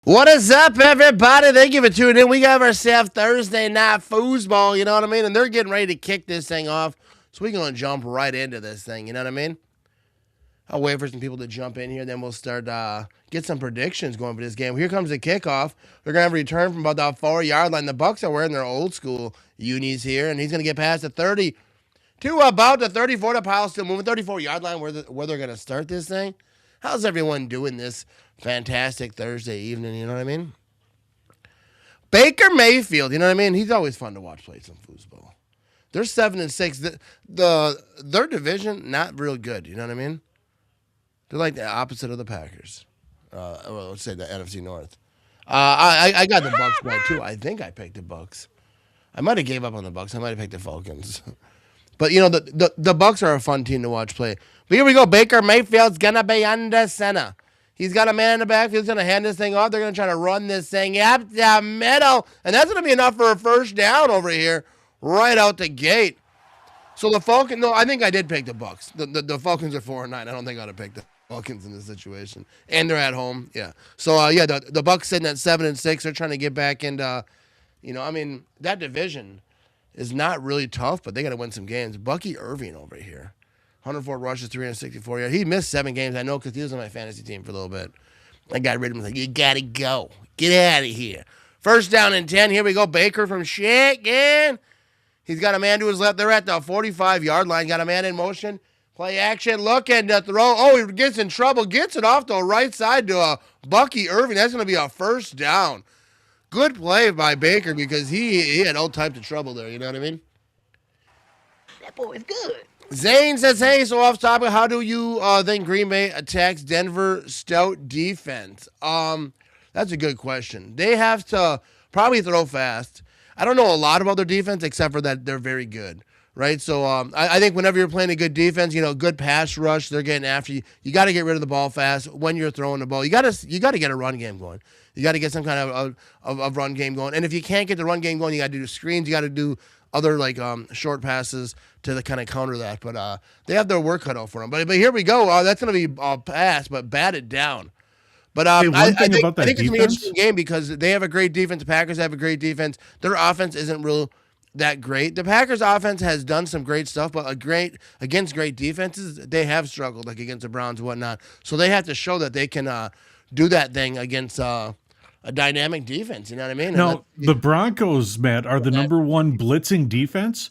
What is up, everybody? Thank you for tuning in. We got ourselves Thursday night foosball, you know what I mean? And they're getting ready to kick this thing off. So we're going to jump right into this thing, you know what I mean? I'll wait for some people to jump in here, then we'll start get some predictions going for this game. Here comes the kickoff. They're going to have a return from about that 4-yard line. The Bucs are wearing their old school unis here, and he's going to get past the 30 to about the 34. The pile still moving. 34-yard line where they're going to start this thing. How's everyone doing this fantastic Thursday evening, you know what I mean? Baker Mayfield, you know what I mean? He's always fun to watch play some foosball. They're 7-6. Their division, not real good, you know what I mean? They're like the opposite of the Packers. Well, let's say the NFC North. I got the Bucs right too. I think I picked the Bucs. I might have gave up on the Bucs. I might have picked the Falcons. But, you know, the Bucs are a fun team to watch play. But here we go. Baker Mayfield's going to be under center. He's got a man in the backfield. He's going to hand this thing off. They're going to try to run this thing up the middle. And that's going to be enough for a first down over here right out the gate. So the Falcons, no, I think I did pick the Bucs. The Falcons are 4-9. I don't think I would have picked the Falcons in this situation. And they're at home. Yeah. So, yeah, the Bucs sitting at 7-6. They're trying to get back into, you know, I mean, that division is not really tough, but they got to win some games. Bucky Irving over here. 104 rushes, 364 yards. He missed 7 games, I know, because he was on my fantasy team for a little bit. I got rid of him. Like, you got to go. Get out of here. First down and 10. Here we go. Baker from Shaken. He's got a man to his left. They're at the 45-yard line. Got a man in motion. Play action. Looking to throw. Oh, he gets in trouble. Gets it off the right side to Bucky Irving. That's going to be a first down. Good play by Baker because he had all types of trouble there. You know what I mean? That boy is good. Zane says, hey, so off topic, how do you think Green Bay attacks Denver stout defense? That's a good question. They have to probably throw fast. I don't know a lot about their defense except for that they're very good, right? So I think whenever you're playing a good defense, you know, good pass rush, they're getting after you. You got to get rid of the ball fast when you're throwing the ball. You got to get a run game going. You got to get some kind of run game going. And if you can't get the run game going, you got to do screens. You got to do other like short passes to kind of counter that. But they have their work cut out for them. But here we go. That's going to be a pass, but batted down. But hey, I think it's going to be an interesting game because they have a great defense. The Packers have a great defense. Their offense isn't real that great. The Packers offense has done some great stuff, but against great defenses, they have struggled, like against the Browns and whatnot. So they have to show that they can do that thing against a dynamic defense. You know what I mean? Now, the Broncos, Matt, are the number one blitzing defense,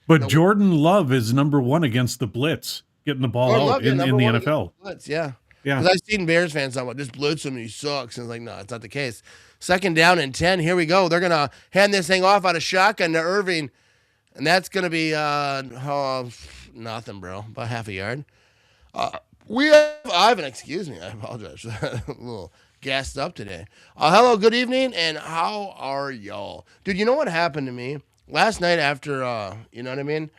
but Jordan Love is number one against the blitz, getting the ball out in the NFL. Blitz, yeah. Yeah. Because I've seen Bears fans talking about just blitz him and he sucks. And it's like, no, it's not the case. Second down and 10. Here we go. They're going to hand this thing off out of shotgun to Irving. And that's going to be nothing, bro. About half a yard. We have Ivan. Excuse me. I apologize. A little gassed up today. Hello, good evening, and how are y'all? Dude, you know what happened to me? Last night after, you know what I mean?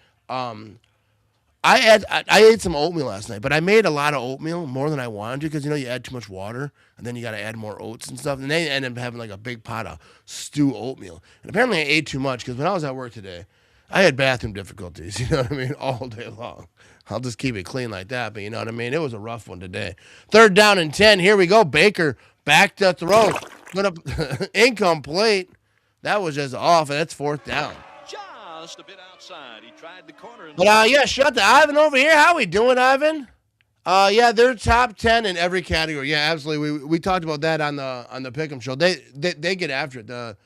I ate some oatmeal last night, but I made a lot of oatmeal, more than I wanted to, because, you know, you add too much water, and then you got to add more oats and stuff, and they end up having like a big pot of stew oatmeal. And apparently I ate too much, because when I was at work today, I had bathroom difficulties, you know what I mean, all day long. I'll just keep it clean like that, but you know what I mean? It was a rough one today. Third down and 10. Here we go. Baker back to throw. Incomplete. That was just off, and that's fourth down. Just a bit outside. He tried the corner. But yeah, shut the Ivan over here. How we doing, Ivan? Yeah, they're top 10 in every category. Yeah, absolutely. We talked about that on the Pick'em show. They get after it. The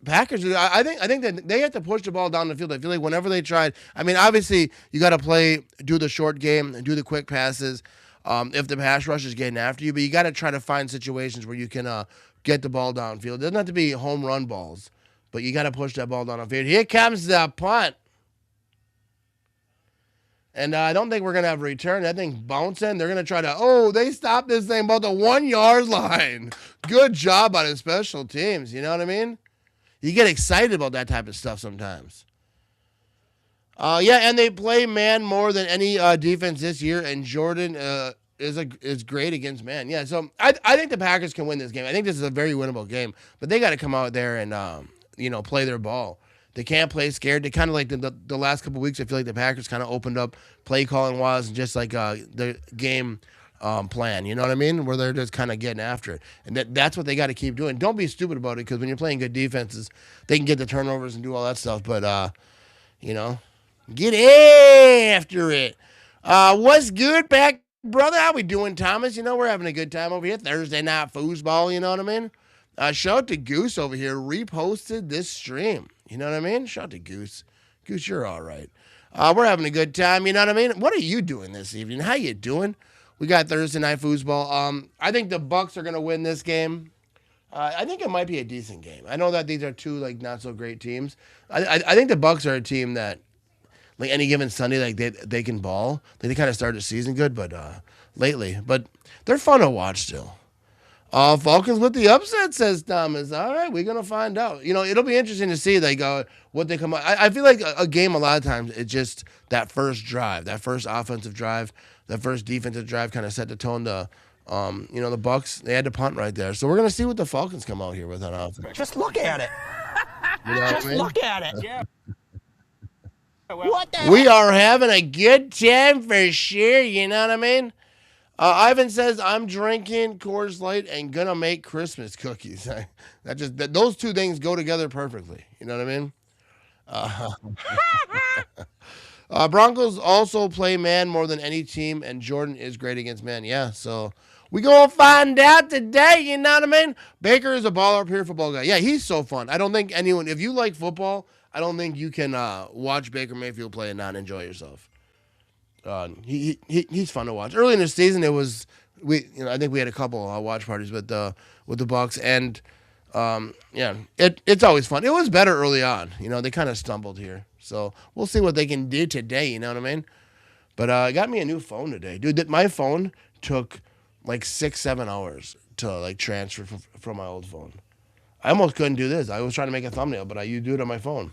Packers, I think that they have to push the ball down the field. I feel like whenever they tried, I mean, obviously you got to do the short game and do the quick passes. If the pass rush is getting after you, but you got to try to find situations where you can get the ball downfield. It doesn't have to be home run balls, but you got to push that ball down the field. Here comes the punt. And I don't think we're going to have a return. That thing bouncing. They're going to try to, they stopped this thing about the 1 yard line. Good job on the special teams. You know what I mean? You get excited about that type of stuff sometimes. And they play man more than any defense this year, and Jordan is great against man. Yeah, so I think the Packers can win this game. I think this is a very winnable game, but they got to come out there and play their ball. They can't play scared. They kind of like the last couple of weeks, I feel like the Packers kind of opened up play calling wise and just like the game plan, you know what I mean? Where they're just kind of getting after it. And that's what they got to keep doing. Don't be stupid about it, because when you're playing good defenses, they can get the turnovers and do all that stuff. But, get after it. What's good, back brother? How we doing, Thomas? We're having a good time over here. Thursday night foosball, you know what I mean? Shout out to Goose over here. Reposted this stream. You know what I mean? Shout out to Goose. Goose, you're all right. We're having a good time, you know what I mean? What are you doing this evening? How you doing? We got Thursday night foosball. I think the Bucs are going to win this game. I think it might be a decent game. I know that these are two not so great teams. I think the Bucs are a team that any given Sunday they can ball. They kind of started the season good, but lately, but they're fun to watch still. Falcons with the upset, says Thomas. All right, we're gonna find out. It'll be interesting to see what they come up. I feel like a game a lot of times it's just that first drive, that first offensive drive, that first defensive drive kind of set the tone to the Bucs. They had to punt right there. So we're gonna see what the Falcons come out here with on offense. Just look at it. Look at it. Yeah. We are having a good time for sure. You know what I mean? Ivan says, I'm drinking Coors Light and gonna make Christmas cookies. Those two things go together perfectly. You know what I mean? Broncos also play man more than any team, and Jordan is great against man. Yeah, so we gonna find out today. You know what I mean? Baker is a baller, pure football guy. Yeah, he's so fun. I don't think anyone, if you like football, I don't think you can watch Baker Mayfield play and not enjoy yourself. He's fun to watch. Early in the season, I think we had a couple watch parties with the Bucs, and it's always fun. It was better early on. They kind of stumbled here, so we'll see what they can do today. You know what I mean? But I got me a new phone today, dude. My phone took 6-7 hours to transfer from my old phone. I almost couldn't do this. I was trying to make a thumbnail, but you do it on my phone.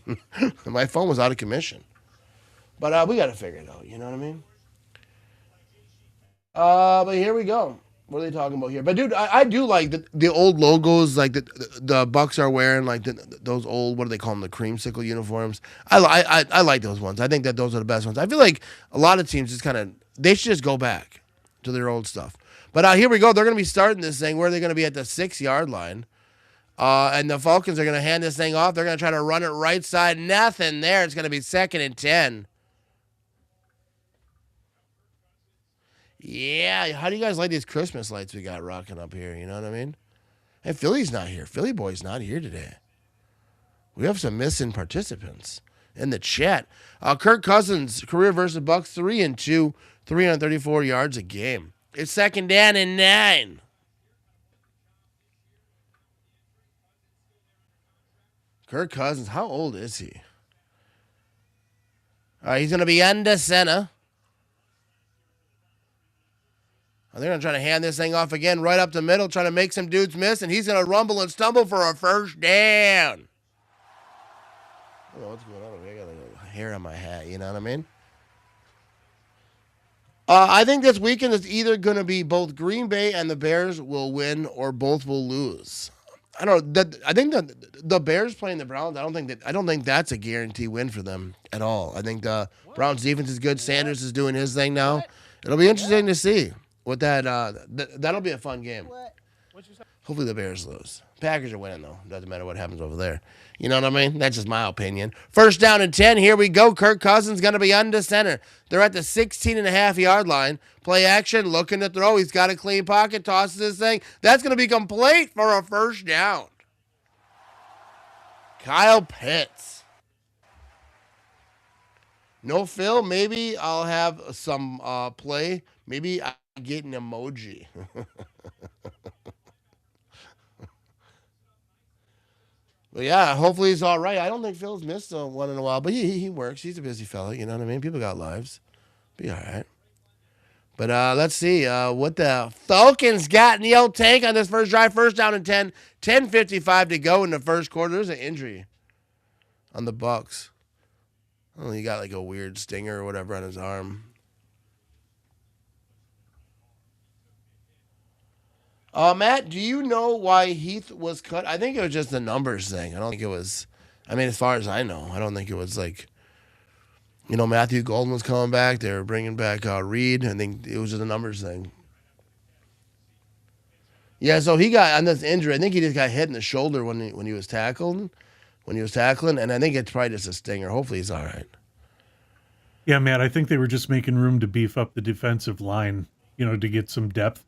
My phone was out of commission. But we got to figure it out. You know what I mean? But here we go. What are they talking about here? But, dude, I do like the old logos, the Bucs are wearing, those old, what do they call them, the creamsicle uniforms. I like those ones. I think that those are the best ones. I feel like a lot of teams they should just go back to their old stuff. But here we go. They're going to be starting this thing. Where are they going to be at the 6 yard line? And the Falcons are going to hand this thing off. They're going to try to run it right side. Nothing there. It's going to be 2nd and 10. Yeah, how do you guys like these Christmas lights we got rocking up here? You know what I mean? Hey, Philly's not here. Philly boy's not here today. We have some missing participants in the chat. Kirk Cousins, career versus Bucs, 3-2, 334 yards a game. It's 2nd down and 9. Kirk Cousins, how old is he? All right, he's going to be under center. They're going to try to hand this thing off again right up the middle, trying to make some dudes miss, and he's going to rumble and stumble for a first down. I don't know what's going on over here. I got a little hair on my hat, you know what I mean? I think this weekend is either going to be both Green Bay and the Bears will win or both will lose. I don't know. I think that the Bears playing the Browns, I don't think that's a guarantee win for them at all. I think the Browns defense is good. Sanders is doing his thing now. It'll be interesting to see. With that'll be a fun game. Hopefully the Bears lose. Packers are winning, though. Doesn't matter what happens over there. You know what I mean? That's just my opinion. 1st down and 10. Here we go. Kirk Cousins going to be under center. They're at the 16.5 yard line. Play action, looking to throw. He's got a clean pocket, tosses this thing. That's going to be complete for a first down. Kyle Pitts. No Phil, maybe I'll have some play. Maybe I get an emoji. But yeah, hopefully he's all right. I don't think Phil's missed one in a while, but he works. He's a busy fella. You know what I mean? People got lives. Be all right. But let's see what the Falcons got in the old tank on this first drive. First down and 10. 10:55 to go in the first quarter. There's an injury on the Bucs. Oh, he got like a weird stinger or whatever on his arm. Matt, do you know why Heath was cut? I think it was just the numbers thing. I don't think it was. I mean, as far as I know, I don't think it was like, Matthew Golden was coming back. They were bringing back Reed. I think it was just a numbers thing. Yeah, so he got on this injury. I think he just got hit in the shoulder when he was tackling, and I think it's probably just a stinger. Hopefully he's all right. Yeah, Matt, I think they were just making room to beef up the defensive line, to get some depth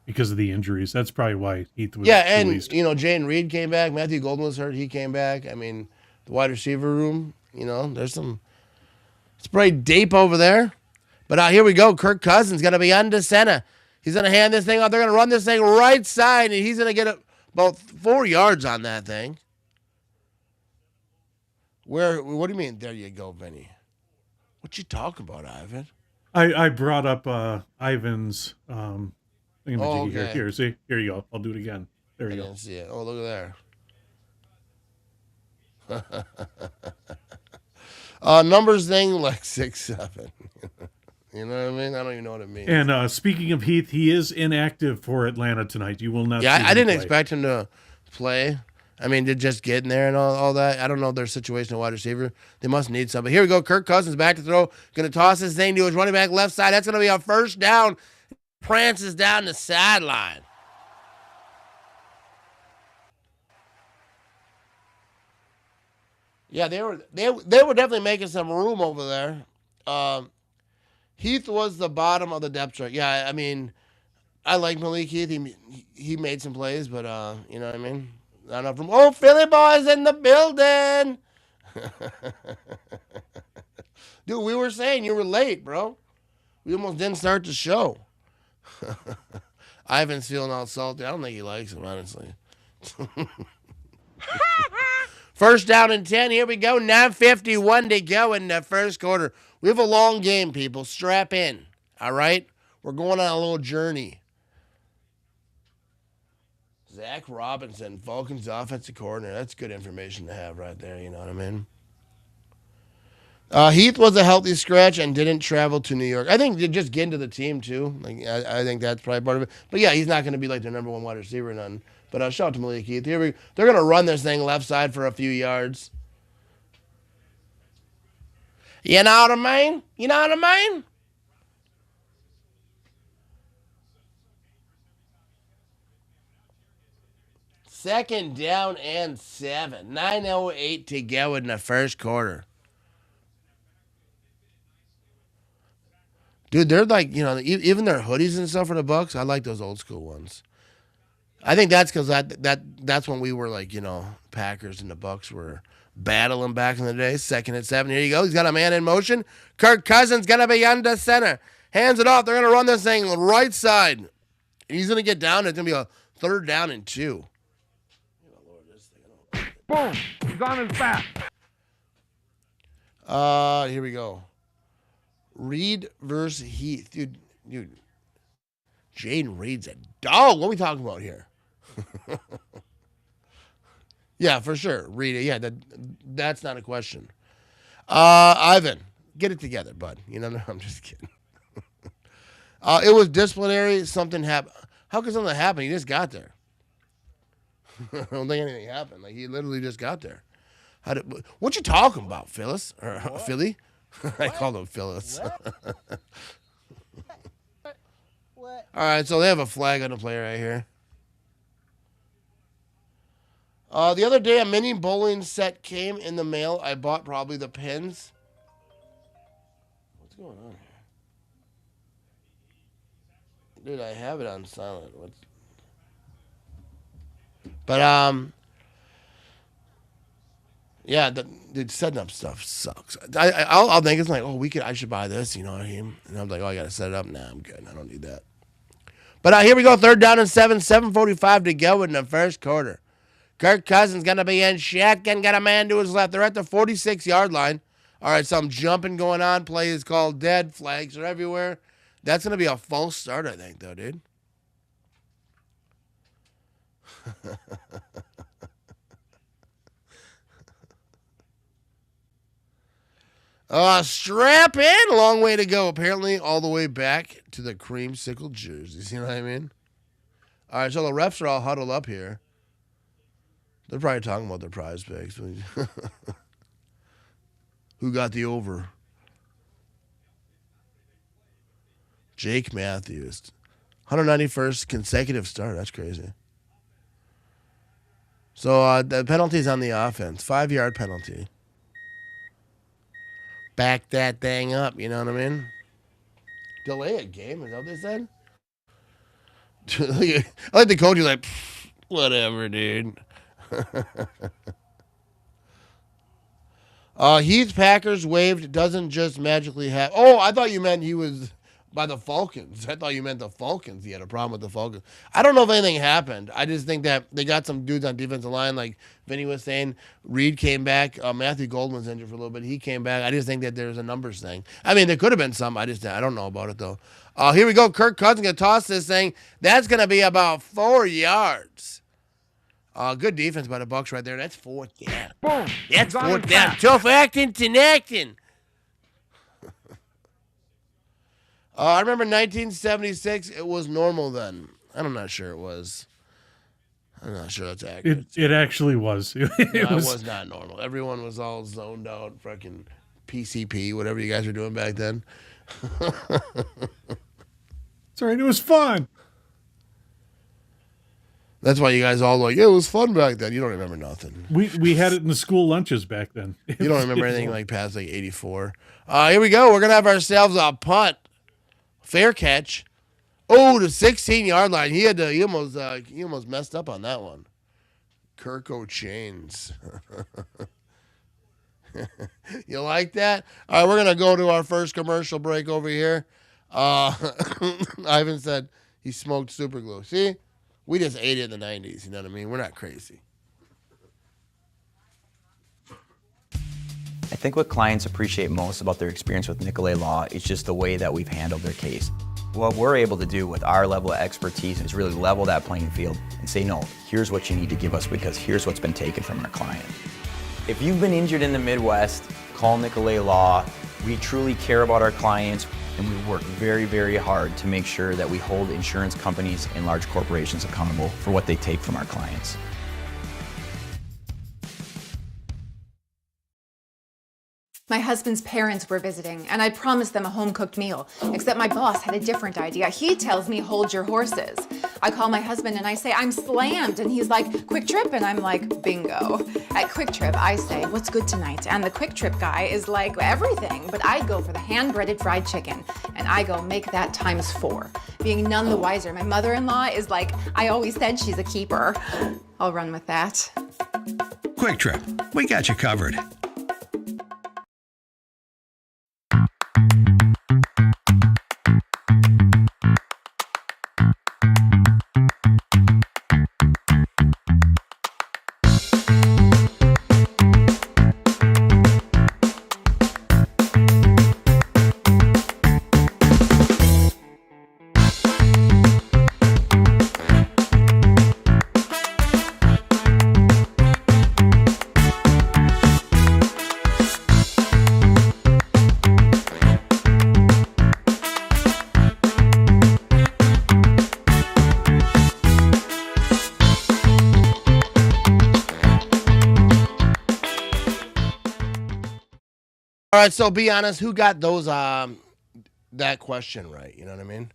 because of the injuries. That's probably why Heath was released. Jaden Reed came back. Matthew Golden was hurt. He came back. I mean, the wide receiver room, there's some. It's pretty deep over there. But here we go. Kirk Cousins going to be under center. He's going to hand this thing off. They're going to run this thing right side, and he's going to get about 4 yards on that thing. What do you mean? There you go, Vinny. What you talking about, Ivan? I brought up Ivan's thingamajiggy okay. Here, see? Here you go. I'll do it again. There you go. I didn't see it. Oh, look at there. Numbers thing like 6'7". You know what I mean? I don't even know what it means. And speaking of Heath, he is inactive for Atlanta tonight. You will not. Yeah, see I didn't play. expect him to play. I mean, to just get in there and all that. I don't know their situation at wide receiver. They must need somebody. Here we go. Kirk Cousins back to throw. Going to toss this thing to his running back left side. That's going to be a first down. Prances down the sideline. Yeah, they were definitely making some room over there. Heath was the bottom of the depth chart. Yeah, I mean, I like Malik Heath. He made some plays, but you know what I mean? Not enough from Philly boys in the building. Dude, we were saying you were late, bro. We almost didn't start the show. Ivan's feeling all salty. I don't think he likes him, honestly. First down and 10. Here we go. 9:51 to go in the first quarter. We have a long game, people. Strap in. All right? We're going on a little journey. Zach Robinson, Falcons offensive coordinator. That's good information to have right there. You know what I mean? Heath was a healthy scratch and didn't travel to New York. I think just getting to the team, too. Like I think that's probably part of it. But, yeah, he's not going to be like their number one wide receiver or nothing. But shout out to Malik Heath. They're going to run this thing left side for a few yards. You know what I mean? You know what I mean? Second down and 7. 9:08 to go in the first quarter. Dude, they're like, even their hoodies and stuff for the Bucs. I like those old school ones. I think that's because that's when we were like, Packers and the Bucs were battling back in the day. Second and 7. Here you go. He's got a man in motion. Kirk Cousins going to be under center. Hands it off. They're going to run this thing right side. He's going to get down. It's going to be a third down and 2. Boom. He's on his back. Here we go. Reed versus Heath. Dude. Jaden Reed's a dog. What are we talking about here? Yeah, for sure. Reed. Yeah, that's not a question. Ivan, get it together, bud. I'm just kidding. It was disciplinary. Something happened. How could something happen? He just got there. I don't think anything happened. Like, he literally just got there. What you talking about, Phyllis? Or Philly? I called him Phyllis. What? All right, so they have a flag on the play right here. The other day, a mini bowling set came in the mail. I bought probably the pins. What's going on here? Dude, I have it on silent. But Yeah, dude, setting up stuff sucks. I'll think it's like, oh, I should buy this, you know what I mean? And I'm like, oh, I got to set it up. Nah, I'm good. I don't need that. But here we go, 3rd down and 7, 7:45 to go in the first quarter. Kirk Cousins going to be in shotgun, got a man to his left. They're at the 46-yard line. All right, some jumping going on. Play is called dead. Flags are everywhere. That's going to be a false start, I think, though, dude. Strap in. A long way to go, apparently, all the way back to the creamsicle jerseys. You know what I mean? All right, so the refs are all huddled up here. They're probably talking about their prize picks. Who got the over? Jake Matthews. 191st consecutive start. That's crazy. So the penalty's on the offense. 5-yard penalty. Back that thing up, you know what I mean? Delay a game, is that what they said? I like the coach, he's like, whatever, dude. Heath Packers waived doesn't just magically have. Oh, I thought you meant he was by the Falcons. I thought you meant the Falcons. He had a problem with the Falcons. I don't know if anything happened. I just think that they got some dudes on defensive line, like Vinny was saying. Reed came back. Matthew Goldman's injured for a little bit. He came back. I just think that there's a numbers thing. I mean, there could have been some. I don't know about it, though. Here we go. Kirk Cousins going to toss this thing. That's going to be about 4 yards. Good defense by the Bucs right there. That's 4th down. Boom. That's 4th down. Tough acting, connecting. I remember 1976. It was normal then. I'm not sure it was. I'm not sure that's accurate. It actually was. It was not normal. Everyone was all zoned out, fucking PCP, whatever you guys were doing back then. It's all right. It was fun. That's why you guys all like, yeah, it was fun back then. You don't remember nothing. We had it in the school lunches back then. You don't remember anything like past like 84. Here we go. We're gonna have ourselves a punt. Fair catch. Oh, the 16-yard line. He almost messed up on that one. Kirk O'Chains. You like that? All right, we're gonna go to our first commercial break over here. Ivan said he smoked super glue. See? We just ate it in the 90s, you know what I mean? We're not crazy. I think what clients appreciate most about their experience with Nicolet Law is just the way that we've handled their case. What we're able to do with our level of expertise is really level that playing field and say, no, here's what you need to give us because here's what's been taken from our client. If you've been injured in the Midwest, call Nicolet Law. We truly care about our clients, and we work very, very hard to make sure that we hold insurance companies and large corporations accountable for what they take from our clients. My husband's parents were visiting, and I promised them a home-cooked meal, except my boss had a different idea. He tells me, hold your horses. I call my husband and I say, I'm slammed, and he's like, Quick Trip, and I'm like, bingo. At Quick Trip, I say, what's good tonight? And the Quick Trip guy is like, everything, but I go for the hand-breaded fried chicken, and I go, make that times 4. Being none the wiser, my mother-in-law is like, I always said she's a keeper. I'll run with that. Quick Trip, we got you covered. All right, so be honest, who got those that question right? You know what I mean?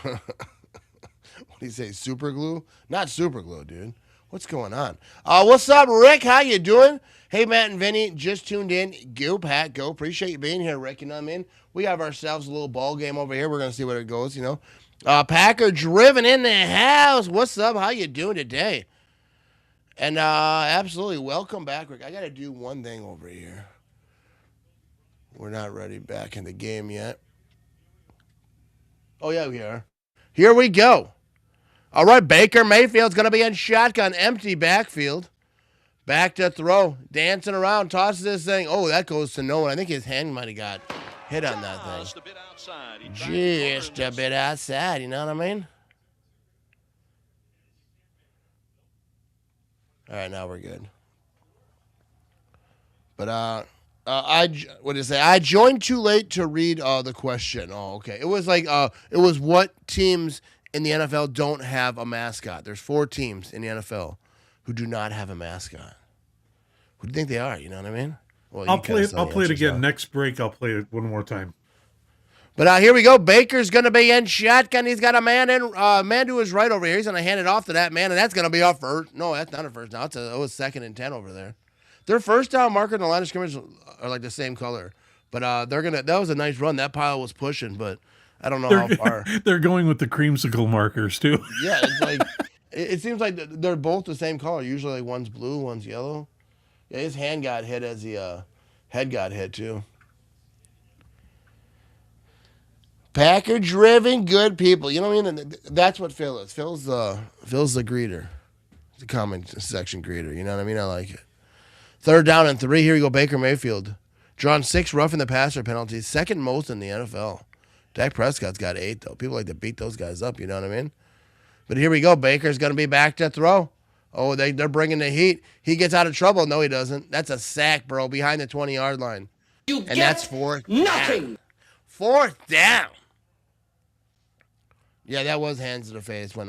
What do you say, super glue? Not super glue, dude. What's going on? What's up, Rick? How you doing? Hey, Matt and Vinny, just tuned in. Go, Pat, go. Appreciate you being here, Rick. You know what I mean? We have ourselves a little ball game over here. We're going to see where it goes, you know. Packer driven in the house. What's up? How you doing today? And absolutely welcome back, Rick. I got to do one thing over here. We're not ready back in the game yet. Oh, yeah, we are. Here we go. All right, Baker Mayfield's going to be in shotgun, empty backfield. Back to throw, dancing around, tosses this thing. Oh, that goes to no one. I think his hand might have got hit on that thing. Just a bit outside. Just a bit outside, you know what I mean? All right, now we're good. But what did it say? I joined too late to read the question. Oh, okay. It was like it was what teams in the NFL don't have a mascot. There's 4 teams in the NFL who do not have a mascot. Who do you think they are? You know what I mean? Well, I'll play it again next break. I'll play it one more time. But here we go. Baker's going to be in shotgun. He's got a man to his right over here. He's going to hand it off to that man, and that's going to be a first. No, that's not a first down. It was 2nd and 10 over there. Their first down marker and the line of scrimmage are like the same color. But that was a nice run. That pile was pushing, but I don't know how far. They're going with the creamsicle markers, too. Yeah, it's like it seems like they're both the same color. Usually like one's blue, one's yellow. Yeah, his hand got hit as the head got hit, too. Packer-driven, good people. You know what I mean? That's what Phil is. Phil's the greeter. He's a comment section greeter. You know what I mean? I like it. 3rd down and 3. Here we go, Baker Mayfield. Drawn 6 roughing the passer penalties. 2nd most in the NFL. Dak Prescott's got 8, though. People like to beat those guys up, you know what I mean? But here we go. Baker's going to be back to throw. Oh, they're bringing the heat. He gets out of trouble. No, he doesn't. That's a sack, bro, behind the 20-yard line. And that's 4th down. 4th down. Yeah, that was hands to the face when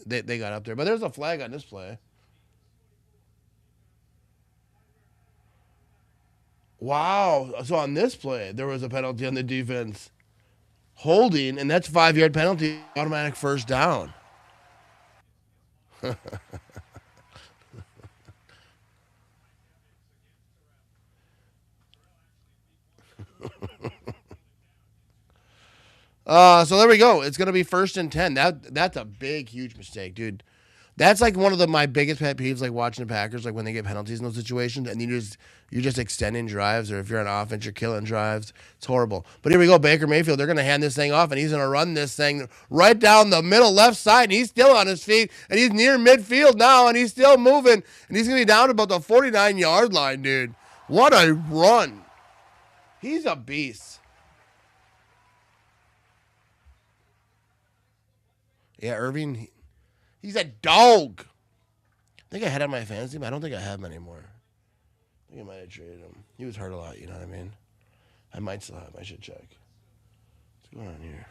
they got up there. But there's a flag on this play. Wow. So on this play, there was a penalty on the defense. Holding, and that's 5-yard penalty, automatic first down. So there we go. It's gonna be 1st and 10. That's a big, huge mistake, dude. That's like one of my biggest pet peeves, like watching the Packers, like when they get penalties in those situations, and you're just extending drives, or if you're on offense, you're killing drives. It's horrible. But here we go, Baker Mayfield. They're gonna hand this thing off, and he's gonna run this thing right down the middle left side, and he's still on his feet, and he's near midfield now, and he's still moving, and he's gonna be down to about the 49-yard line, dude. What a run! He's a beast. Yeah, Irving, he's a dog. I think I had him on my fantasy, but I don't think I have him anymore. I think I might have traded him. He was hurt a lot, you know what I mean? I might still have him. I should check. What's going on here?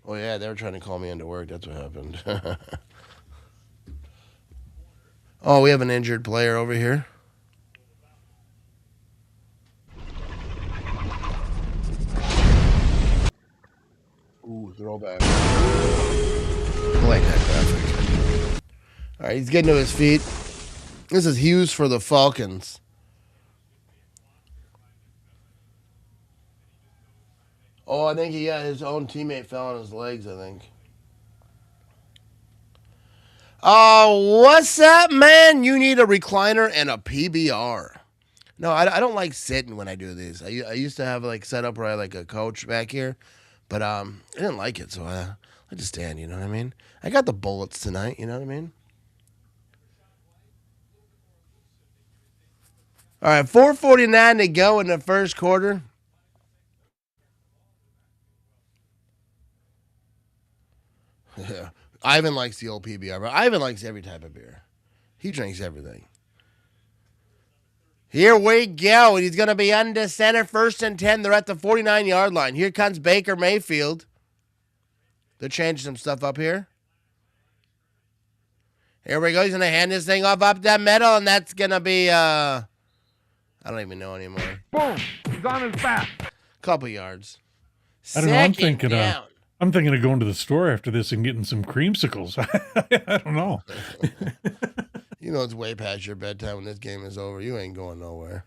Oh, yeah, they were trying to call me into work. That's what happened. Oh, we have an injured player over here. Ooh, throwback. I like that graphic. All right, he's getting to his feet. This is Hughes for the Falcons. Oh, I think his own teammate fell on his legs, I think. What's up, man? You need a recliner and a PBR. No, I don't like sitting when I do these. I used to have like set up where I had like a couch back here. But I didn't like it, so I just stand, you know what I mean? I got the bullets tonight, you know what I mean? All right, 4:49 to go in the first quarter. Yeah, Ivan likes the old PBR, but Ivan likes every type of beer. He drinks everything. Here we go. He's going to be under center, 1st and 10. They're at the 49-yard line. Here comes Baker Mayfield. They're changing some stuff up here. Here we go. He's going to hand this thing off up that middle, and that's going to be, I don't even know anymore. Boom. He's on his back. Couple yards. I don't know. I'm thinking of going to the store after this and getting some creamsicles. I don't know. You know it's way past your bedtime when this game is over. You ain't going nowhere.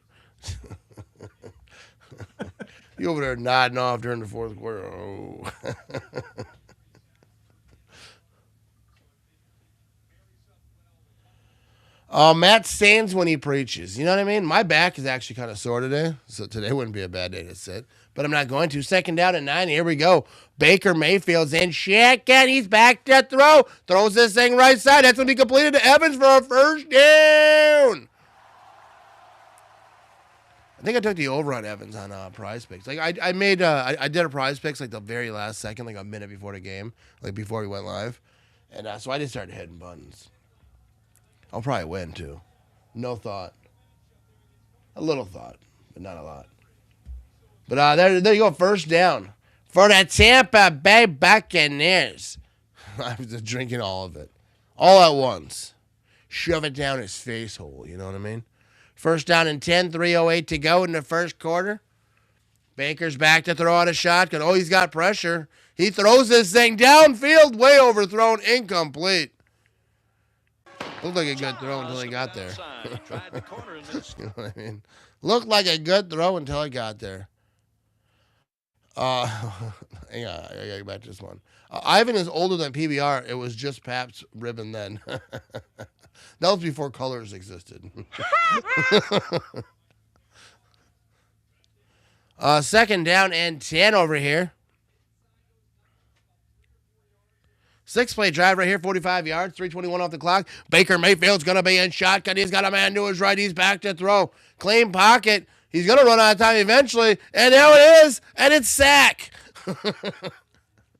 You over there nodding off during the fourth quarter. Oh. Matt stands when he preaches. You know what I mean? My back is actually kind of sore today, so today wouldn't be a bad day to sit. But I'm not going to. Second down and 9. Here we go. Baker Mayfield's in. Shotgun. He's back to throw. Throws this thing right side. That's going to be completed to Evans for a first down. I think I took the over on Evans on Prize Picks. Like I did a Prize Picks like the very last second, like a minute before the game, like before we went live, and so I just started hitting buttons. I'll probably win too. No thought. A little thought, but not a lot. But there you go, first down for the Tampa Bay Buccaneers. I was just drinking all of it, all at once. Shove it down his face hole. You know what I mean? First down and 10, 3:08 to go in the first quarter. Baker's back to throw out a shotgun. Oh, he's got pressure. He throws this thing downfield, way overthrown, incomplete. Looked like a good throw until he got there. You know what I mean? Looked like a good throw until I got there. Hang on, I gotta get back to this one. Ivan is older than PBR. It was just Pabst ribbon then. That was before colors existed. Second down and 10 over here. 6-play drive right here, 45 yards, 3:21 off the clock. Baker Mayfield's going to be in shotgun. He's got a man to his right. He's back to throw. Clean pocket. He's going to run out of time eventually. And there it is. And it's sack.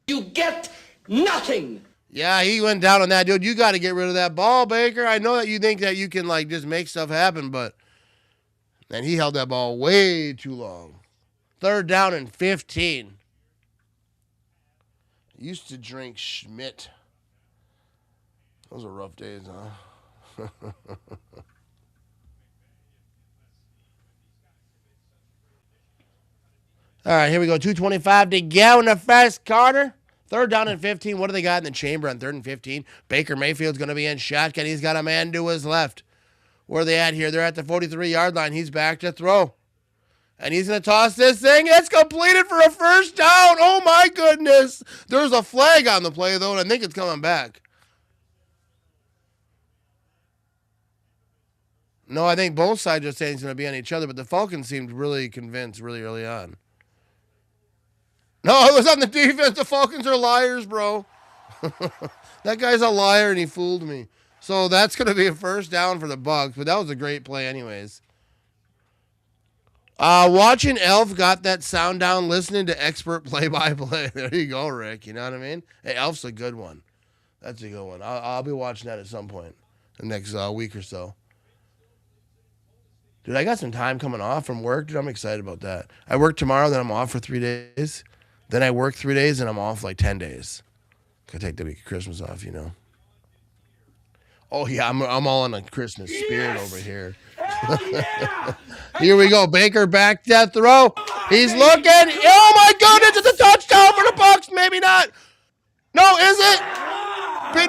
You get nothing. Yeah, he went down on that, dude. You got to get rid of that ball, Baker. I know that you think that you can, like, just make stuff happen, but man, he held that ball way too long. Third down and 15. Used to drink Schmidt. Those are rough days, huh? All right, here we go. 2:25 to go in the first quarter. Third down and 15. What do they got in the chamber on 3rd and 15? Baker Mayfield's going to be in shotgun. He's got a man to his left. Where are they at here? They're at the 43-yard line. He's back to throw. And he's going to toss this thing. It's completed for a first down. Oh, my goodness. There's a flag on the play, though, and I think it's coming back. No, I think both sides are saying it's going to be on each other, but the Falcons seemed really convinced really early on. No, it was on the defense. The Falcons are liars, bro. That guy's a liar, and he fooled me. So that's going to be a first down for the Bucs, but that was a great play anyways. Watching Elf got that sound down listening to expert play-by-play. There you go, Rick. You know what I mean? Hey, Elf's a good one. That's a good one. I'll be watching that at some point the next week or so. Dude, I got some time coming off from work. Dude, I'm excited about that. I work tomorrow, then I'm off for 3 days. Then I work 3 days, and I'm off like 10 days. Could take the week of Christmas off, you know. Oh, yeah, I'm all in a Christmas spirit over here. Yeah. Here we go. Baker back to throw. He's looking. Oh, my goodness. It's a touchdown for the Bucs. Maybe not. No, is it?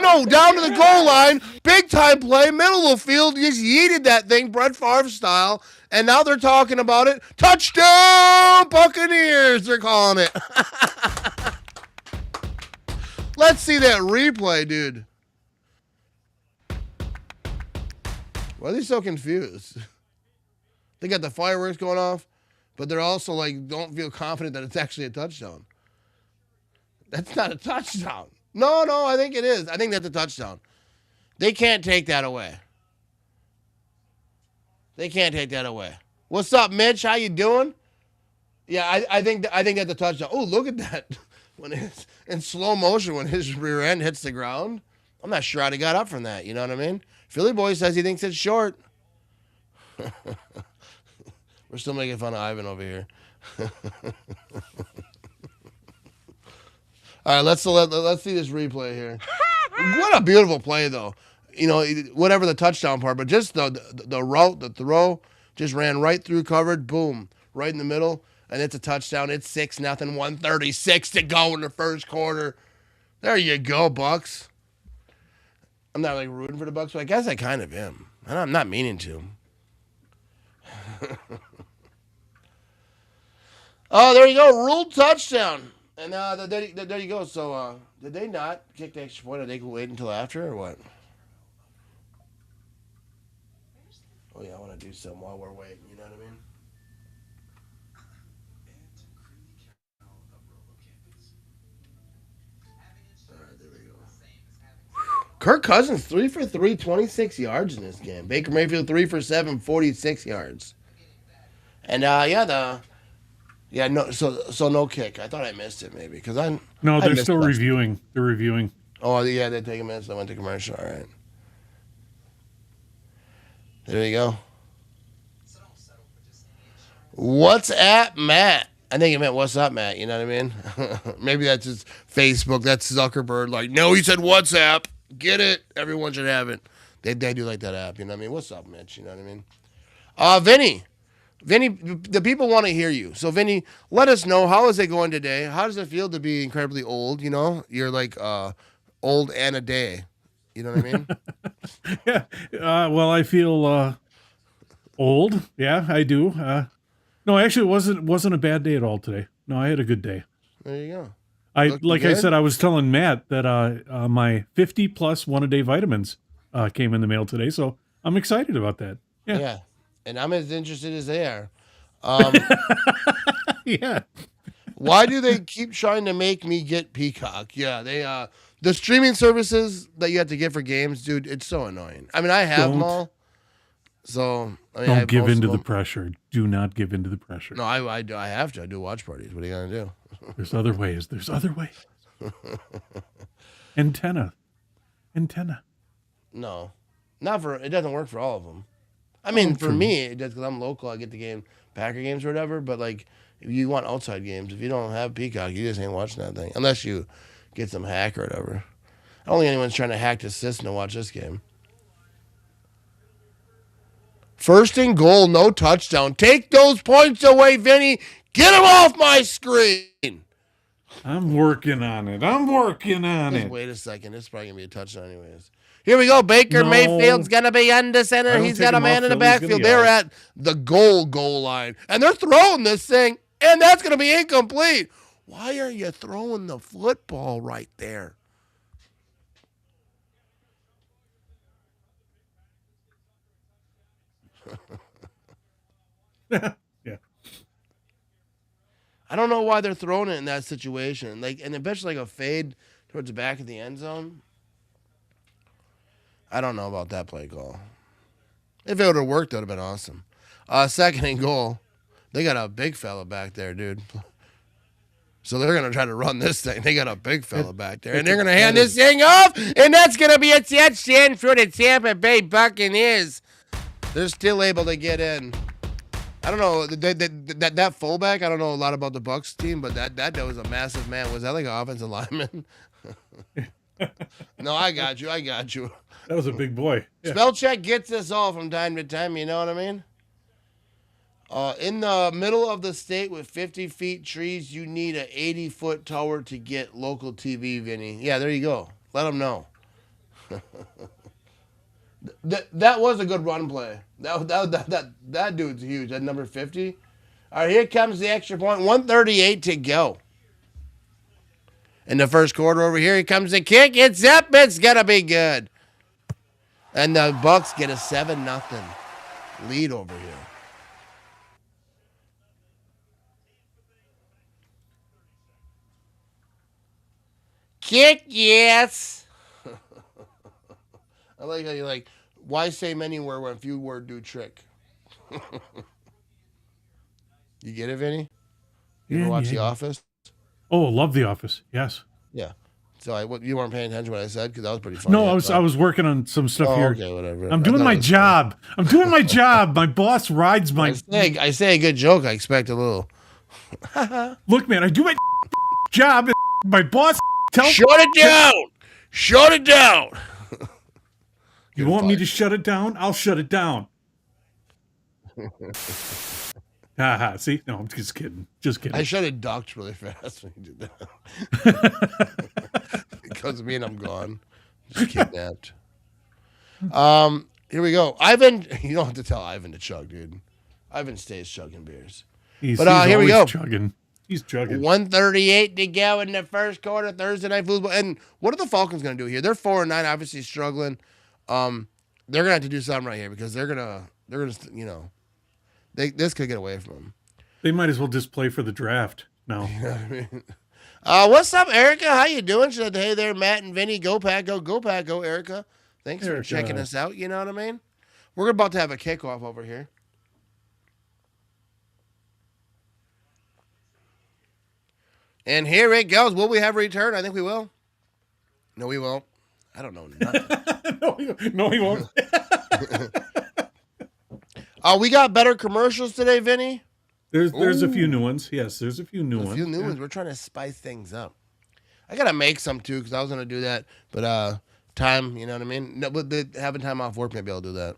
No, down to the goal line. Big time play. Middle of the field. Just yeeted that thing, Brett Favre style. And now they're talking about it. Touchdown, Buccaneers, they're calling it. Let's see that replay, dude. Why are they so confused? They got the fireworks going off, but they're also like, don't feel confident that it's actually a touchdown. That's not a touchdown. No, I think it is. I think that's a touchdown. They can't take that away. They can't take that away. What's up, Mitch? How you doing? Yeah, I think that's a touchdown. Oh, look at that. When it's in slow motion, when his rear end hits the ground. I'm not sure how he got up from that. You know what I mean? Philly boy says he thinks it's short. We're still making fun of Ivan over here. All right, let's see this replay here. What a beautiful play, though. You know, whatever the touchdown part, but just the route, the throw, just ran right through covered, boom, right in the middle, and it's a touchdown. It's 6-0, 1:36 to go in the first quarter. There you go, Bucs. I'm not like rooting for the Bucs, but I guess I kind of am. And I'm not meaning to. Oh, there you go, ruled touchdown. And there you go. So did they not kick the extra point, or they could wait until after, or what? Oh yeah, I want to do some while we're waiting. You know what I mean? All right, there we go. Kirk Cousins 3 for 3, 26 yards in this game. Baker Mayfield 3 for 7, 46 yards. And so no kick. I thought I missed it maybe because I No, I they're missed still last- reviewing. They're reviewing. Oh yeah, they take a minute. So I went to commercial. All right. There you go. What's at Matt? I think it meant what's up, Matt. You know what I mean? Maybe that's his Facebook. That's Zuckerberg. Like, no, he said WhatsApp. Get it? Everyone should have it. They do like that app. You know what I mean? What's up, Mitch? You know what I mean? Vinny, the people want to hear you. So, Vinny, let us know, how is it going today? How does it feel to be incredibly old? You know, you're like old and a day. You know what I mean? Yeah. Well, I feel old. Yeah, I do. No, actually, it wasn't a bad day at all today. No, I had a good day. There you go. I said, I was telling Matt that my 50+ one-a-day vitamins came in the mail today, so I'm excited about that. Yeah. And I'm as interested as they are. Yeah. Why do they keep trying to make me get Peacock? Yeah, they the streaming services that you have to get for games, dude, it's so annoying. I mean, I have them all. So I mean, don't give in to the pressure. Do not give in to the pressure. No, I have to. I do watch parties. What are you gonna do? There's other ways. There's other ways. Antenna. No, not for. It doesn't work for all of them. I mean, for me, it does because I'm local. I get the game, Packer games or whatever. But like, if you want outside games, if you don't have Peacock, you just ain't watching that thing unless you get some hack or whatever. I don't think anyone's trying to hack the system to watch this game. First and goal, no touchdown. Take those points away, Vinny. Get them off my screen. I'm working on it. Just wait a second. It's probably going to be a touchdown anyways. Here we go. Baker Mayfield's going to be under center. He's got a man in the backfield. They're at the goal line. And they're throwing this thing, and that's going to be incomplete. Why are you throwing the football right there? Yeah. I don't know why they're throwing it in that situation. Like, and especially like a fade towards the back of the end zone. I don't know about that play call. If it would have worked, that would have been awesome. Second and goal. They got a big fella back there, dude. So they're going to try to run this thing. They got a big fella back there. And they're going to hand this thing off. And that's going to be a touchdown for the Tampa Bay Buccaneers. They're still able to get in. I don't know. That fullback, I don't know a lot about the Bucs team, but that was a massive man. Was that like an offensive lineman? No, I got you. That was a big boy. Yeah. Spellcheck gets this all from time to time, you know what I mean? In the middle of the state with 50 feet trees, you need an 80-foot tower to get local TV, Vinny. Yeah, there you go. Let them know. That was a good run play. That dude's huge. That number 50. All right, here comes the extra point. 1:38 to go. In the first quarter over here, here comes the kick. It's up. It's going to be good. And the Bucs get a 7-0 lead over here. Kick, yes. I like how you're like, why say many word when few word do trick? You get it, Vinny? You ever watch The Office? Oh, love The Office. Yes. Yeah. So you weren't paying attention to what I said because that was pretty funny. No, I was working on some stuff here. Okay, whatever. I'm doing my job. I'm doing my job. My boss rides my. I say a good joke. I expect a little. Look, man, I do my job. And my boss tells. Shut it down. Shut it down. You want me to shut it down? I'll shut it down. Haha, see? No, I'm just kidding. Just kidding. I should have ducked really fast when you did that. Because me and I'm gone. Just kidnapped. Here we go. Ivan, you don't have to tell Ivan to chug, dude. Ivan stays chugging beers. He's here we go. Chugging. He's chugging. 1:38 to go in the first quarter, Thursday Night Football. And what are the Falcons going to do here? They're 4-9, obviously struggling. They're going to have to do something right here because they're going to They're going to, this could get away from them. They might as well just play for the draft now. You know what I mean? What's up, Erica? How you doing? Hey there, Matt and Vinny. Go Pack, go. Go Pack, go, Erica. Thanks for checking us out. You know what I mean? We're about to have a kickoff over here. And here it goes. Will we have a return? I think we will. No, we won't. I don't know nothing. No, we won't. We got better commercials today, Vinny. There's a few new ones. Yes, there's a few new ones. A few new ones. We're trying to spice things up. I got to make some, too, because I was going to do that. But time, you know what I mean? No, but having time off work, maybe I'll do that.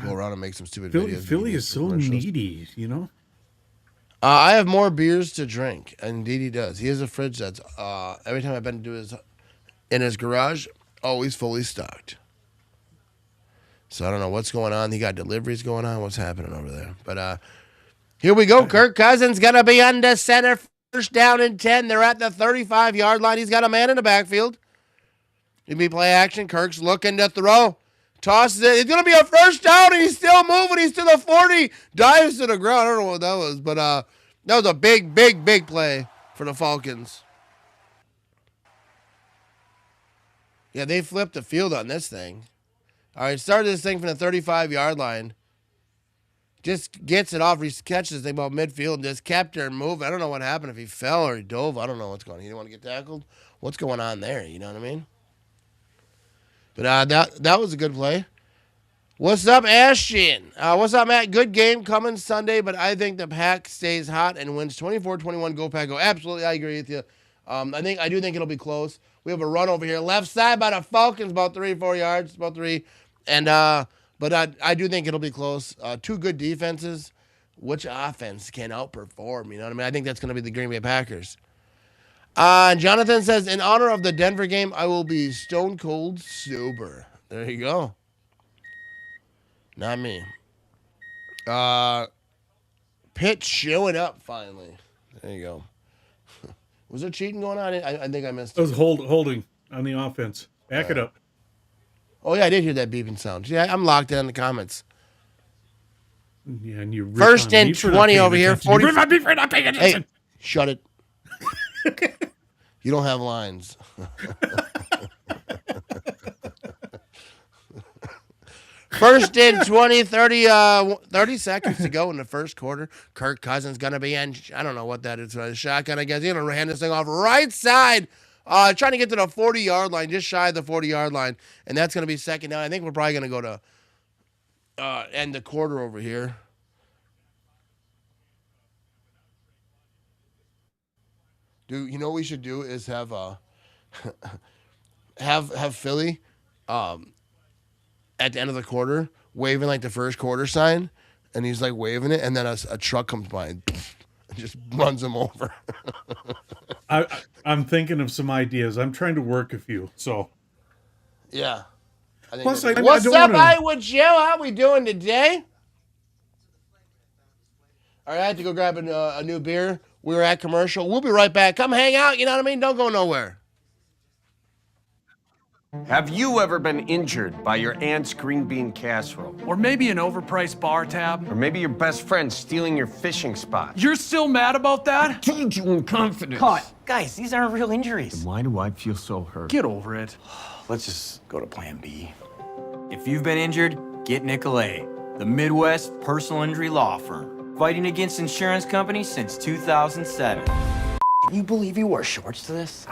Go around and make some stupid videos. Philly is so needy, you know? I have more beers to drink. Indeed, he does. He has a fridge that's, every time I've been to in his garage, always fully stocked. So I don't know what's going on. He got deliveries going on. What's happening over there? But here we go. Kirk Cousins going to be under center. First down and 10. They're at the 35-yard line. He's got a man in the backfield. Give me play action. Kirk's looking to throw. Tosses it. It's going to be a first down, and he's still moving. He's to the 40. Dives to the ground. I don't know what that was, but that was a big, big, big play for the Falcons. Yeah, they flipped the field on this thing. All right, started this thing from the 35-yard line. Just gets it off. He catches it about midfield and just kept her moving. I don't know what happened, if he fell or he dove. I don't know what's going on. He didn't want to get tackled. What's going on there? You know what I mean? But that was a good play. What's up, Ashton? What's up, Matt? Good game coming Sunday, but I think the Pack stays hot and wins 24-21. Go Pack, go. Absolutely, I agree with you. I do think it'll be close. We have a run over here. Left side by the Falcons, about 3-4 yards, about 3. And but I do think it'll be close. Two good defenses. Which offense can outperform? You know what I mean? I think that's going to be the Green Bay Packers. Jonathan says, in honor of the Denver game, I will be stone cold sober. There you go. Not me. Pitt showing up finally. There you go. Was there cheating going on? I think I missed it. It was holding on the offense. Back it up. Oh, yeah, I did hear that beeping sound. Yeah, I'm locked in the comments. Yeah, and you First and 20 over here. 40. You rip on me for not paying attention. Hey, shut it. You don't have lines. First and 20, 30 seconds to go in the first quarter. Kirk Cousins going to be in, I don't know what that is, a shotgun, I guess. He's going to hand this thing off right side, trying to get to the 40-yard line, just shy of the 40-yard line, and that's going to be second down. I think we're probably going to go to end the quarter over here. Dude, you know what we should do is have have Philly at the end of the quarter waving like the first quarter sign, and he's like waving it, and then a truck comes by and just runs him over. I'm thinking of some ideas. I'm trying to work a few. So yeah. Plus, what's up, Iowa Joe? How we doing today? All right, I had to go grab a new beer. We were at commercial. We'll be right back. Come hang out. You know what I mean? Don't go nowhere. Have you ever been injured by your aunt's green bean casserole? Or maybe an overpriced bar tab? Or maybe your best friend stealing your fishing spot? You're still mad about that? I told you in confidence. Cut. Guys, these aren't real injuries. Then why do I feel so hurt? Get over it. Let's just go to plan B. If you've been injured, get Nicolet, the Midwest personal injury law firm. Fighting against insurance companies since 2007. Can you believe you wore shorts to this?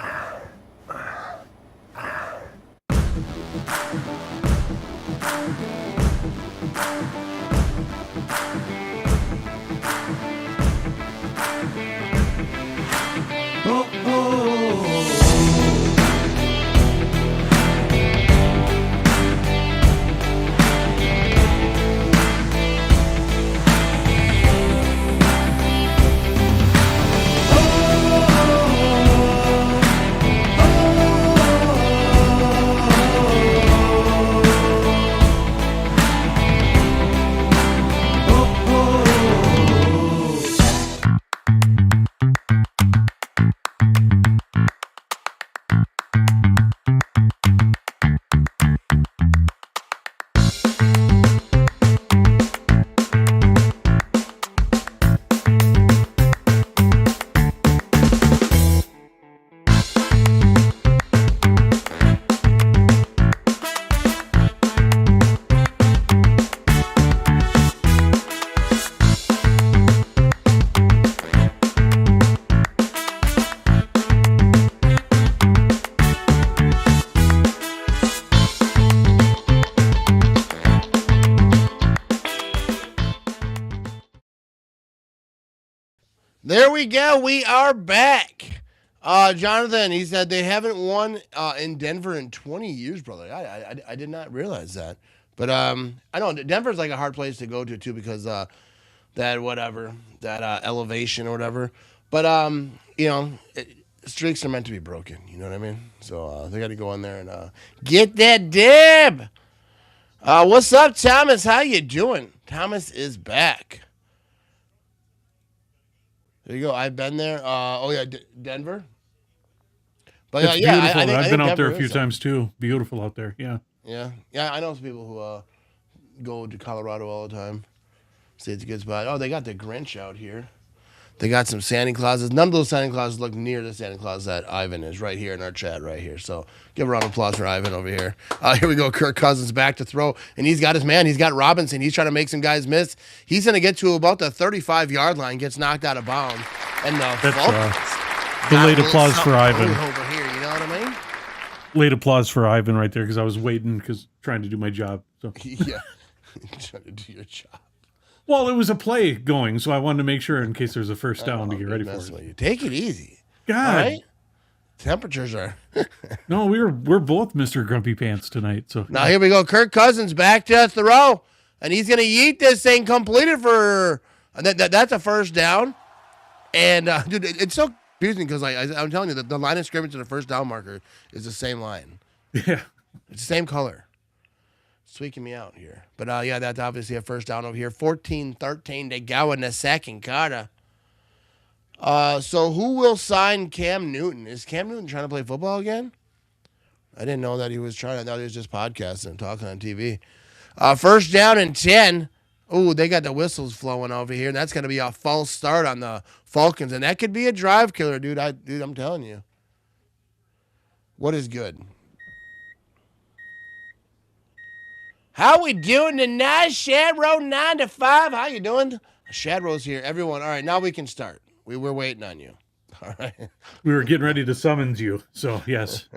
There we go. We are back. Jonathan, he said they haven't won in Denver in 20 years, brother. I did not realize that. But I know Denver's like a hard place to go to, too, because that elevation or whatever. But, streaks are meant to be broken. You know what I mean? So they got to go in there and get that dib. What's up, Thomas? How you doing? Thomas is back. There you go. I've been there. Denver. But it's beautiful. I've been out there Denver a few times too. Beautiful out there. Yeah. Yeah. I know some people who go to Colorado all the time. Say it's a good spot. Oh, they got the Grinch out here. They got some Santa Clauses. None of those Santa Clauses look near the Santa Claus that Ivan is right here in our chat right here. So give a round of applause for Ivan over here. Here we go. Kirk Cousins back to throw. And he's got his man. He's got Robinson. He's trying to make some guys miss. He's going to get to about the 35-yard line. Gets knocked out of bounds. And that's late applause for Ivan. Over here, you know what I mean? Late applause for Ivan right there because I was waiting trying to do my job. So. Yeah. Trying to do your job. Well, it was a play going, so I wanted to make sure in case there's a first down to get ready for it. Take it easy. God. Right? Temperatures are. No, we're both Mr. Grumpy Pants tonight. So now here we go. Kirk Cousins back to throw, and he's going to yeet this thing completed for that's a first down. And dude, it's so confusing because I'm telling you that the line of scrimmage to the first down marker is the same line. Yeah, it's the same color. Tweaking me out here. But, that's obviously a first down over here. 14-13 to go in the second quarter. So who will sign Cam Newton? Is Cam Newton trying to play football again? I didn't know that he was trying. I thought he was just podcasting and talking on TV. First down and 10. Ooh, they got the whistles flowing over here. That's going to be a false start on the Falcons. And that could be a drive killer, dude. I'm telling you. What is good? How we doing tonight, Shadrow 9 to 5? How you doing? Shadrow's here. Everyone, all right, now we can start. We're waiting on you. All right. We were getting ready to summons you, so yes.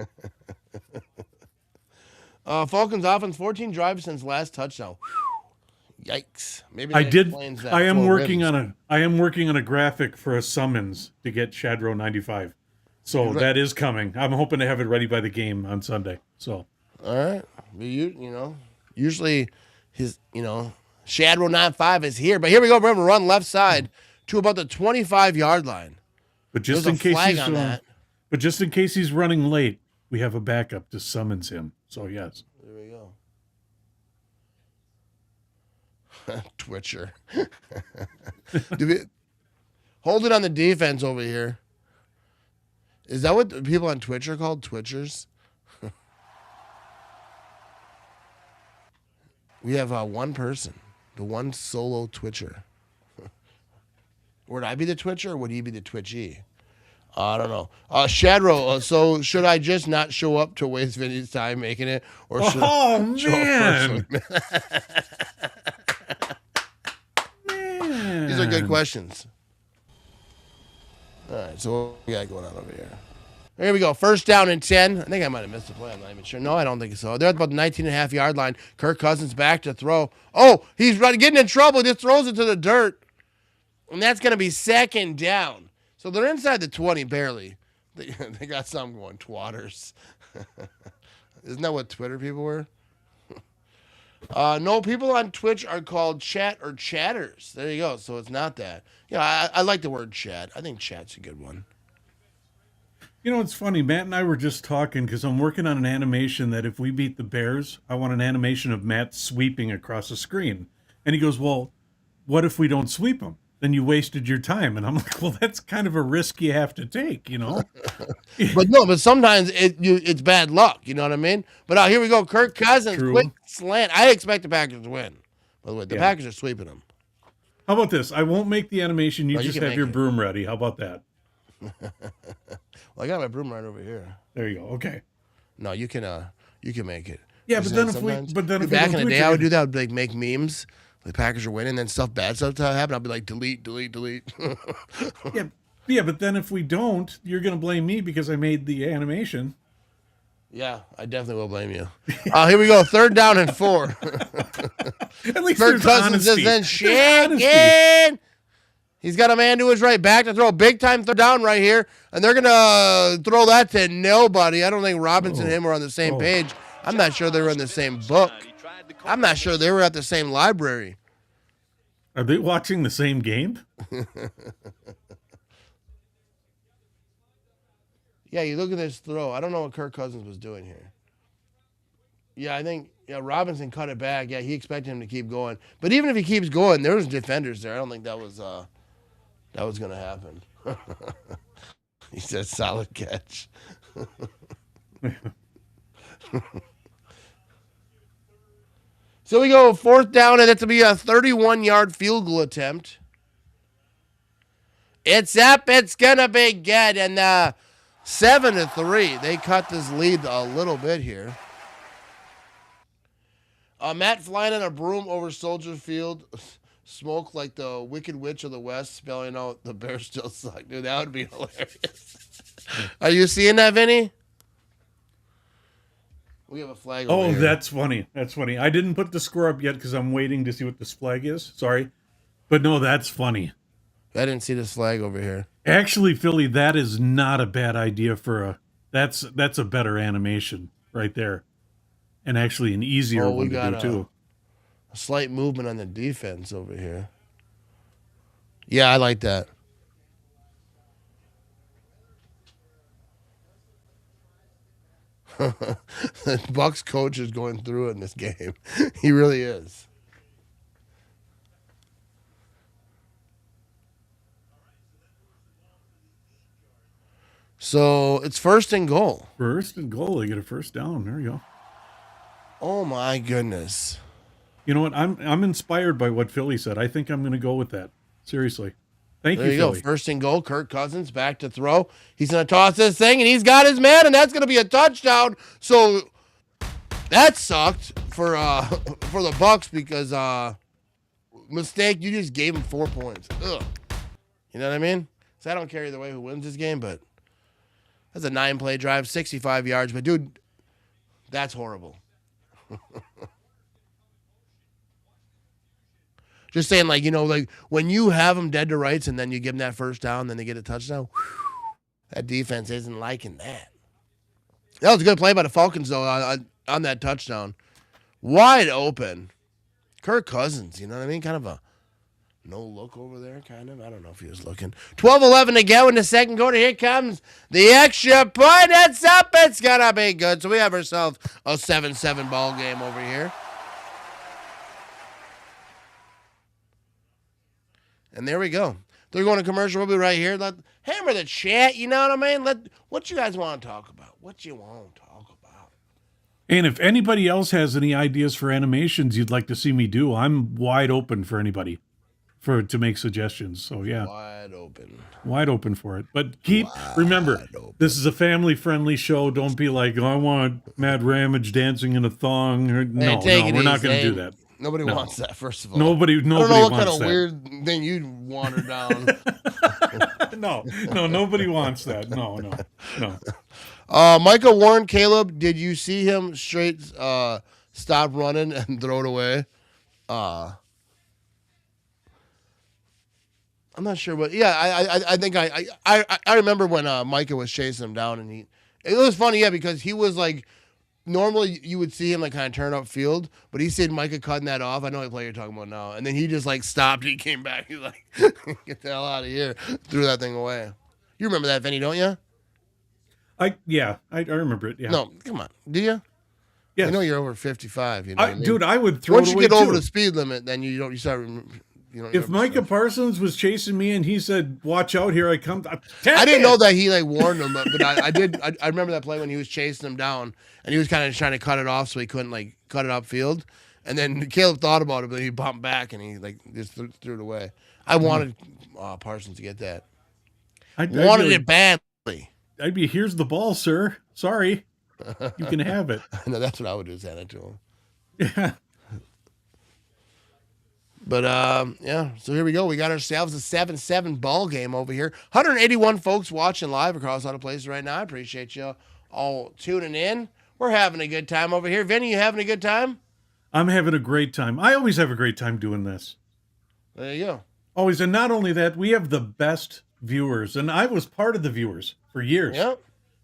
Falcons offense, 14 drives since last touchdown. Whew. Yikes. Maybe I am working on a graphic for a summons to get Shadrow 95. So that is coming. I'm hoping to have it ready by the game on Sunday. So all right. Usually his, Shadrow 95 is here. But here we go. We're going to run left side to about the 25-yard line. But just in case he's running late, we have a backup to summons him. So yes. There we go. Twitcher. Hold it on the defense over here. Is that what people on Twitch are called? Twitchers? We have one person, the one solo Twitcher. Would I be the Twitcher or would he be the Twitchy? I don't know. Shadrow, so should I just not show up to waste Vinny's time making it? Or should man. These are good questions. All right, so what we got going on over here? Here we go. First down and 10. I think I might have missed the play. I'm not even sure. No, I don't think so. They're at about the 19.5-yard line. Kirk Cousins back to throw. Oh, he's getting in trouble. Just throws it to the dirt. And that's going to be second down. So they're inside the 20 barely. They got something going. Twatters. Isn't that what Twitter people were? No, people on Twitch are called chat or chatters. There you go. So it's not that. Yeah, I like the word chat. I think chat's a good one. You know, it's funny. Matt and I were just talking because I'm working on an animation that if we beat the Bears, I want an animation of Matt sweeping across the screen. And he goes, well, what if we don't sweep them? Then you wasted your time. And I'm like, well, that's kind of a risk you have to take, but sometimes it's bad luck. You know what I mean? But here we go. Kirk Cousins, quick slant. I expect the Packers to win. By the way, the Packers are sweeping them. How about this? I won't make the animation. You just have your broom ready. How about that? Well, I got my broom right over here. There you go. Okay. No, you can make it. Yeah, but then if back in the day, I would do that. I would make memes. The Packers are winning, then bad stuff happen. I'll be like, delete. Yeah, but then if we don't, you're gonna blame me because I made the animation. Yeah, I definitely will blame you. Here we go. Third down and 4. At least Kirk there's Cousins honesty. is then shaking. He's got a man to his right back to throw a big-time third down right here, and they're going to throw that to nobody. I don't think Robinson and him were on the same page. I'm not sure they were in the same book. I'm not sure they were at the same library. Are they watching the same game? Yeah, you look at this throw. I don't know what Kirk Cousins was doing here. Yeah, I think Robinson cut it back. Yeah, he expected him to keep going. But even if he keeps going, there was defenders there. I don't think that was going to happen. He said solid catch. So we go 4th down, and it's to be a 31-yard field goal attempt. It's up. It's going to be good. And 7-3. They cut this lead a little bit here. Matt flying on a broom over Soldier Field. Smoke like the Wicked Witch of the West, spelling out the Bears still suck. Dude, that would be hilarious. Are you seeing that, Vinny? We have a flag over here. That's funny. That's funny. I didn't put the score up yet because I'm waiting to see what this flag is. Sorry. But no, that's funny. I didn't see this flag over here. Actually, Philly, that is not a bad idea for a... That's a better animation right there. And actually an easier one to do, too. A slight movement on the defense over here. Yeah, I like that. The Bucs coach is going through it in this game. He really is. So it's 1st and goal. 1st and goal. They get a 1st down. There you go. Oh my goodness. You know what? I'm inspired by what Philly said. I think I'm going to go with that. Seriously. Thank you, Philly. Go. 1st and goal. Kirk Cousins back to throw. He's going to toss this thing, and he's got his man, and that's going to be a touchdown. So that sucked for the Bucs because mistake. You just gave him 4 points. Ugh. You know what I mean? So I don't care either way who wins this game, but that's a 9-play drive, 65 yards. But dude, that's horrible. Just saying, like, like when you have them dead to rights and then you give them that 1st down, then they get a touchdown. That defense isn't liking that. That was a good play by the Falcons, though, on that touchdown. Wide open. Kirk Cousins, you know what I mean? Kind of a no look over there, kind of. I don't know if he was looking. 12-11 to go in the second quarter. Here comes the extra point. It's up. It's going to be good. So we have ourselves a 7-7 ball game over here. And there we go. They're going to commercial. We'll be right here. Hammer the chat. You know what I mean? What you guys want to talk about? What you want to talk about? And if anybody else has any ideas for animations you'd like to see me do, I'm wide open for anybody to make suggestions. So yeah, wide open for it. But remember, this is a family-friendly show. Don't be like, I want Mad Ramage dancing in a thong. No, we're not going to do that. Nobody wants that, first of all. Nobody I don't know what wants kind of that. weird thing you'd wander down. No, nobody wants that. No. Micah Warren, Caleb, did you see him straight stop running and throw it away? I'm not sure, but yeah, I think I remember when Micah was chasing him down, and it was funny, yeah, because he was like, normally you would see him like kind of turn up field, but he said Micah cutting that off. I know what play you're talking about now, and then he just like stopped. He came back. He's like, get the hell out of here! Threw that thing away. You remember that, Vinny, don't you? I remember it. Yeah. No, come on, do you? Yes. I know you're over 55. You know, what I mean? Dude, I would throw. Once it you away get over too. the speed limit, then you start. If Micah Parsons was chasing me and he said, "Watch out, here I come," I didn't know that he like warned him, but I did. I remember that play when he was chasing him down, and he was kind of trying to cut it off so he couldn't like cut it upfield. And then Caleb thought about it, but he bumped back and he like just threw it away. I wanted Parsons to get that. I wanted it badly. I'd be, here's the ball, sir. Sorry, you can have it. No, that's what I would do. Send it to him. Yeah. But, yeah, so here we go. We got ourselves a 7-7 ball game over here. 181 folks watching live across all the places right now. I appreciate you all tuning in. We're having a good time over here. Vinny, you having a good time? I'm having a great time. I always have a great time doing this. There you go. Always, and not only that, we have the best viewers, and I was part of the viewers for years. Yep.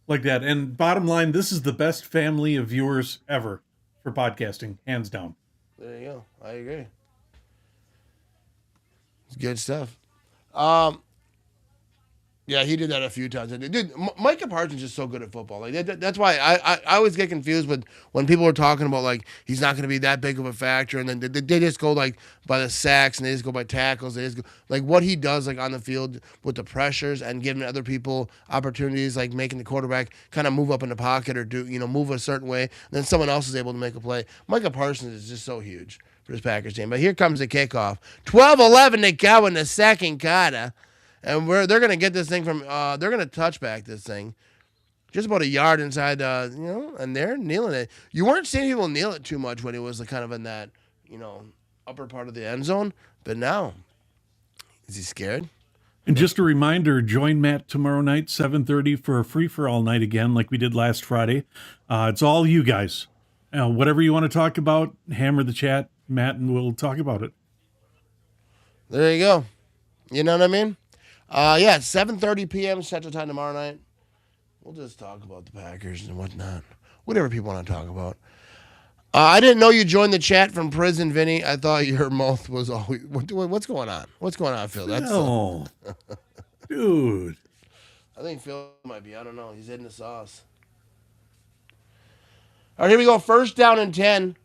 Like that. And bottom line, this is the best family of viewers ever for podcasting, hands down. There you go. I agree. It's good stuff. Yeah, he did that a few times. Dude, Micah Parsons is just so good at football. Like that's why I always get confused with when people are talking about like he's not going to be that big of a factor, and then they just go like by the sacks and they just go by tackles. They just go like what he does like on the field with the pressures and giving other people opportunities, like making the quarterback kind of move up in the pocket or do move a certain way. And then someone else is able to make a play. Micah Parsons is just so huge for this Packers team. But here comes the kickoff. 12-11 to go in the second quarter. And they're going to get this thing from, they're going to touch back this thing just about a yard inside, and they're kneeling it. You weren't seeing people kneel it too much when it was kind of in that, upper part of the end zone. But now, is he scared? And just a reminder, join Matt tomorrow night, 7:30 for a free-for-all night again, like we did last Friday. It's all you guys. Whatever you want to talk about, hammer the chat, Matt, and we'll talk about it. There you go. You know what I mean? 7:30 p.m. Central Time tomorrow night. We'll just talk about the Packers and whatnot. Whatever people want to talk about. I didn't know you joined the chat from prison, Vinny. I thought your mouth was always... What's going on? What's going on, Phil? No. Dude. I think Phil might be. I don't know. He's hitting the sauce. All right, here we go. First down and 10.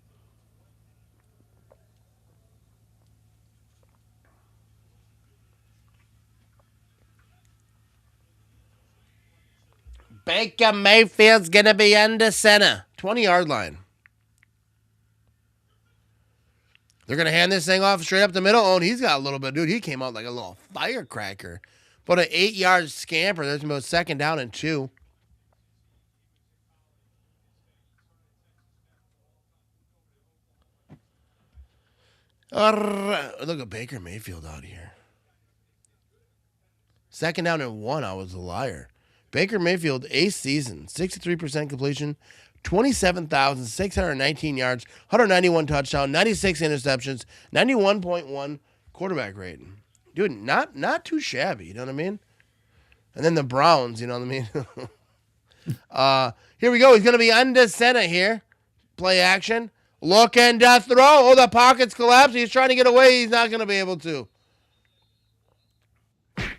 Baker Mayfield's going to be under center. 20-yard line. They're going to hand this thing off straight up the middle. Oh, and he's got a little bit. Dude, he came out like a little firecracker. But an 8-yard scamper. There's about second down and 2. Look at Baker Mayfield out here. Second down and 1. I was a liar. Baker Mayfield, ace season, 63% completion, 27,619 yards, 191 touchdown, 96 interceptions, 91.1 quarterback rating. Dude, not too shabby, you know what I mean? And then the Browns, you know what I mean? Here we go. He's going to be under center here. Play action. Looking to throw. Oh, the pocket's collapsed. He's trying to get away. He's not going to be able to.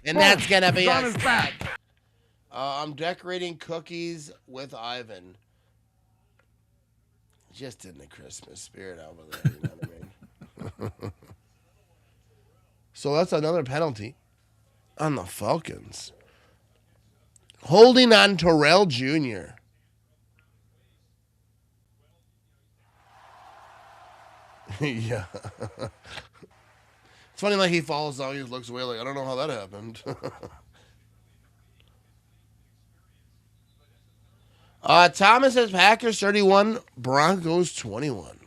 And that's going to be a sack. I'm decorating cookies with Ivan. Just in the Christmas spirit over there, you know what I mean? So that's another penalty on the Falcons. Holding on Terrell Jr. Yeah. It's funny, like he falls down, he just looks away like, I don't know how that happened. Thomas says Packers 31, Broncos 21.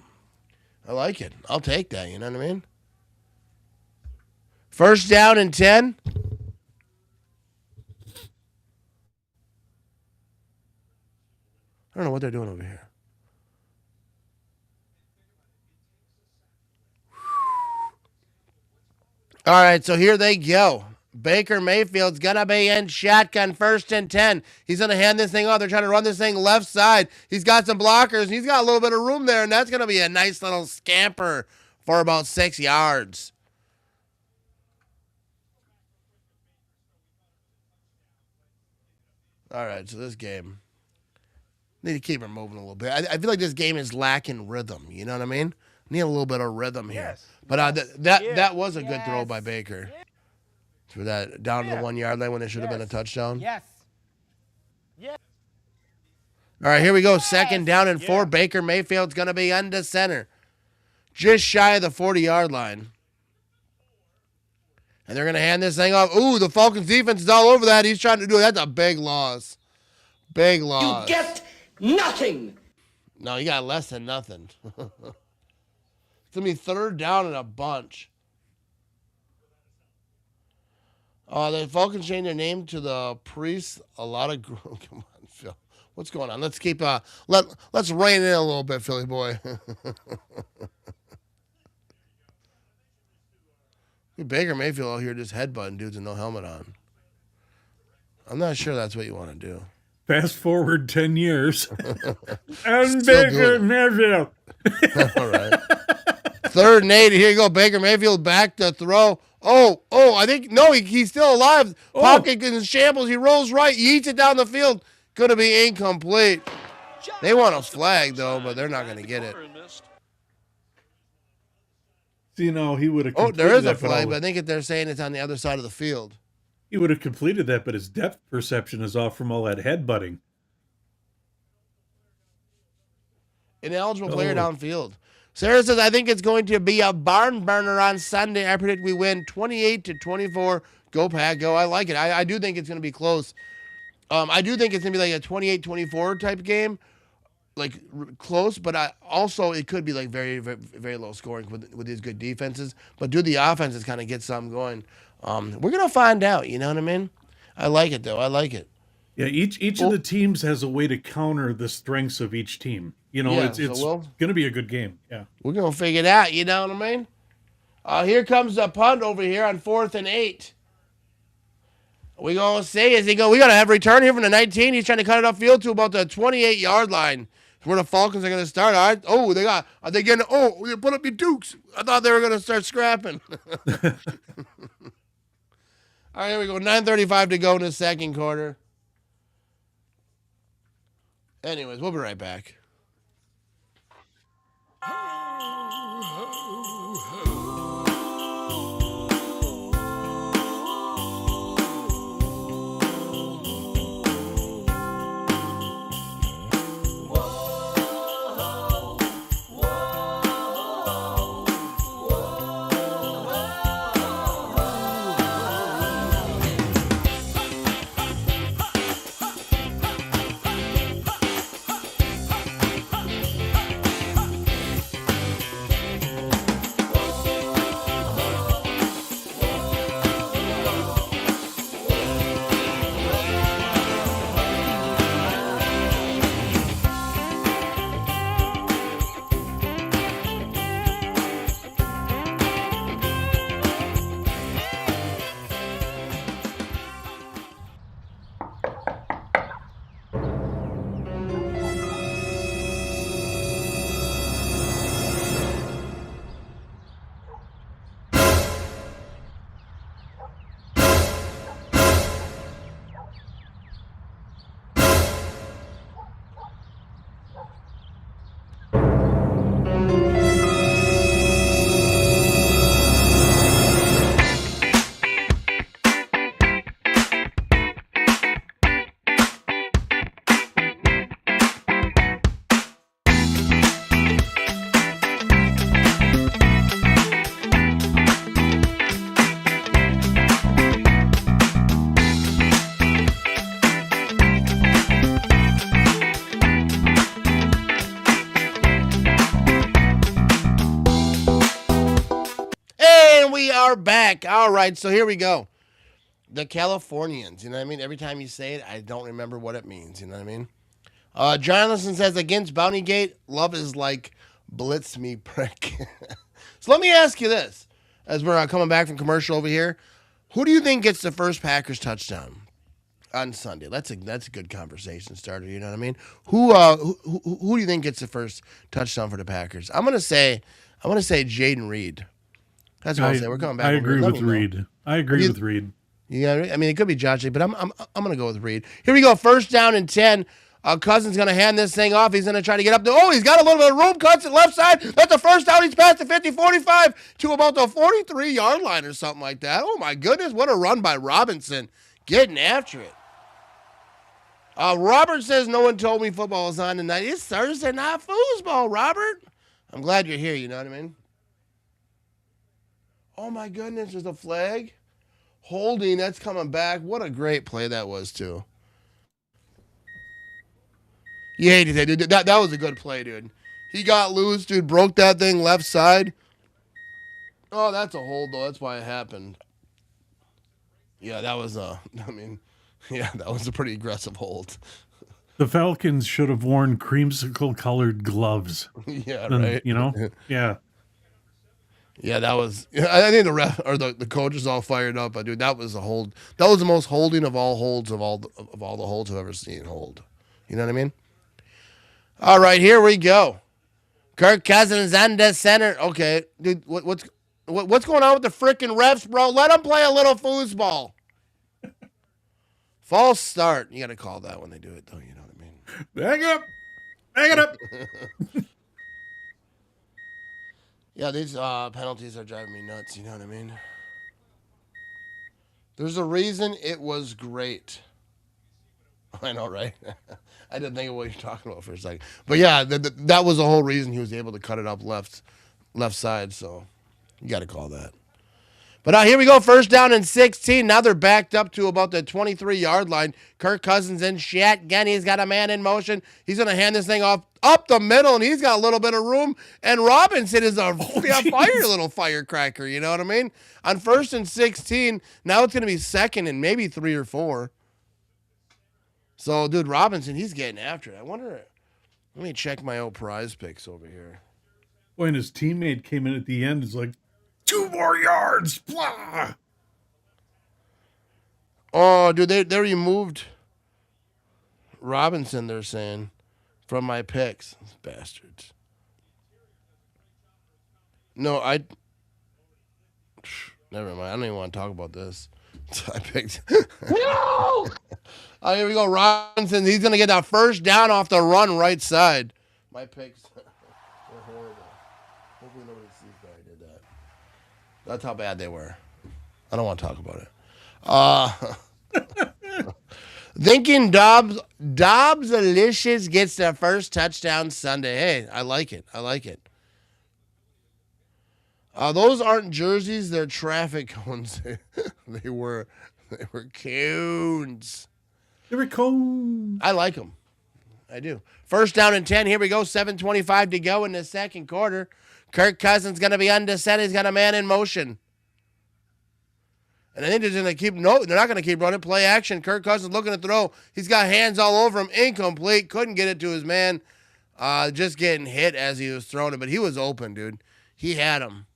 I like it. I'll take that, you know what I mean? First down and 10. I don't know what they're doing over here. All right, so here they go. Baker Mayfield's going to be in shotgun, first and 10. He's going to hand this thing off. They're trying to run this thing left side. He's got some blockers, and he's got a little bit of room there, and that's going to be a nice little scamper for about 6 yards. All right, so this game, need to keep it moving a little bit. I feel like this game is lacking rhythm. You know what I mean? Need a little bit of rhythm here. Yes. But that was a good throw by Baker. For that down to the 1 yard line when it should have been a touchdown. Yes. Yes. All right, here we go. Second down and 4. Baker Mayfield's going to be under center. Just shy of the 40-yard line. And they're going to hand this thing off. Ooh, the Falcons defense is all over that. He's trying to do it. That's a big loss. Big loss. You get nothing. No, you got less than nothing. It's going to be third down and a bunch. The Falcons changed their name to the Priests. A lot of... Come on, Phil. What's going on? Let's keep... let's rein in a little bit, Philly boy. Baker Mayfield out here just headbutting dudes with no helmet on. I'm not sure that's what you want to do. Fast forward 10 years. And Still Baker doing Mayfield. All right. 3rd and 8. Here you go. Baker Mayfield back to throw. Oh, I think, no, he's still alive. Pocket in shambles. He rolls right. He eats it down the field. Going to be incomplete. They want a flag, though, but they're not going to get it. You know, he would have. Oh, there is a flag, but I think they're saying it's on the other side of the field. He would have completed that, but his depth perception is off from all that headbutting. Ineligible player downfield. Sarah says, I think it's going to be a barn burner on Sunday. I predict we win 28-24. Go Pack, go. I like it. I do think it's going to be close. I do think it's going to be like a 28-24 type game. Like close, but also it could be like very, very, very low scoring with these good defenses. But do the offenses kind of get something going? We're going to find out. You know what I mean? I like it, though. I like it. Yeah, each of the teams has a way to counter the strengths of each team. You know, it's going to be a good game. Yeah, we're going to figure it out. You know what I mean? Here comes the punt over here on 4th and 8. We going to see we got to have return here from the 19. He's trying to cut it upfield to about the 28-yard line. Where the Falcons are going to start. All right. Oh, are they getting, you put up your dukes. I thought they were going to start scrapping. All right, here we go. 9:35 to go in the second quarter. Anyways, we'll be right back. are back. All right, so here we go. The Californians, you know what I mean? Every time you say it, I don't remember what it means, you know what I mean? Jonathan says, against Bountygate, love is like blitz me prick. So let me ask you this, as we're coming back from commercial over here. Who do you think gets the first Packers touchdown on Sunday? That's a good conversation starter, you know what I mean? Who do you think gets the first touchdown for the Packers? I'm gonna say Jaden Reed. That's what I'm saying. We're coming back. I agree with Reed. I agree with Reed. Yeah, I mean, it could be Josh, but I'm going to go with Reed. Here we go. First down and 10. Cousins going to hand this thing off. He's going to try to get up there. Oh, he's got a little bit of room. Cuts it left side. That's the first down. He's past the 50-45 to about the 43-yard line or something like that. Oh, my goodness. What a run by Robinson. Getting after it. Robert says, no one told me football was on tonight. It's Thursday night foosball, Robert. I'm glad you're here. You know what I mean? Oh, my goodness. There's a flag. Holding, that's coming back. What a great play that was, too. You hated it, dude. That was a good play, dude. He got loose, dude. Broke that thing left side. Oh, that's a hold, though. That's why it happened. Yeah, that was that was a pretty aggressive hold. The Falcons should have worn creamsicle-colored gloves. Yeah, right. You know? Yeah. Yeah, that was. I think the ref or the coach is all fired up. But dude, that was a hold. That was the most holding of all holds of all the holds I've ever seen hold. You know what I mean? All right, here we go. Kirk Cousins under center. Okay, dude, what's going on with the freaking refs, bro? Let them play a little foosball. False start. You got to call that when they do it, though. You know what I mean? Back it up. Back it up. Yeah, these penalties are driving me nuts. You know what I mean? There's a reason it was great. I know, right? I didn't think of what you're talking about for a second. But yeah, that was the whole reason he was able to cut it up left side. So you got to call that. But here we go. First down and 16. Now they're backed up to about the 23-yard line. Kirk Cousins in shotgun. He's got a man in motion. He's going to hand this thing off up the middle, and he's got a little bit of room. And Robinson is a little firecracker. You know what I mean? On first and 16, now it's going to be second and maybe 3 or 4. So, dude, Robinson, he's getting after it. I wonder. Let me check my old prize picks over here. When his teammate came in at the end, it's like, 2 more yards. Blah. Oh, dude, they removed Robinson, they're saying, from my picks. Bastards. No, never mind. I don't even want to talk about this. So I picked. No! Oh, here we go. Robinson, he's going to get that first down off the run right side. My picks were horrible. Hopefully nobody sees that I did that. That's how bad they were. I don't want to talk about it. Thinking Dobbs-alicious gets the first touchdown Sunday. Hey, I like it. I like it. Those aren't jerseys. They're traffic cones. They were cones. They were cones. I like them. I do. First down and 10. Here we go. 7:25 to go in the second quarter. Kirk Cousins going to be under center. He's got a man in motion. And I think they're going to keep. No, they're not going to keep running. Play action. Kirk Cousins looking to throw. He's got hands all over him. Incomplete. Couldn't get it to his man. Just getting hit as he was throwing it. But he was open, dude. He had him.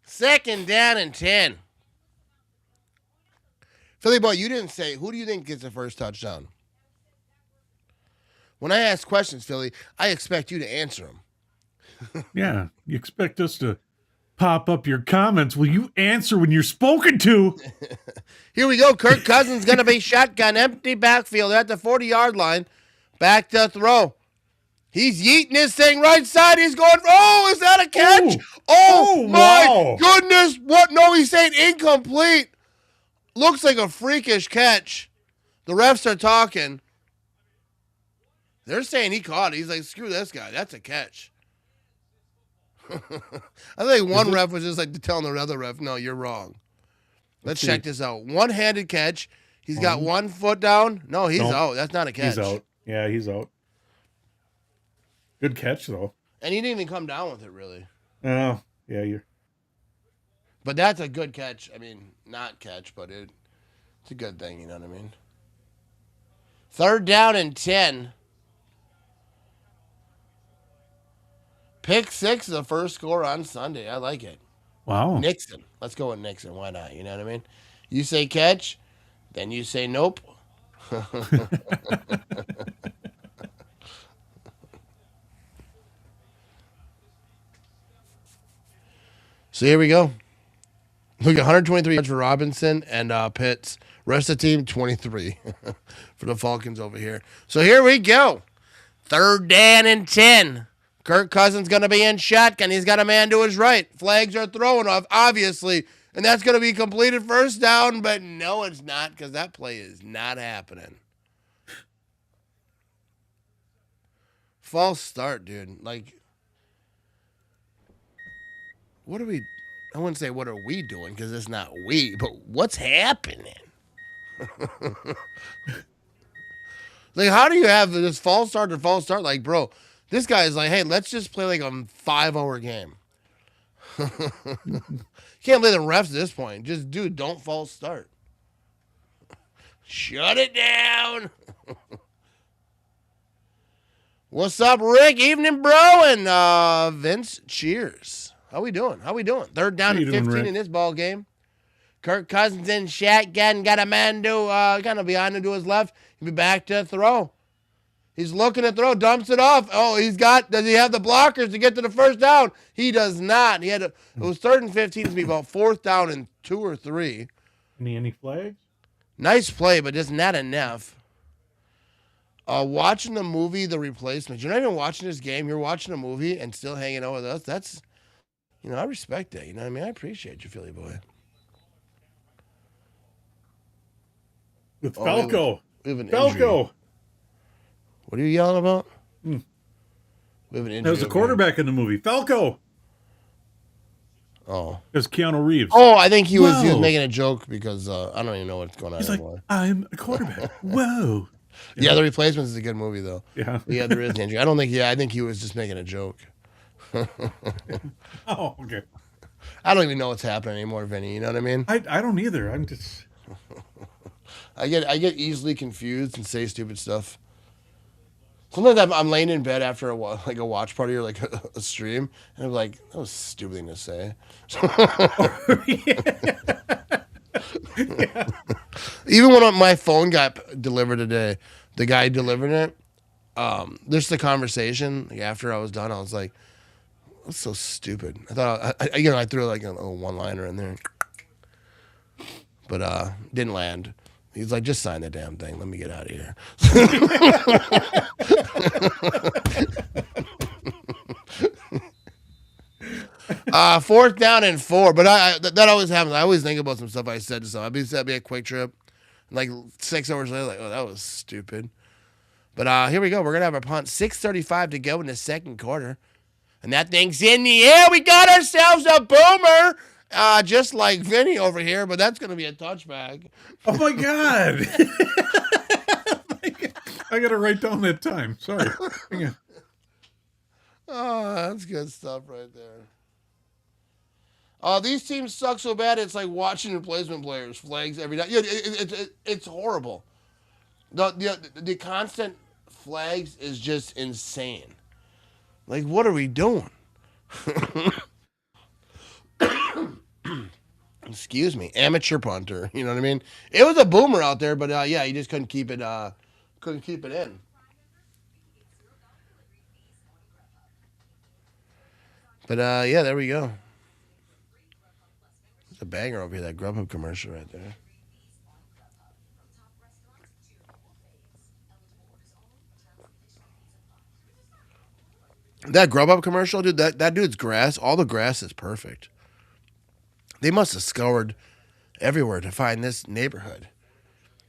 Second down and 10. Philly boy, you didn't say, who do you think gets the first touchdown? When I ask questions, Philly, I expect you to answer them. Yeah, you expect us to pop up your comments. Will you answer when you're spoken to? Here we go. Kirk Cousins going to be shotgun, empty backfield at the 40-yard line. Back to throw. He's yeeting this thing right side. He's going, oh, is that a catch? Oh my goodness. What? No, he's saying incomplete. Looks like a freakish catch. The refs are talking. They're saying he caught it. He's like, screw this guy. That's a catch. I think one ref was just like telling the other ref, no, you're wrong. Let's check this out. One-handed catch. He's got 1 foot down. No, he's out. That's not a catch. He's out. Yeah, he's out. Good catch, though. And he didn't even come down with it, really. Oh, yeah, you're. But that's a good catch. I mean, not catch, but it's a good thing, you know what I mean? Third down and 10. Pick 6 is the first score on Sunday. I like it. Wow. Nixon. Let's go with Nixon. Why not? You know what I mean? You say catch, then you say nope. So here we go. Look at 123 yards for Robinson and Pitts. Rest of the team, 23 for the Falcons over here. So here we go. Third down and 10. Kirk Cousins going to be in shotgun. He's got a man to his right. Flags are throwing off, obviously. And that's going to be completed first down. But no, it's not, because that play is not happening. False start, dude. Like, what are we... I wouldn't say what are we doing, because it's not we, but what's happening? Like, how do you have this false start to false start? Like, bro, this guy is like, hey, let's just play like a 5-hour game. Can't play the refs at this point. Just, dude, don't false start. Shut it down. What's up, Rick? Evening, bro. And Vince, cheers. How we doing? Third down and 15 in this ball game. Kirk Cousins in shotgun. Got a man kind of behind him to his left. He'll be back to throw. He's looking to throw, dumps it off. Oh, does he have the blockers to get to the first down? He does not. It was 3rd and 15 to be about 4th down and 2 or 3. Any flags? Nice play, but just not enough. Watching the movie, The Replacements. You're not even watching this game. You're watching a movie and still hanging out with us. That's, I respect that. You know what I mean? I appreciate you, Philly boy. With Falco. We have an Falco. Injury. What are you yelling about? We have an injury. That was the quarterback in the movie. Falco. Oh. It was Keanu Reeves. Oh, I think he was making a joke because I don't even know what's going on anymore. Like, I'm a quarterback. Whoa. Yeah, The Replacements is a good movie, though. Yeah. Yeah, there is an injury. I think he was just making a joke. Oh, okay. I don't even know what's happening anymore, Vinny. You know what I mean? I don't either. I'm just... I get easily confused and say stupid stuff. Sometimes I'm laying in bed after a watch party or like a stream, and I'm like, that was a stupid thing to say. Yeah. Even when my phone got delivered today, the guy delivering it, there's the conversation. Like, after I was done, I was like, that's so stupid. I thought, I threw like a one-liner in there, but didn't land. He's like, just sign the damn thing. Let me get out of here. 4th down and 4. But that always happens. I always think about some stuff I said to someone. That'd be a quick trip. Like 6 hours later, like, oh, that was stupid. But here we go. We're going to have our punt. 6:35 to go in the second quarter. And that thing's in the air. We got ourselves a boomer. Just like Vinny over here, but that's going to be a touchback. Oh, my God. I got to write down that time. Sorry. Hang on. Oh, that's good stuff right there. These teams suck so bad, it's like watching replacement players. Flags every day. Yeah, it's horrible. The constant flags is just insane. Like, what are we doing? Excuse me, amateur punter. You know what I mean? It was a boomer out there, but he just couldn't keep it. Couldn't keep it in. But yeah, there we go. There's a banger over here. That Grubhub commercial right there. That Grubhub commercial, dude. That dude's grass. All the grass is perfect. They must have scoured everywhere to find this neighborhood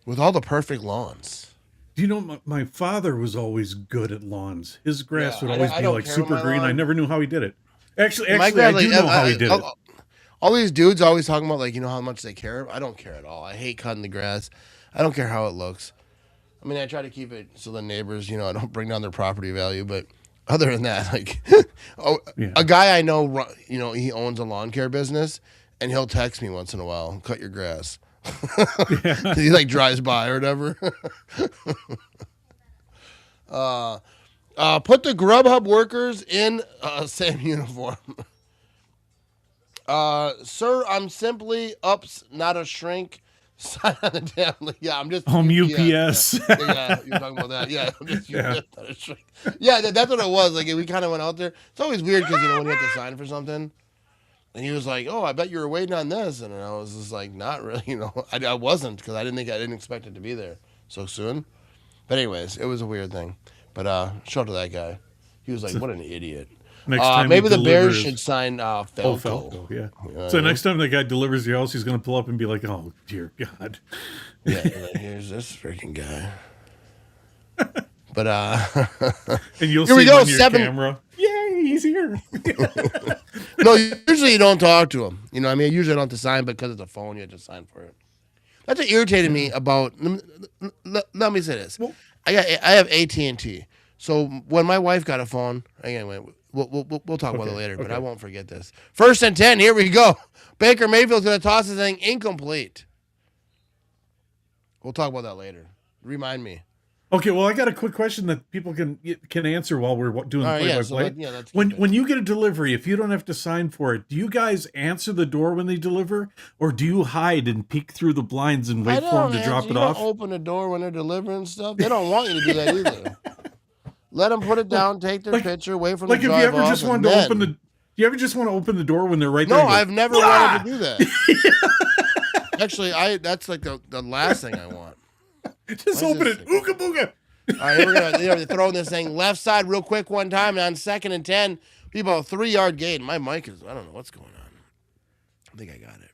with all the perfect lawns. Do you know, my father was always good at lawns. His grass would always be like super green. I never knew how he did it. Actually, I do know how he did it. All these dudes always talking about, like, how much they care. I don't care at all. I hate cutting the grass. I don't care how it looks. I mean, I try to keep it so the neighbors, I don't bring down their property value, but other than that, like, a guy I know, he owns a lawn care business. And he'll text me once in a while, cut your grass. He like drives by or whatever. Put the Grubhub workers in same uniform. Sir, I'm simply ups, not a shrink. Sign on the damn. Yeah, I'm just home UPS. Yeah, you're talking about that. Yeah, I'm just UPS, not a shrink. Yeah, that's what it was. Like, we kind of went out there. It's always weird because when you have to sign for something. And he was like, "Oh, I bet you were waiting on this," and I was just like, "Not really, I wasn't because I didn't expect it to be there so soon." But anyways, it was a weird thing. But shout out to that guy. He was like, "What an idiot." Next time maybe the Bears should sign Falco. Falco, yeah. So next time the guy delivers your house, he's going to pull up and be like, "Oh, dear God." Yeah, like, here's this freaking guy. But and you'll see him on your camera. Yay, he's here. No, usually you don't talk to him. I mean, usually I don't have to sign, but because it's a phone, you have to sign for it. That's what irritated me about. Let me say this: I have AT&T. So when my wife got a phone, anyway, we'll talk about it later. But I won't forget this. 1st and 10. Here we go. Baker Mayfield's going to toss this thing incomplete. We'll talk about that later. Remind me. Okay, well, I got a quick question that people can answer while we're doing the play-by-play. Let's when you get a delivery, if you don't have to sign for it, do you guys answer the door when they deliver, or do you hide and peek through the blinds and wait for them to drop it off? You don't open the door when they're delivering stuff. They don't want you to do that either. Let them put it down, take their picture, wait for them to drive off. Like, if you ever just wanted to open the, do you ever just want to open the door when they're right there? No, I've never wanted to do that. Actually, that's like the last thing I want. Just open it. Ooga booga. All right, here we're gonna throw this thing left side real quick one time, and on 2nd and 10, be about a 3-yard gain. My mic is, I don't know what's going on. I think I got it.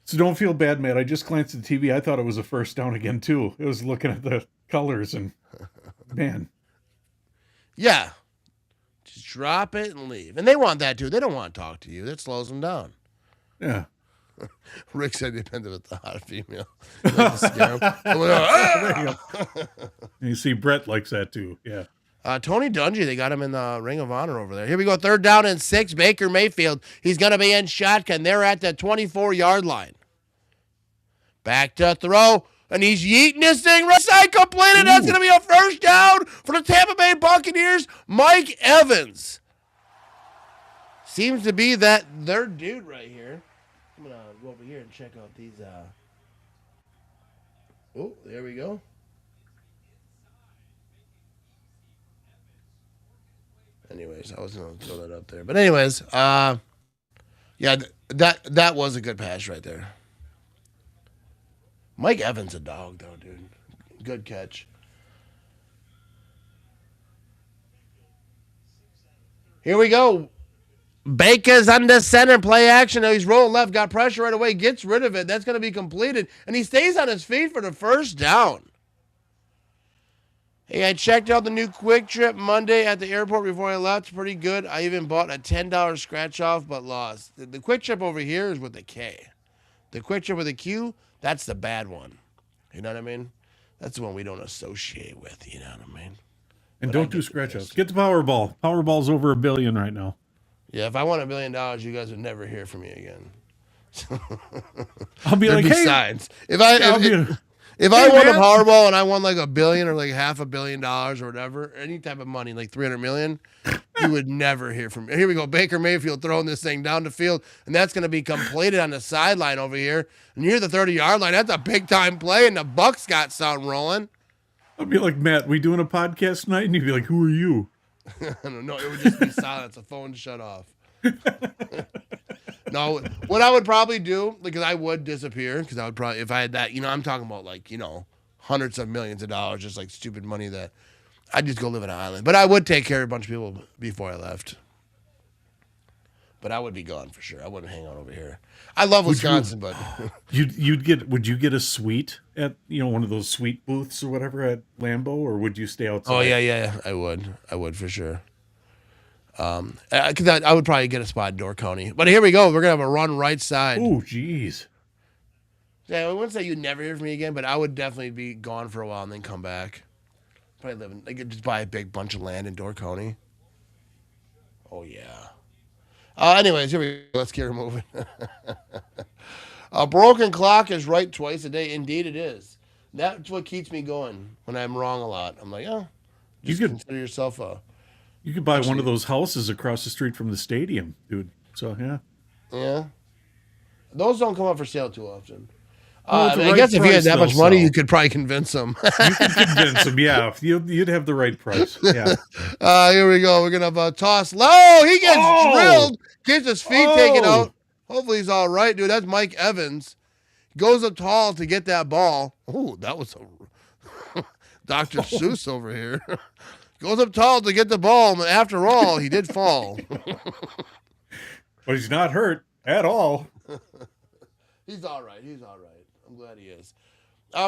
So don't feel bad, Matt. I just glanced at the TV. I thought it was a first down again, too. It was looking at the colors, and man. Yeah. Just drop it and leave. And they want that, too. They don't want to talk to you. That slows them down. Yeah. Rick said it depends if it's a hot female. Like to scare him. There you go. You see, Brett likes that too. Yeah. Tony Dungy, they got him in the Ring of Honor over there. Here we go. 3rd down and 6. Baker Mayfield. He's going to be in shotgun. They're at the 24-yard line. Back to throw. And he's yeeting this thing right side, completed. That's going to be a first down for the Tampa Bay Buccaneers. Mike Evans. Seems to be their dude right here. I'm going to go over here and check out these. Oh, there we go. Anyways, I was going to throw that up there. But anyways, yeah, that was a good pass right there. Mike Evans a dog, though, dude. Good catch. Here we go. Baker's under center, play action. Now he's rolling left, got pressure right away, gets rid of it. That's going to be completed. And he stays on his feet for the first down. Hey, I checked out the new Quick Trip Monday at the airport before I left. Pretty good. I even bought a $10 scratch off, but lost. The Quick Trip over here is with a K. The Quick Trip with a Q, that's the bad one. You know what I mean? That's the one we don't associate with. You know what I mean? And don't do scratch offs. Get the Powerball. Powerball's over $1 billion right now. Yeah, if I won $1 billion, you guys would never hear from me again. I'll be like, hey. Signs. If I won a Powerball and I won like $1 billion or like $500 million or whatever, any type of money, like $300 million, you would never hear from me. Here we go. Baker Mayfield throwing this thing down the field, and that's going to be completed on the sideline over here. Near the 30-yard line, that's a big-time play, and the Bucs got something rolling. I'll be like, Matt, we doing a podcast tonight? And you'd be like, who are you? I don't know. It would just be silence. The phone shut off. No, what I would probably do, because I would disappear, because I would probably, if I had that, I'm talking about like, hundreds of millions of dollars, just like stupid money that I'd just go live in an island. But I would take care of a bunch of people before I left. But I would be gone for sure. I wouldn't hang out over here. I love Wisconsin, but would you get a suite at one of those suite booths or whatever at Lambeau, or would you stay outside? Oh yeah, I would for sure. Cause I would probably get a spot in Door County. But here we go. We're gonna have a run right side. Oh, jeez. Yeah, I wouldn't say you'd never hear from me again, but I would definitely be gone for a while and then come back. Probably live in, just buy a big bunch of land in Door County. Oh yeah. Anyways, here we go. Let's get her moving. A broken clock is right twice a day. Indeed, it is. That's what keeps me going when I'm wrong a lot. I'm like, just consider yourself a. You could buy one of those houses across the street from the stadium, dude. So yeah. Yeah. Those don't come up for sale too often. I guess if you had that much money, you could probably convince them. You could convince them, yeah. You'd have the right price. Yeah. Here we go. We're going to toss low. He gets drilled. Gets his feet taken out. Hopefully he's all right, dude. That's Mike Evans. Goes up tall to get that ball. Oh, that was a Dr. Seuss over here. Goes up tall to get the ball. And after all, he did fall. But he's not hurt at all. He's all right. I'm glad he is.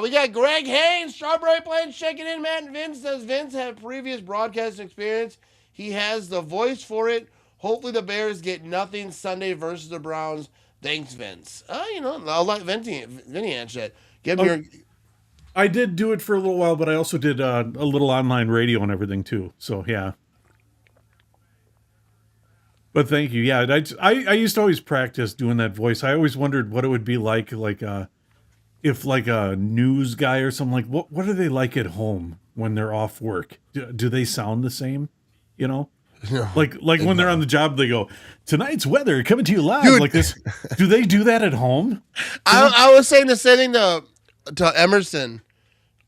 We got Greg Haynes, Strawberry Plains checking in. Matt and Vince says Vince had previous broadcasting experience. He has the voice for it. Hopefully the Bears get nothing Sunday versus the Browns. Thanks, Vince. I'll let Vinny answer that. I did do it for a little while, but I also did a little online radio and everything too. So yeah. But thank you. Yeah, I used to always practice doing that voice. I always wondered what it would be like if like a news guy or something, like what are they like at home when they're off work? Do they sound the same? You know, like when they're on the job, they go, "Tonight's weather coming to you live," Dude. like this. Do they do that at home? I was saying the same thing to Emerson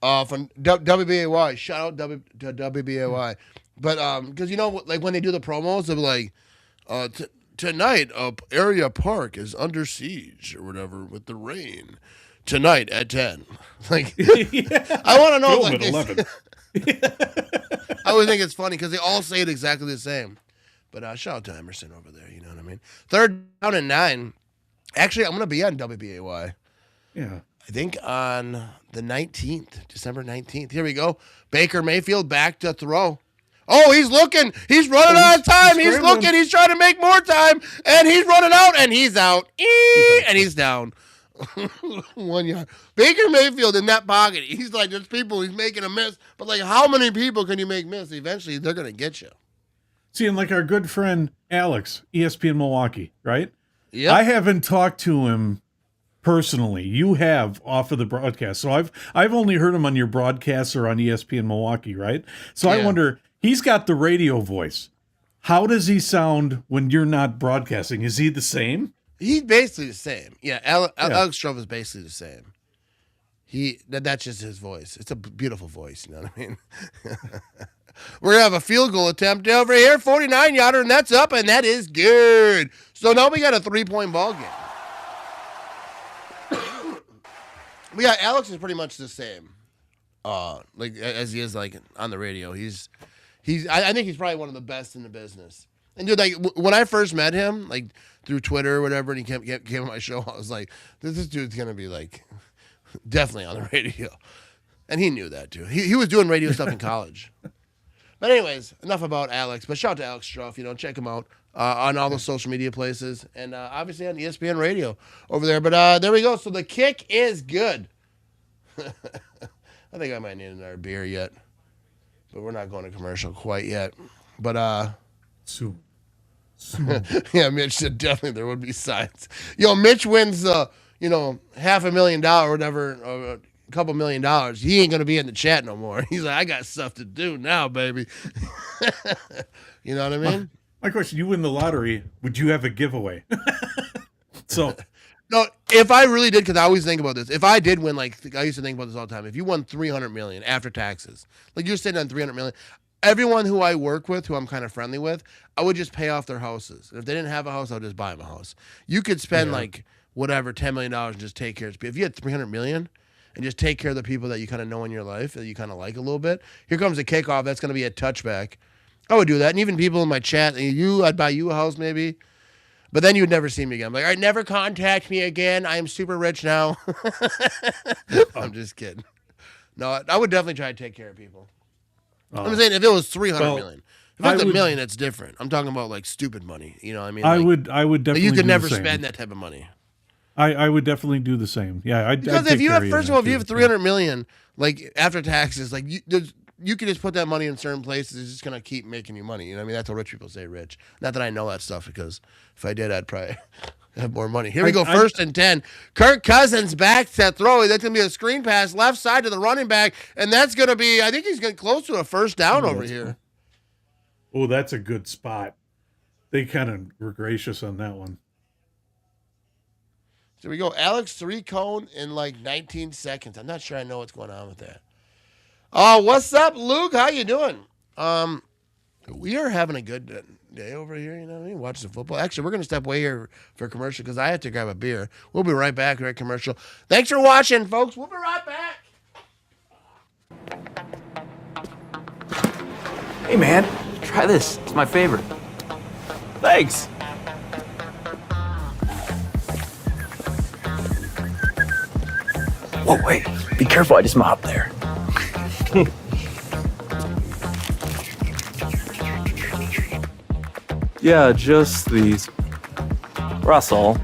from WBAY. Shout out to WBAY. But because like when they do the promos, they'll be like, tonight area park is under siege or whatever with the rain. Tonight at 10. Like, I want to know. Film Like, at 11. I always think it's funny because they all say it exactly the same. But shout out to Emerson over there. You know what I mean? 3rd down and 9. Actually, I'm going to be on WBAY. Yeah. I think on the 19th, December 19th. Here we go. Baker Mayfield back to throw. Oh, he's looking. He's running out of time. He's looking. He's trying to make more time. And he's running out. And he's out. And he's down. 1 yard. Baker Mayfield in that pocket. He's like, there's people he's making a miss. But like, how many people can you make miss? Eventually, they're going to get you. See, and like our good friend Alex, ESPN Milwaukee, right? Yeah. I haven't talked to him personally. You have off of the broadcast. So I've only heard him on your broadcasts or on ESPN Milwaukee, right? So I wonder, he's got the radio voice. How does he sound when you're not broadcasting? Is he the same? He's basically the same. Yeah, Alex Stroh is basically the same. That's just his voice. It's a beautiful voice, you know what I mean? We're going to have a field goal attempt over here, 49-yarder, and that's up, and that is good. So now we got a 3-point ball game. Alex is pretty much the same, like as he is like on the radio. I think he's probably one of the best in the business. And dude, like when I first met him, like through Twitter or whatever, and he came on my show, I was like, this dude's gonna be like definitely on the radio, and he knew that too. He was doing radio stuff in college. But anyways, enough about Alex. But shout out to Alex Stroh. Check him out on all the social media places, and obviously on ESPN Radio over there. But there we go. So the kick is good. I think I might need another beer yet, but we're not going to commercial quite yet. But soon. Yeah, Mitch said definitely there would be signs. Mitch wins $500,000 or whatever, or a couple $1 million. He ain't gonna be in the chat no more. He's like, I got stuff to do now, baby. You know what I mean? My question: you win the lottery, would you have a giveaway? So. No, if I really did, because I always think about this. If I did win, like I used to think about this all the time. If you won $300 million after taxes, like you're sitting on $300 million, everyone who I work with, who I'm kind of friendly with, I would just pay off their houses. And if they didn't have a house, I would just buy them a house. You could spend like whatever $10 million and just take care of. If you had $300 million and just take care of the people that you kind of know in your life that you kind of like a little bit, here comes the kickoff. That's going to be a touchback. I would do that, and even people in my chat, I'd buy you a house maybe. But then you would never see me again. I'm like, all right, never contact me again. I am super rich now. I'm just kidding. No, I would definitely try to take care of people. I'm saying if it was $300 million. If it's $1 million, it's different. I'm talking about like stupid money. You know what I mean? Like, I would definitely. You could do never the same. spend that type of money. I would definitely do the same. Yeah, because if you have, first of all, if you have $300 million, like after taxes, like you could just put that money in certain places. It's just gonna keep making you money. You know what I mean? That's what rich people say, rich. Not that I know that stuff, because if I did, I'd probably have more money. Here we go, 1st and 10. Kirk Cousins back to throw. That's gonna be a screen pass left side to the running back, and that's gonna be. I think he's getting close to a 1st down over here. Oh, that's a good spot. They kind of were gracious on that one. So we go, Alex 3-cone in like 19 seconds. I'm not sure I know what's going on with that. Oh, what's up, Luke? How you doing? We are having a good day over here, you know what I mean? Watching some football. Actually, we're going to step away here for a commercial because I have to grab a beer. We'll be right back. Right, commercial. Thanks for watching, folks. We'll be right back. Hey, man, try this. It's my favorite. Thanks. Whoa, wait. Be careful. I just mopped there. Yeah, just these. Russell,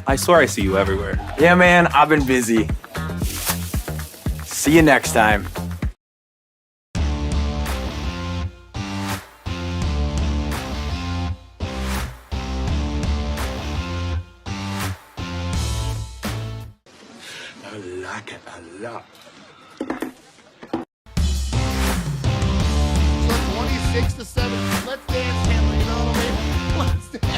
I swear I see you everywhere. Yeah, man, I've been busy. See you next time. A I get a lot. So 26-7. Let's dance, Hammer. You know what I mean? Let's dance.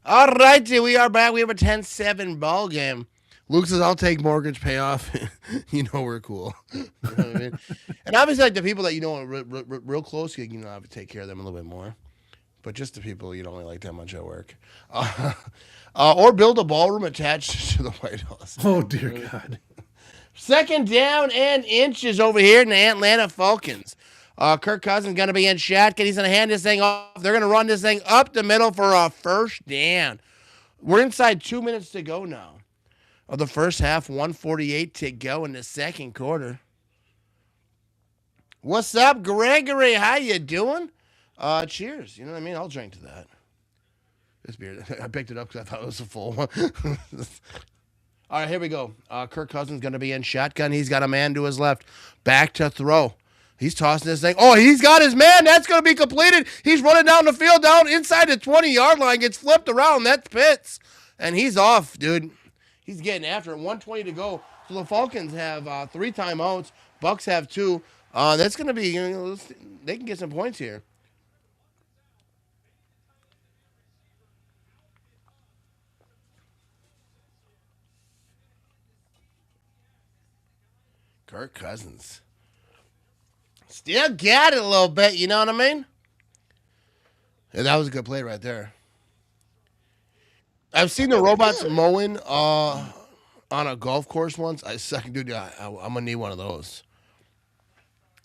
All righty, we are back. We have a 10-7 ball game. Luke says, I'll take mortgage payoff. You know we're cool. You know what I mean? And obviously, like the people that you know are real close, you know, have to take care of them a little bit more. But just the people you don't really like that much at work. Or build a ballroom attached to the White House. Oh, dear God. Second down and inches over here in the Atlanta Falcons. Kirk Cousins going to be in shotgun. He's going to hand this thing off. They're going to run this thing up the middle for a first down. We're inside 2 minutes to go now. Of the first half, 1:48 to go in the second quarter. What's up, Gregory? How you doing? Cheers. You know what I mean? I'll drink to that. This beer, I picked it up because I thought it was a full one. All right, here we go. Kirk Cousins going to be in shotgun. He's got a man to his left. Back to throw. He's tossing this thing. Oh, he's got his man. That's going to be completed. He's running down the field, down inside the 20-yard line. Gets flipped around. That's Pitts. And he's off, dude. He's getting after it. 1:20 to go. So the Falcons have 3 timeouts. Bucs have 2. That's going to be, you know, they can get some points here. Kirk Cousins. Still got it a little bit, you know what I mean? Yeah, that was a good play right there. I've seen the robots mowing on a golf course once. Dude, I'm going to need one of those.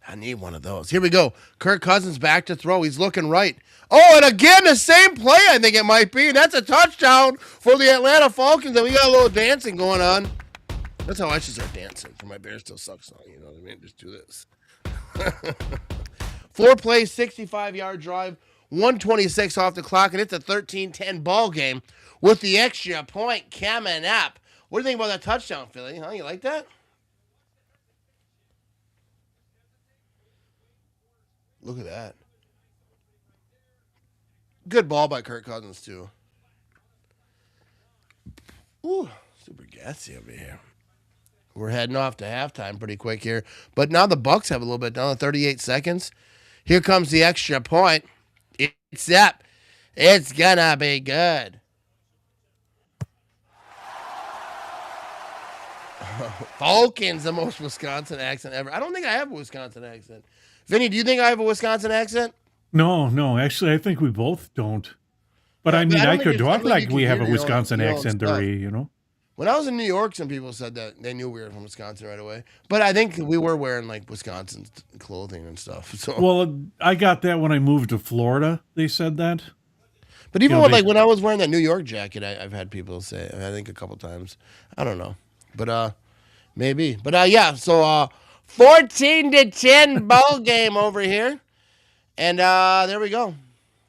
I need one of those. Here we go. Kirk Cousins back to throw. He's looking right. Oh, and again, the same play I think it might be. And that's a touchdown for the Atlanta Falcons. And we got a little dancing going on. That's how I should start dancing for my Bear Still Sucks song. You know what I mean? Just do this. 4 plays, 65-yard drive, 1:26 off the clock, and it's a 13-10 ball game with the extra point coming up. What do you think about that touchdown, Philly? Huh? You like that? Look at that. Good ball by Kirk Cousins, too. Ooh, super gassy over here. We're heading off to halftime pretty quick here. But now the Bucs have a little bit down, 38 seconds. Here comes the extra point. It's up. It's gonna be good. Falcons, the most Wisconsin accent ever. I don't think I have a Wisconsin accent. Vinny, do you think I have a Wisconsin accent? No. Actually, I think we both don't. But I mean, I could talk like we have a Wisconsin accent already, you know? When I was in New York, some people said that they knew we were from Wisconsin right away. But I think we were wearing, like, Wisconsin clothing and stuff. So. Well, I got that when I moved to Florida. They said that. But even when I was wearing that New York jacket, I've had people say, I think a couple times. I don't know. But maybe. But, yeah, so 14-10 ball game over here. And there we go.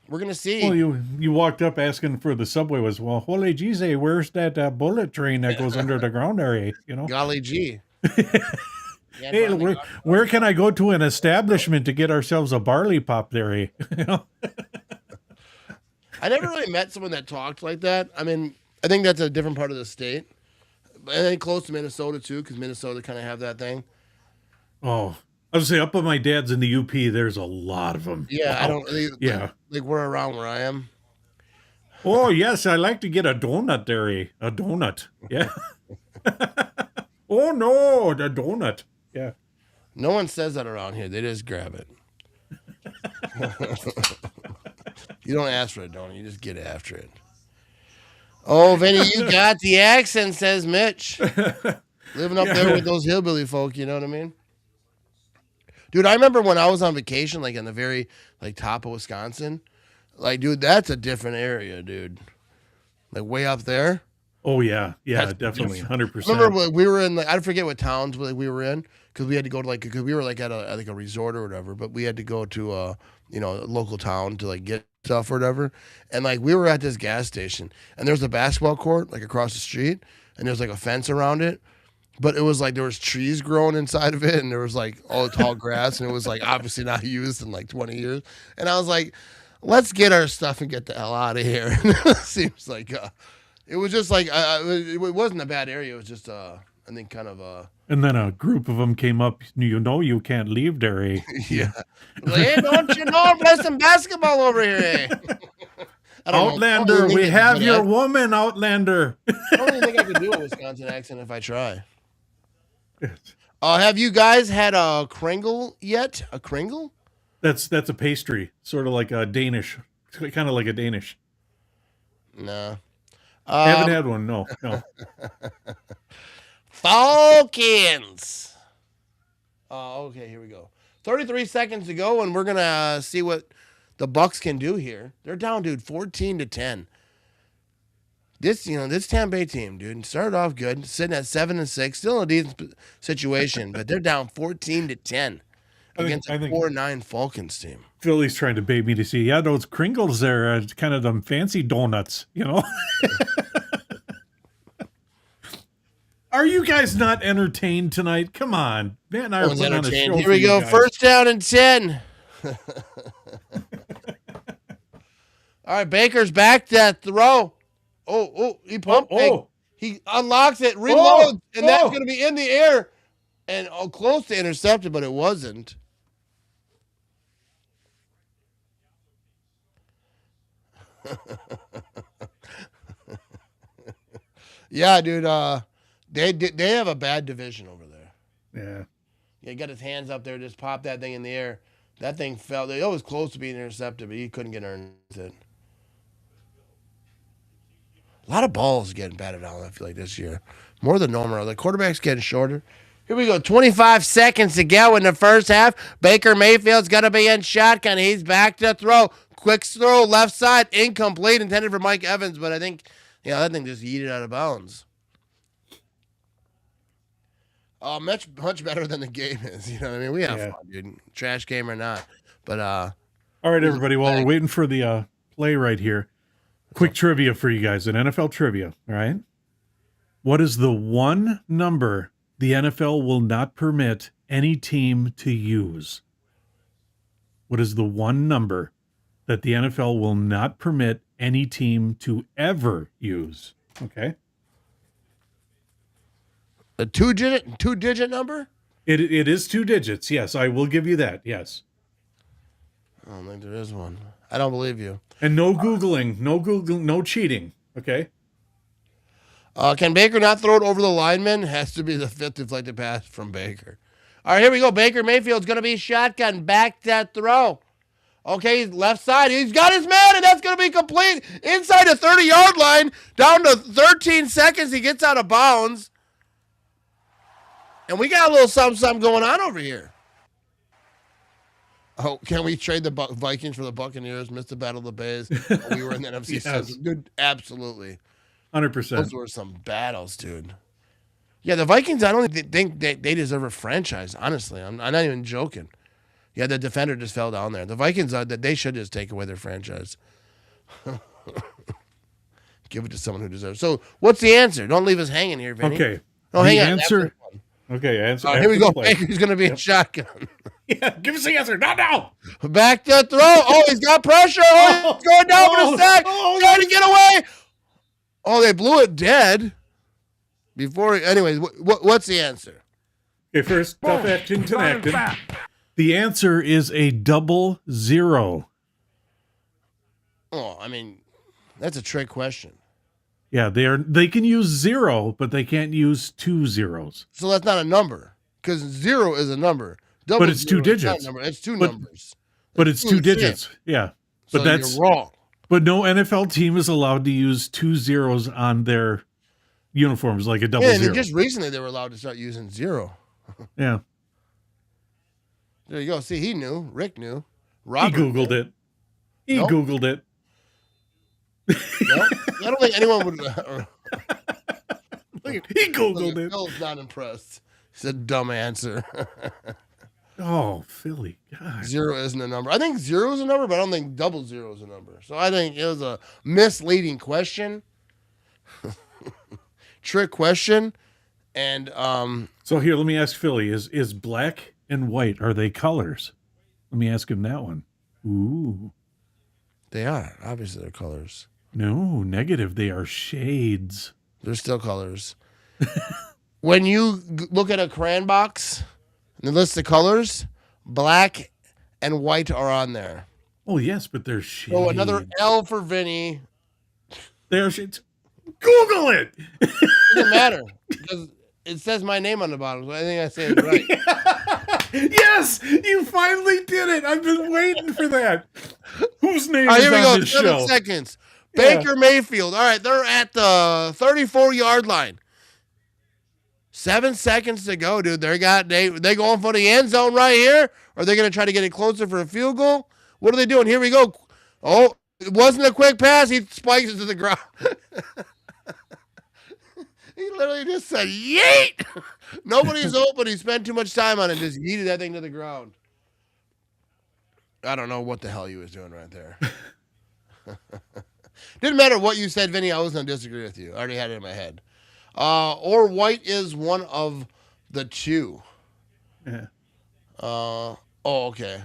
We're going to see. Well, you walked up asking for the subway was, well, holy geez, where's that bullet train that goes under the ground area, you know? Golly gee. Hey, where can I go to an establishment to get ourselves a barley pop there? You know? I never really met someone that talked like that. I mean, I think that's a different part of the state. I think close to Minnesota, too, because Minnesota kind of have that thing. Oh, I would say up at my dad's in the UP, there's a lot of them. Yeah, wow. I don't really, like we're around where I am. Oh, yes, I like to get a donut, Derry. A donut. Yeah. Oh, no, the donut. Yeah. No one says that around here. They just grab it. You don't ask for it, don't you? You just get after it. Oh, Vinny, you got the accent, says Mitch. Living up there with those hillbilly folk, you know what I mean? Dude, I remember when I was on vacation, like in the very top of Wisconsin. Like, dude, that's a different area, dude. Like way up there. Oh, yeah. Yeah, that's definitely. 100%. Remember we were in, I forget what towns we were in, because we had to go to because we were at a resort or whatever, but we had to go to a local town to get stuff or whatever. And we were at this gas station, and there was a basketball court across the street, and there was a fence around it. But it was there was trees growing inside of it, and there was all tall grass, and it was obviously not used in 20 years. And I was like, let's get our stuff and get the hell out of here. It seems it was just it wasn't a bad area. It was just I think kind of And then a group of them came up. You can't leave, Derry. Yeah. Hey, don't you know? Play some basketball over here. Eh? Outlander, we have your woman, Outlander. I don't even think I could do a Wisconsin accent if I try. Have you guys had a Kringle yet? A Kringle? That's a pastry, sort of like a Danish, kind of like a Danish. No. I haven't had one. No. Falcons. Okay, here we go. 33 seconds to go, and we're gonna see what the Bucs can do here. They're down, dude, 14-10. This Tampa Bay team, dude, started off good, sitting at 7-6, still in a decent situation, but they're down 14-10 against a 4-9 Falcons team. Philly's trying to bait me to see. Yeah, those Kringles there are kind of them fancy donuts, Are you guys not entertained tonight? Come on, man! And I are putting on a show. Here we go. First down and 10. All right, Baker's back to throw. Oh, he pumped. He unlocks it, reloads, and that's going to be in the air and close to intercepted, but it wasn't. Yeah, dude. They have a bad division over there. Yeah. He got his hands up there, just popped that thing in the air. That thing fell. It was close to being intercepted, but he couldn't get it. A lot of balls getting batted out, I feel like, this year. More than normal. The quarterback's getting shorter. Here we go. 25 seconds to go in the first half. Baker Mayfield's going to be in shotgun. He's back to throw. Quick throw, left side, incomplete, intended for Mike Evans, but I think, that thing just yeeted out of bounds. Much better than the game is. You know what I mean? We have fun, dude. Trash game or not. But all right, everybody. While we're waiting for the play right here, quick trivia for you guys. An NFL trivia. All right. What is the one number the NFL will not permit any team to use? What is the one number that the NFL will not permit any team to ever use? Okay. A two-digit number? It is 2 digits. Yes, I will give you that. Yes. I don't think there is one. I don't believe you. And no Googling, no cheating. Okay. Can Baker not throw it over the lineman? Has to be the fifth deflected pass from Baker. All right, here we go. Baker Mayfield's going to be shotgun. Back that throw. Okay, left side. He's got his man, and that's going to be complete. Inside the 30-yard line. Down to 13 seconds. He gets out of bounds. And we got a little something going on over here. Oh, can we trade the Vikings for the Buccaneers? Missed the Battle of the Bays. We were in the NFC South. Dude, absolutely. 100%. Those were some battles, dude. Yeah, the Vikings, I don't think they deserve a franchise, honestly. I'm not even joking. Yeah, the defender just fell down there. The Vikings, they should just take away their franchise. Give it to someone who deserves. So, what's the answer? Don't leave us hanging here, Vinny. Okay. Oh, hang on. Answer. Okay, answer. Here we go. Baker's going to be in shotgun. Yeah, give us the answer. Not now. Back to throw. Oh, he's got pressure. Oh, he's going down for the sack. Trying to get away. Oh, they blew it dead. Anyways, what's the answer? Okay, first, tough acting to acting. The answer is a 00. Oh, I mean, That's a trick question. Yeah, they can use 0, but they can't use 2 zeros. So that's not a number, because 0 is a number. But it's 2 digits. It's two numbers. But it's 2 digits. Yeah. But So that's you're wrong. But no NFL team is allowed to use 2 zeros on their uniforms, like a double Yeah, and zero. just recently they were allowed to start using 0. Yeah. There you go. See, he knew. Rick knew. He Robert Googled knew. it. He Nope. Googled it. No, I don't think anyone would. He Googled it. Phil's not impressed. He said, dumb answer. Oh, Philly. God. 0 isn't a number. I think 0 is a number, but I don't think 00 is a number. So I think it was a misleading question. Trick question. And So here, let me ask Philly: Is black and white, are they colors? Let me ask him that one. Ooh, they are. Obviously, they're colors. no, negative. They are shades. They're still colors. When you look at a crayon box and the list of colors, black and white are on there. Oh yes, but they're shades. So another L for Vinny. They're shades. Google it. It doesn't matter because it says my name on the bottom, so I think I say it right. Yes, you finally did it. I've been waiting for that. Whose name All right, is here we on go. this 7 show? seconds. Yeah. Baker Mayfield. All right, they're at the 34-yard line. 7 seconds to go, dude. They going for the end zone right here? Or are they going to try to get it closer for a field goal? What are they doing? Here we go. Oh, it wasn't a quick pass. He spikes it to the ground. He literally just said, yeet! Nobody's open. He spent too much time on it. Just yeeted that thing to the ground. I don't know what the hell he was doing right there. Didn't matter what you said, Vinny. I was going to disagree with you. I already had it in my head. Or white is one of the two. Yeah. Okay.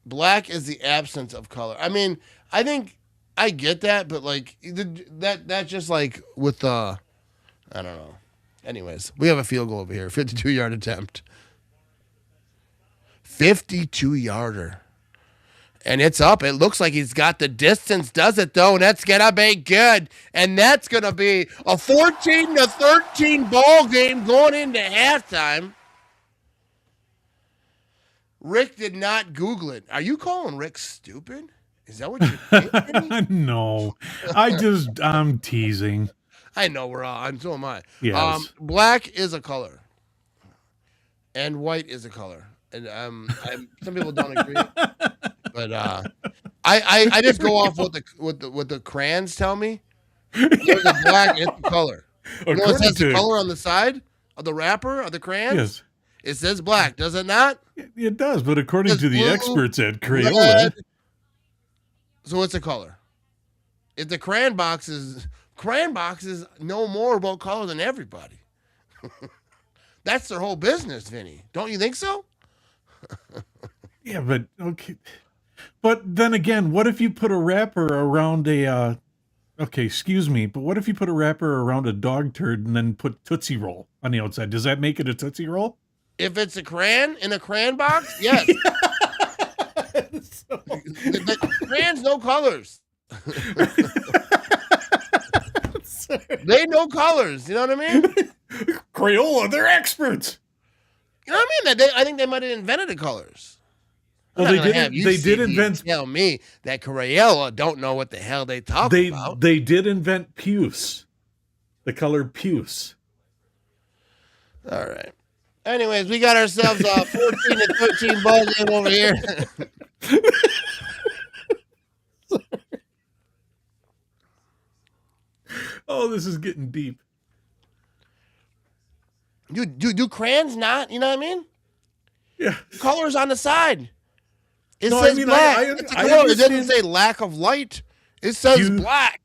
Black is the absence of color. I mean, I think I get that, but like that's just like with I don't know. Anyways, we have a field goal over here. 52-yard attempt. 52-yarder. And it's up. It looks like he's got the distance, does it, though? And that's going to be good. And that's going to be a 14-13 ball game going into halftime. Rick did not Google it. Are you calling Rick stupid? Is that what you're thinking? No. I'm teasing. I know we're all. So am I. Yes. Black is a color. And white is a color. And some people don't agree. But I just go off what the crayons tell me. There's a black, it's the color. You know it says the color on the side of the wrapper of the crayons? Yes. It says black, does it not? It does, but according to the blue, experts at Crayola. Red. So it's a color. If the crayon boxes know more about color than everybody. That's their whole business, Vinny. Don't you think so? Yeah, but okay. But then again, what if you put a wrapper around a okay, excuse me, but what if you put a wrapper around a dog turd and then put Tootsie Roll on the outside? Does that make it a Tootsie Roll? If it's a crayon in a crayon box, yes. The crayons know colors. They know colors. You know what I mean? Crayola, they're experts. You know what I mean? I think they might have invented the colors. Well, they did invent. Tell me that Crayola don't know what the hell they talk about. They did invent puce, the color puce. All right. Anyways, we got ourselves a 14-13 ball game over here. Oh, this is getting deep. Do crayons not? You know what I mean? Yeah. Colors on the side. It No, says I mean, black. I It doesn't say lack of light. It says black.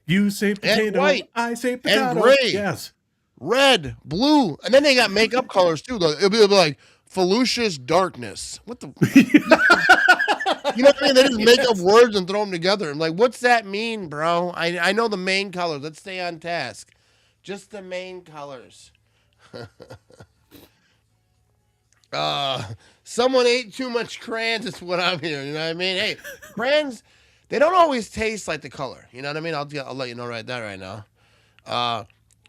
You say potato. And white. I say potato. And gray. Yes. Red, blue. And then they got makeup colors too. It'll be like Felucious darkness. What the? You know what I mean? They just make up words and throw them together. I'm like, what's that mean, bro? I know the main colors. Let's stay on task. Just the main colors. Someone ate too much crayons is what I'm hearing. You know what I mean? Hey, crayons, They don't always taste like the color. You know what I mean? I'll let you know right now.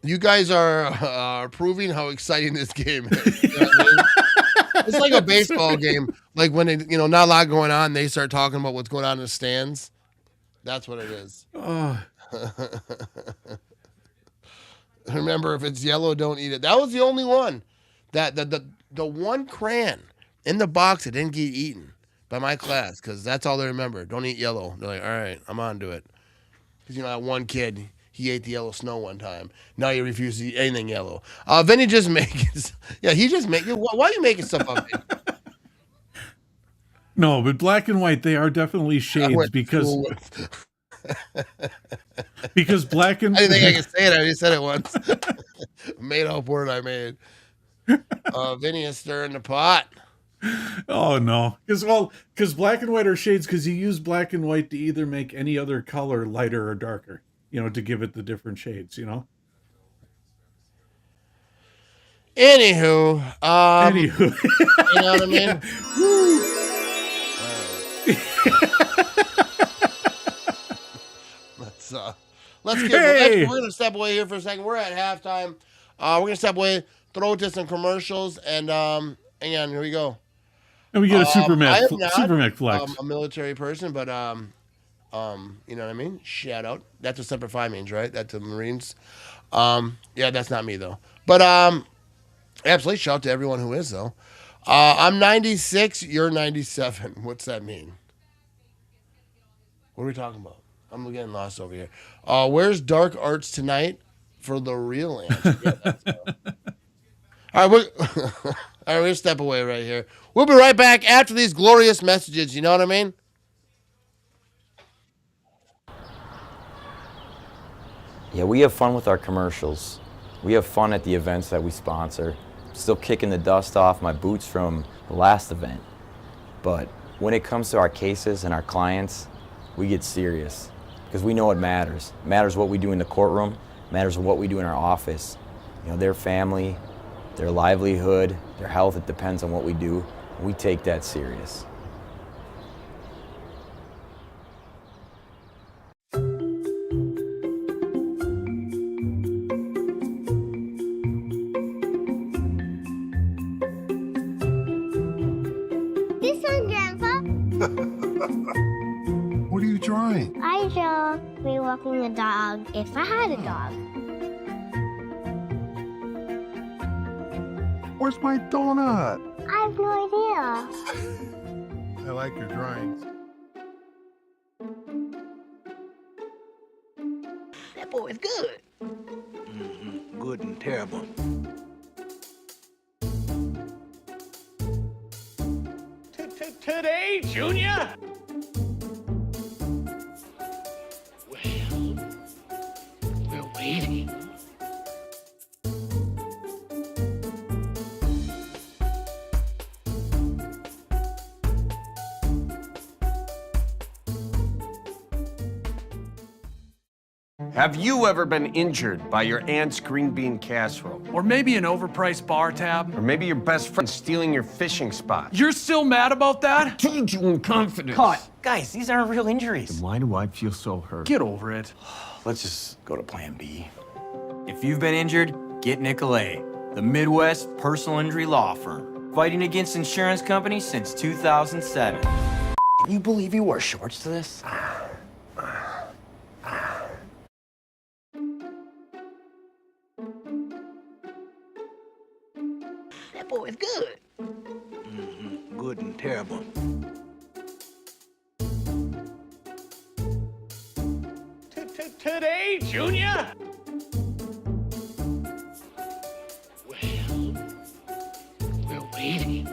You guys are proving how exciting this game is. You know what I mean? It's like a baseball game. Like when not a lot going on, they start talking about what's going on in the stands. That's what it is. Remember, if it's yellow, don't eat it. That was the only one. That the one crayon in the box that didn't get eaten by my class, because that's all they remember. Don't eat yellow. They're like, all right, I'm on to it. Because that one kid, he ate the yellow snow one time. Now he refuses to eat anything yellow. Vinny just makes. Yeah, he just make. Why are you making stuff up? No, but black and white, they are definitely shades because black and. I didn't think I could say it. I already said it once. Made up word I made. Vinny is stirring the pot. Oh no, because black and white are shades because you use black and white to either make any other color lighter or darker, to give it the different shades, Anywho, you know what I mean? We're gonna step away here for a second. We're at halftime. We're gonna step away, throw to some commercials, and hang on, here we go. And we get a Super Mech flex. I'm a military person, but you know what I mean? Shout out. That's what Semper Fi means, right? That's the Marines. Yeah, that's not me though. But absolutely shout out to everyone who is though. I'm 96, you're 97. What's that mean? What are we talking about? I'm getting lost over here. Where's Dark Arts tonight for the real answer? Yeah, that's all right, we're gonna step away right here. We'll be right back after these glorious messages. You know what I mean? Yeah, we have fun with our commercials. We have fun at the events that we sponsor. Still kicking the dust off my boots from the last event. But when it comes to our cases and our clients, we get serious because we know it matters. It matters what we do in the courtroom. It matters what we do in our office. Their family, their livelihood, their health, it depends on what we do. We take that serious. This one, Grandpa. What are you drawing? I draw me walking a dog if I had a dog. Where's my donut? I have no idea. I like your drawings. That boy is good. Good and terrible. Today, Junior? Well, we're waiting. Have you ever been injured by your aunt's green bean casserole? Or maybe an overpriced bar tab? Or maybe your best friend stealing your fishing spot? You're still mad about that? Told you in confidence. Cut. Guys, these aren't real injuries. Then why do I feel so hurt? Get over it. Let's just go to plan B. If you've been injured, get Nicolet, the Midwest personal injury law firm. Fighting against insurance companies since 2007. Can you believe he wore shorts to this? That boy is good. Good and terrible. Today, Junior? Well, we're waiting.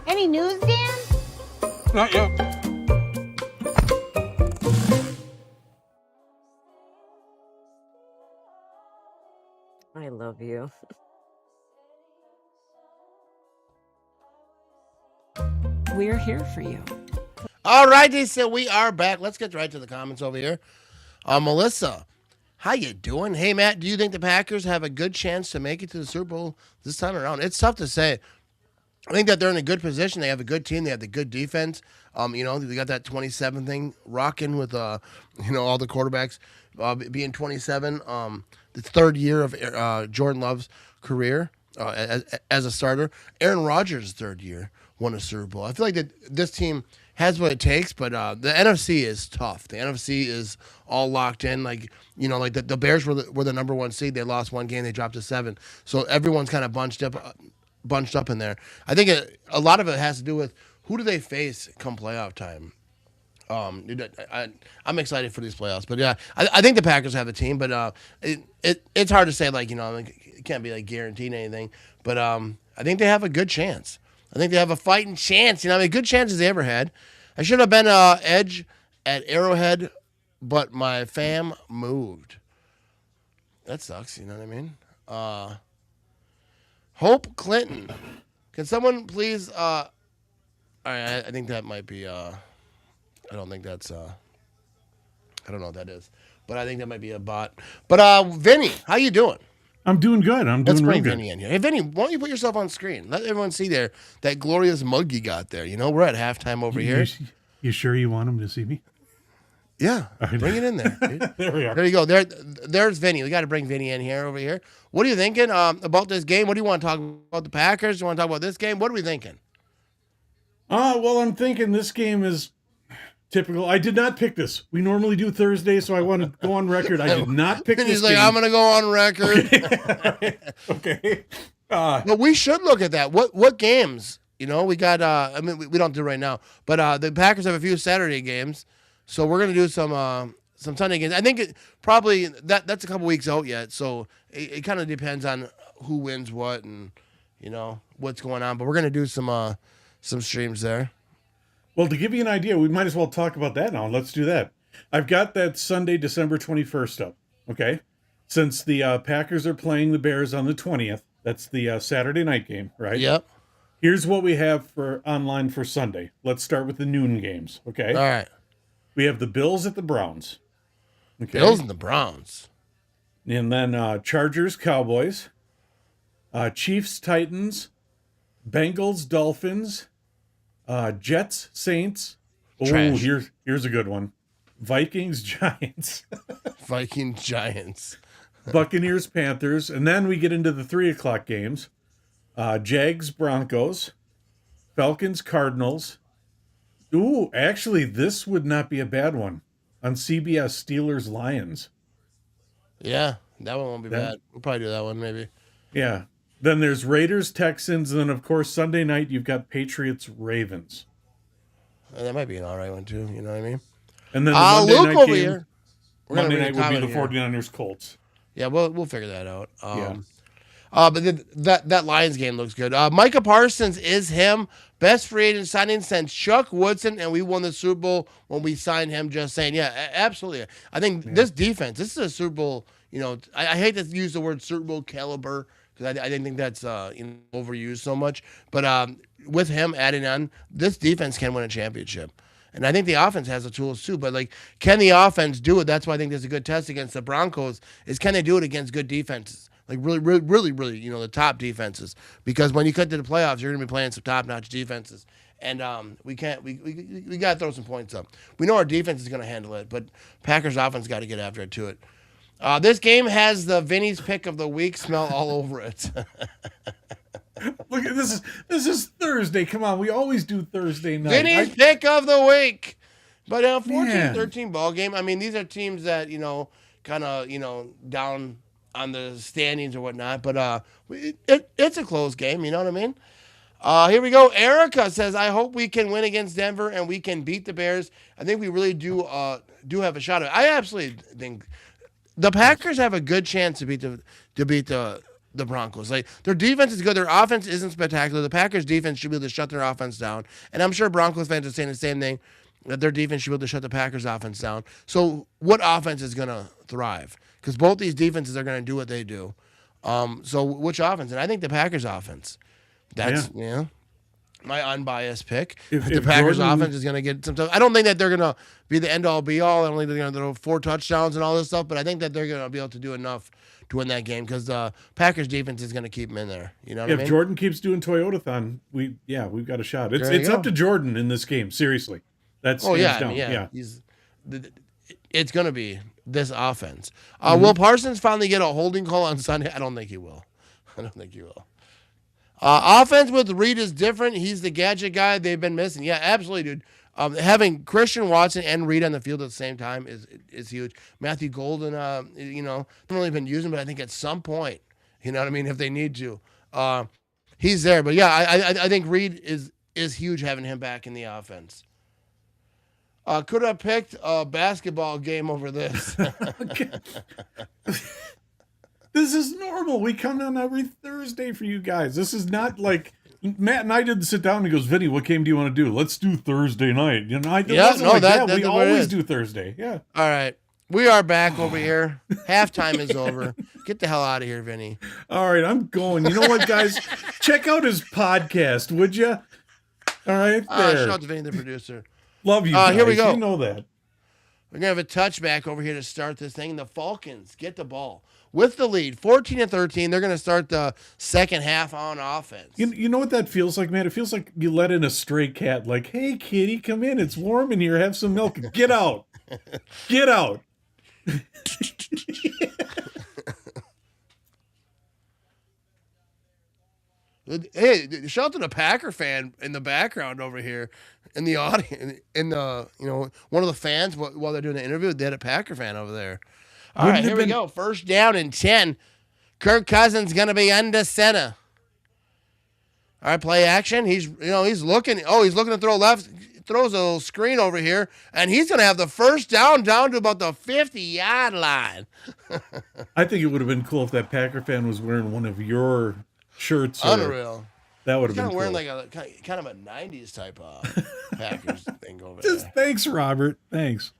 Any news, Dan? Not yet. I love you. we're here for you. All right, they said we are back. Let's get right to the comments over here. Melissa, how you doing? Hey, Matt, do you think the Packers have a good chance to make it to the Super Bowl this time around? It's tough to say. I think that they're in a good position. They have a good team. They have the good defense. They got that 27 thing rocking with, all the quarterbacks being 27. The third year of Jordan Love's career as a starter. Aaron Rodgers' third year won a Super Bowl. I feel like that this team has what it takes, but the NFC is tough. The NFC is all locked in. Like the Bears were the number one seed. They lost one game. They dropped to 7. So everyone's kind of bunched up in there. I think a lot of it has to do with who do they face come playoff time. I'm excited for these playoffs, but yeah, I think the Packers have a team, but it's hard to say it can't be guaranteed anything, but I think they have a good chance. I think they have a fighting chance. Good chances they ever had. I should have been edge at Arrowhead, but my fam moved. That sucks. You know what I mean? Hope Clinton. Can someone please? All right, I think that might be. I don't think that's. I don't know what that is, but I think that might be a bot. But Vinny, how you doing? I'm doing good. Let's real bring good. Vinny in here. Hey, Vinny, why don't you put yourself on screen? Let everyone see there that glorious mug you got there. We're at halftime over here. You sure you want them to see me? Yeah, bring it in there. Dude. There we are. There you go. There's Vinny. We got to bring Vinny in here over here. What are you thinking about this game? What do you want to talk about the Packers? Do you want to talk about this game? What are we thinking? Well, I'm thinking this game is typical. I did not pick this. We normally do Thursday, so I want to go on record. I did not pick this game. I'm going to go on record. Okay. But we should look at that. What games? We got. We don't do it right now, but the Packers have a few Saturday games, so we're going to do some Sunday games. I think probably that's a couple weeks out yet, so it kind of depends on who wins what and what's going on. But we're going to do some streams there. Well, to give you an idea, we might as well talk about that now. Let's do that. I've got that Sunday, December 21st up, okay? Since the Packers are playing the Bears on the 20th, that's the Saturday night game, right? Yep. Here's what we have for online for Sunday. Let's start with the noon games, okay? All right. We have the Bills at the Browns. Okay? Bills and the Browns. And then Chargers, Cowboys. Chiefs, Titans. Bengals, Dolphins. Jets, Saints. Oh, here's a good one. Vikings, Giants. Vikings, Giants. Buccaneers, Panthers. And then we get into the 3:00 games. Jags, Broncos. Falcons, Cardinals. Ooh, actually, this would not be a bad one. On CBS, Steelers, Lions. Yeah, that one won't be bad. We'll probably do that one, maybe. Yeah. Then there's Raiders, Texans, and then, of course, Sunday night, you've got Patriots, Ravens. That might be an all right one, too. You know what I mean? And then the Monday Luke night over game, here. Monday night would be the 49ers, Colts. Yeah, we'll figure that out. Yeah. But then that Lions game looks good. Micah Parsons is him. Best free agent signing since Chuck Woodson, and we won the Super Bowl when we signed him. Just saying. Yeah, absolutely. I think this defense, this is a Super Bowl, I hate to use the word Super Bowl caliber because I didn't think that's overused so much. But with him adding on, this defense can win a championship. And I think the offense has the tools too. But, can the offense do it? That's why I think there's a good test against the Broncos is can they do it against good defenses? Really, the top defenses. Because when you cut to the playoffs, you're going to be playing some top-notch defenses. And we got to throw some points up. We know our defense is going to handle it, but Packers offense got to get after it to it. This game has the Vinny's pick of the week smell all over it. Look at this is Thursday. Come on, we always do Thursday night. Vinny's pick of the week. But 14-13 ball game. I mean, these are teams that, kind of, down on the standings or whatnot, but it's a close game, you know what I mean? Here we go. Erica says, I hope we can win against Denver and we can beat the Bears. I think we really do have a shot at it. I absolutely think the Packers have a good chance to beat the Broncos. Their defense is good. Their offense isn't spectacular. The Packers defense should be able to shut their offense down. And I'm sure Broncos fans are saying the same thing, that their defense should be able to shut the Packers offense down. So what offense is going to thrive? Because both these defenses are going to do what they do. So which offense? And I think the Packers offense. That's, my unbiased pick. If The Packers Jordan- offense is going to get some stuff. I don't think that they're going to be the end-all, be-all. I don't think they're going to throw 4 touchdowns and all this stuff, but I think that they're going to be able to do enough to win that game because the Packers defense is going to keep them in there. You know what I If mean? Jordan keeps doing Toyotathon, we've got a shot. There you It's go. up to Jordan in this game. Seriously, that's Oh, yeah. hands I mean, down. yeah. It's going to be this offense. Will Parsons finally get a holding call on Sunday? I don't think he will. Offense with Reed is different. He's the gadget guy they've been missing. Yeah, absolutely, dude. Having Christian Watson and Reed on the field at the same time is huge. Matthew Golden, haven't really been using, but I think at some point, you know what I mean, if they need to, he's there. But yeah, I think Reed is huge having him back in the offense. Could have picked a basketball game over this. This is normal. We come down every Thursday for you guys. This is not like Matt and I didn't sit down and he goes, Vinny, what game do you want to do? Let's do Thursday night. You know, we that's always what it is. do Thursday. Yeah. All right. We are back over here. Halftime is over. Get the hell out of here, Vinny. All right, I'm going. You know what, guys? Check out his podcast, would you? All right, there. Shout out to Vinny, the producer. Love you guys. Here we go. You know that. We're going to have a touchback over here to start this thing. The Falcons get the ball with the lead, 14-13. They're going to start the second half on offense. You know what that feels like, man? It feels like you let in a stray cat. Like, hey, kitty, come in. It's warm in here. Have some milk. Get out. Get out. Hey, shout out to the Packer fan in the background over here in the audience, one of the fans while they're doing the interview. They had a Packer fan over there. All right, here we go. First down and 10. Kirk Cousins going to be under center. All right, play action. He's looking. Oh, he's looking to throw left. Throws a little screen over here, and he's going to have the first down to about the 50-yard line. I think it would have been cool if that Packer fan was wearing one of your shirts. Unreal. That would have been He's cool. wearing like a kind of a 90s type of Packers thing over Just there. thanks, Robert. Thanks.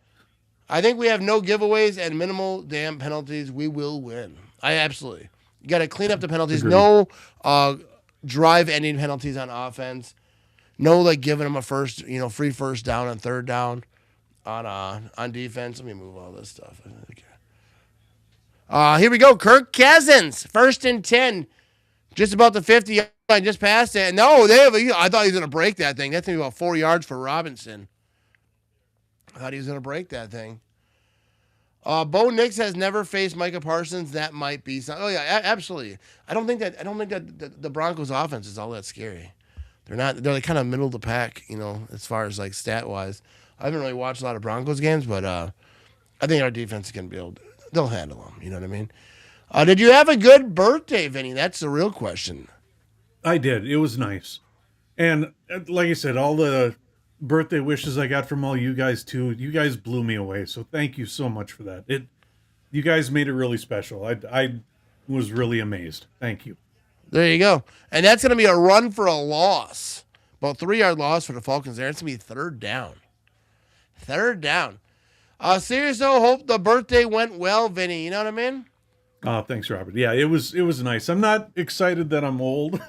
I think we have no giveaways and minimal damn penalties. We will win. You got to clean up the penalties. Agreed. No drive-ending penalties on offense. No, like giving them a free first down and third down on defense. Let me move all this stuff. Here we go. Kirk Cousins, 1st and 10, just about the 50 line, just past it. No, I thought he was going to break that thing. That's going to be about 4 yards for Robinson. I thought he was going to break that thing. Bo Nix has never faced Micah Parsons. That might be something. Oh yeah, absolutely. I don't think that the Broncos offense is all that scary. They're not. They're like kind of middle of the pack, as far as like stat wise. I haven't really watched a lot of Broncos games, but I think our defense is gonna be able to. They'll handle them. You know what I mean? Did you have a good birthday, Vinny? That's the real question. I did. It was nice, and like I said, all the birthday wishes I got from all you guys too. You guys blew me away. So thank you so much for that. You guys made it really special. I was really amazed. Thank you. There you go. And that's going to be a run for a loss. About 3-yard loss for the Falcons there. It's going to be third down. Third down. Seriously, hope the birthday went well, Vinny. You know what I mean? Oh, thanks, Robert. Yeah, it was nice. I'm not excited that I'm old.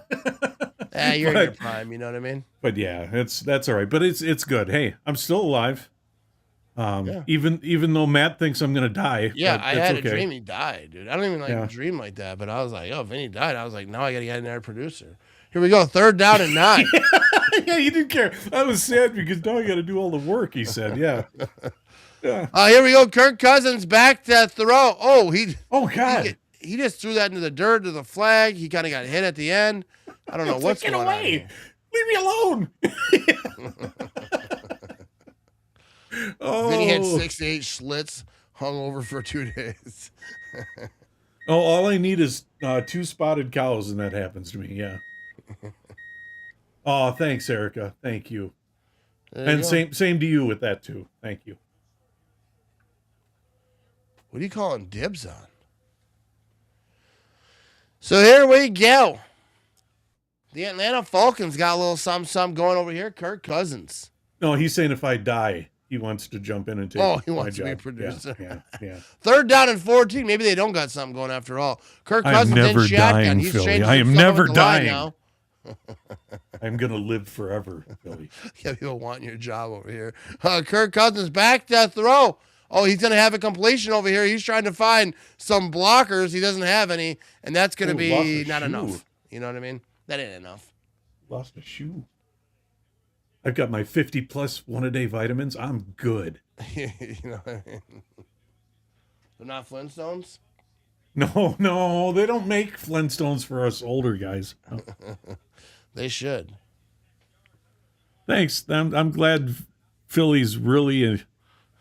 You're in your prime. You know what I mean? But yeah, that's all right. But it's good. Hey, I'm still alive. Yeah. Even though Matt thinks I'm gonna die. Yeah, I had okay. a dream he died, dude. I don't even dream like that, but I was like, Vinny died. I was like, now I gotta get another producer. Here we go, 3rd down and 9. Yeah, he didn't care. I was sad because now I gotta do all the work, he said. Yeah. Yeah. Here we go. Kirk Cousins back to throw. Oh God. He just threw that into the dirt to the flag. He kind of got hit at the end. I don't know what's going on here. Leave me alone. Vinny had 6 to 8 Schlitz hung over for 2 days. All I need is 2 spotted cows, and that happens to me. Yeah. Oh, thanks, Erica. Thank you. And same to you with that too. Thank you. What are you calling dibs on? So here we go. The Atlanta Falcons got a little something going over here. Kirk Cousins. No, he's saying if I die, he wants to jump in and take my job. He wants to be a producer. Yeah. 3rd down and 14. Maybe they don't got something going after all. Kirk I am Cousins in never shotgun. dying, He's Philly. changing I am himself never with the line dying. now. I'm going to live forever, Philly. Yeah, people want your job over here. Kirk Cousins back to throw. Oh, he's going to have a completion over here. He's trying to find some blockers. He doesn't have any, and that's going to be not enough. You know what I mean? That ain't enough. Lost a shoe. I've got my 50+ one-a-day vitamins. I'm good. You know what I mean? They're not Flintstones? No, they don't make Flintstones for us older guys. No. They should. Thanks. I'm glad Philly's really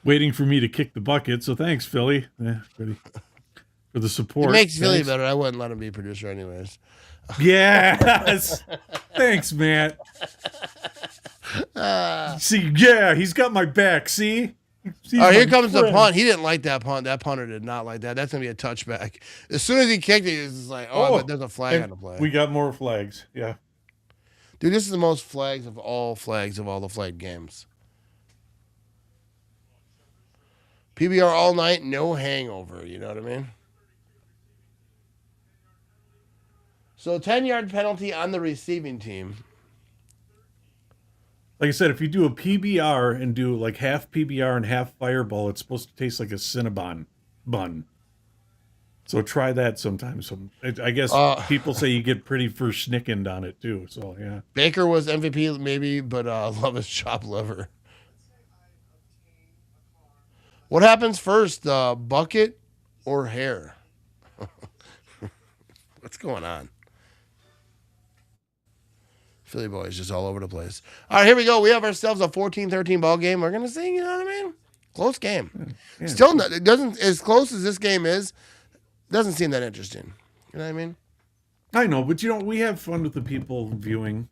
waiting for me to kick the bucket. So thanks, Philly, for the support. It makes Philly better. I wouldn't let him be producer anyways. Yes. Thanks, Matt. See, yeah, he's got my back. See? Oh, here comes the punt. He didn't like that punt. That punter did not like that. That's going to be a touchback. As soon as he kicked it, he was just like, but there's a flag on the play. We got more flags. Yeah. Dude, this is the most flags of all the flag games. PBR all night, no hangover. You know what I mean? So 10-yard penalty on the receiving team. Like I said, if you do a PBR and do like half PBR and half Fireball, it's supposed to taste like a Cinnabon bun. So try that sometime. So I guess people say you get pretty verschnickened on it too. So yeah. Baker was MVP maybe, but love his chopped liver. What happens first, bucket or hair? What's going on? Philly boys just all over the place. All right, here we go. We have ourselves a 14-13 ball game. We're gonna see. You know what I mean? Close game. Yeah. Still, not, it doesn't as close as this game is. Doesn't seem that interesting. You know what I mean? I know, but we have fun with the people viewing.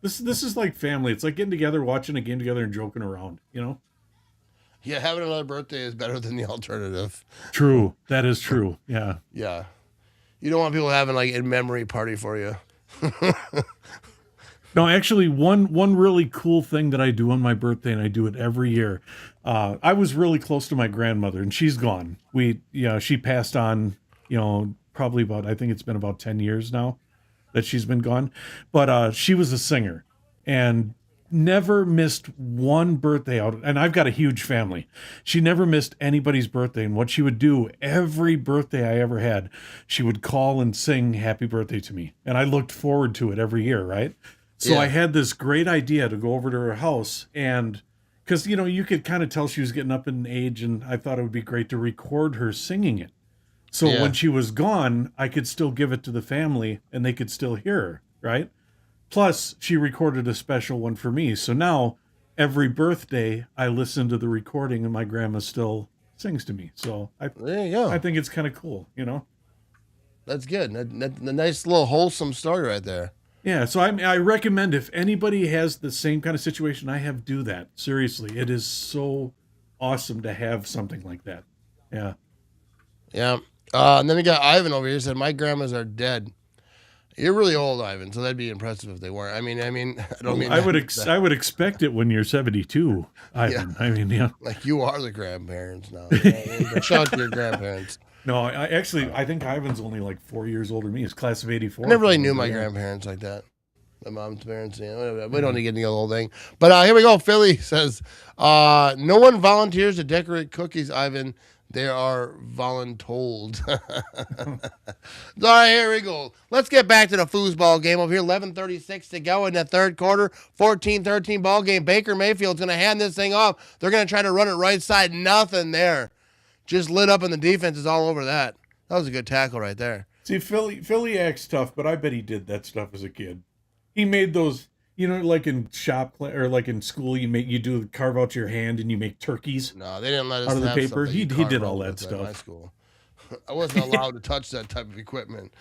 This is like family. It's like getting together, watching a game together, and joking around. You know? Yeah, having another birthday is better than the alternative. True. That is true. Yeah. Yeah. You don't want people having like a memory party for you. No, actually, one really cool thing that I do on my birthday, and I do it every year. I was really close to my grandmother, and she's gone. She passed on, probably about, I think it's been about 10 years now that she's been gone. But she was a singer and never missed one birthday out. And I've got a huge family. She never missed anybody's birthday. And what she would do every birthday I ever had, she would call and sing happy birthday to me. And I looked forward to it every year, right? So I had this great idea to go over to her house, and because, you could kind of tell she was getting up in age, and I thought it would be great to record her singing it. So when she was gone, I could still give it to the family, and they could still hear her, right? Plus, she recorded a special one for me. So now, every birthday, I listen to the recording, and my grandma still sings to me. So there you go. I think it's kind of cool, That's good. That's a nice little wholesome story right there. Yeah, so I recommend if anybody has the same kind of situation I have, do that. Seriously, it is so awesome to have something like that. Yeah. Yeah. And then we got Ivan over here said, my grandmas are dead. You're really old, Ivan, so that'd be impressive if they weren't. I mean, I don't mean I would expect it when you're 72, Ivan. Yeah. I mean, yeah. Like you are the grandparents now. Shout out to your grandparents. No, I think Ivan's only like 4 years older than me. He's class of 84. I never really knew my grandparents like that. My mom's parents, we don't need to get into the whole thing. But here we go. Philly says, no one volunteers to decorate cookies, Ivan. They are voluntold. All right, here we go. Let's get back to the foosball game over here. 11:36 to go in the third quarter. 14-13 ball game. Baker Mayfield's going to hand this thing off. They're going to try to run it right side. Nothing there. Just lit up, and the defense is all over that. That was a good tackle right there. See, Philly acts tough, but I bet he did that stuff as a kid. He made those, like in shop or like in school, you carve out your hand and you make turkeys. No, they didn't let us out of the have paper. He did all that that stuff. In my school. I wasn't allowed to touch that type of equipment.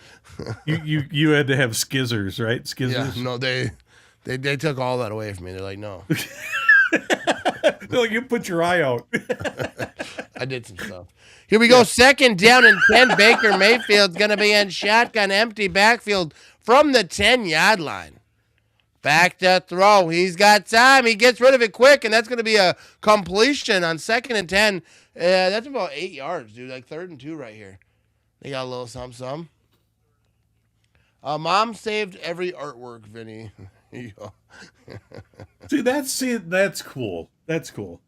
you had to have skizzers, right? Skizzers. Yeah, no, they took all that away from me. They're like, no. They're like, you put your eye out. I did some stuff. Here we go. Second down and 10. Baker Mayfield's going to be in shotgun, empty backfield from the 10-yard line. Back to throw. He's got time. He gets rid of it quick, and that's going to be a completion on 2nd and 10. That's about 8 yards, dude. Like 3rd and 2 right here. They got a little some. Mom saved every artwork, Vinny. Here you go. That's cool. That's cool.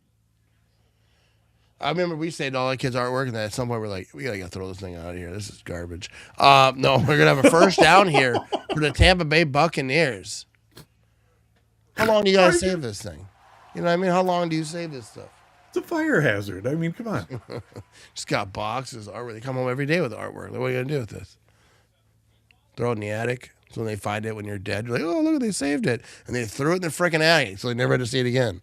I remember we saved all the kids' artwork, and then at some point we're like, we gotta throw this thing out of here. This is garbage. No, we're gonna have a first down here for the Tampa Bay Buccaneers. How long do you gotta save this thing? You know what I mean? How long do you save this stuff? It's a fire hazard. I mean, come on. Just got boxes of artwork. They come home every day with artwork. Like, what are you gonna do with this? Throw it in the attic. So when they find it when you're dead, you're like, oh, look, they saved it. And they threw it in the freaking attic, so they never had to see it again.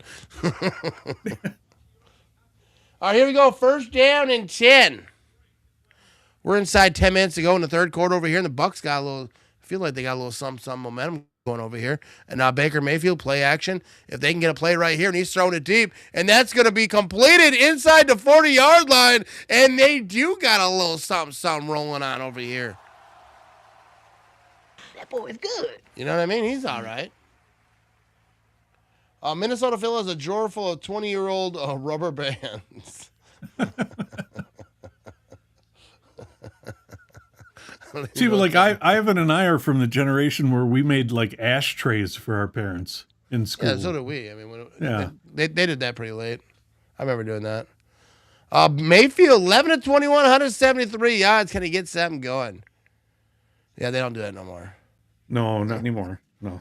All right, here we go. First down and 10. We're inside 10 minutes to go in the third quarter over here, and the Bucs got a little, I feel like they got a little some momentum going over here. And now Baker Mayfield, play action. If they can get a play right here, and he's throwing it deep, and that's going to be completed inside the 40-yard line, and they do got a little something rolling on over here. That boy is good. You know what I mean? He's all right. Minnesota Phil has a drawer full of 20-year-old rubber bands. See, but like Ivan and I are from the generation where we made like ashtrays for our parents in school. Yeah, so did we. I mean, yeah. they did that pretty late. I remember doing that. Mayfield, 11 to 21, 173 yards. Can he get something going? Yeah, they don't do that no more. No, not anymore. No.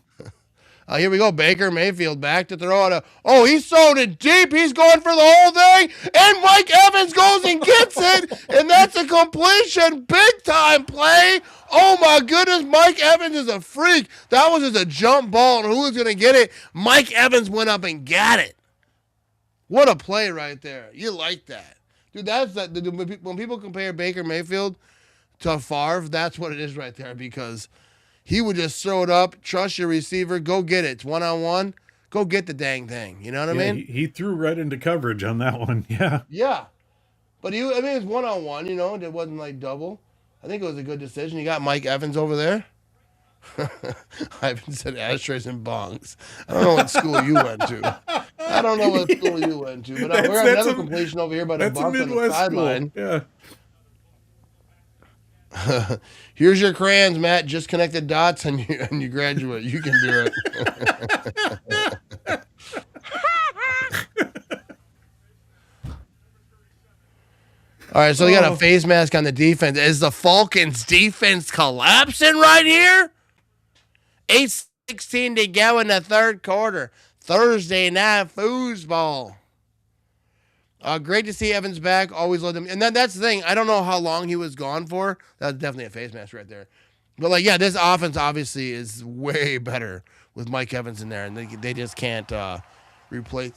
Here we go. Baker Mayfield back to throw it. He's throwing it deep. He's going for the whole thing. And Mike Evans goes and gets it. And that's a completion. Big time play. Oh, my goodness. Mike Evans is a freak. That was just a jump ball. And who was going to get it? Mike Evans went up and got it. What a play right there. You like that. Dude, that's that. When people compare Baker Mayfield to Favre, that's what it is right there, because he would just throw it up, trust your receiver, go get it. It's one-on-one. Go get the dang thing. You know what I mean? He threw right into coverage on that one. Yeah. Yeah. But it's one-on-one, you know. It wasn't like double. I think it was a good decision. You got Mike Evans over there. Ivan said ashtrays and bongs. I don't know what school you went to. I don't know what school you went to. But we're having another completion over here by the Bucs on the sideline. Yeah. Here's your crayons, Matt. Just connect the dots and you graduate. You can do it. All right, so we got a face mask on the defense. Is the Falcons' defense collapsing right here? 8:16 to go in the third quarter. Thursday night foosball. Great to see Evans back. Always loved him. And that's the thing. I don't know how long he was gone for. That's definitely a face mask right there. But, this offense obviously is way better with Mike Evans in there. And they just can't replace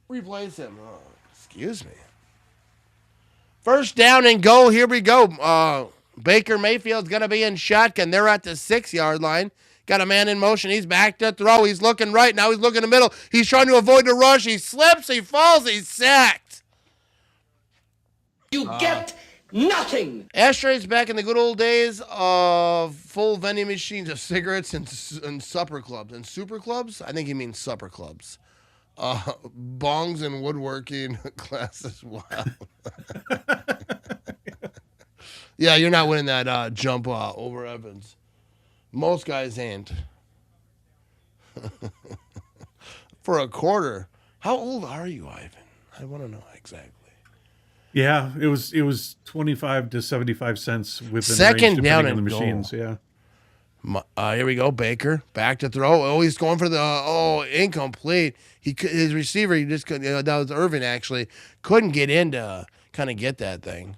him. Oh, excuse me. First down and goal. Here we go. Baker Mayfield's going to be in shotgun. They're at the 6-yard line. Got a man in motion. He's back to throw. He's looking right. Now he's looking in the middle. He's trying to avoid the rush. He slips. He falls. He's sacked. You get nothing. Ashtrays back in the good old days of full vending machines of cigarettes and supper clubs. And super clubs? I think he means supper clubs. Bongs and woodworking classes. Wow. Yeah, you're not winning that jump over Evans. Most guys ain't. For a quarter. How old are you, Ivan? I want to know exactly. Yeah, it was 25 to 75 cents within second range, down on the and machines. goal. Yeah. Here we go. Baker back to throw. Oh, he's going for the incomplete. His receiver, he just couldn't. That was Irvin actually couldn't get in to kind of get that thing.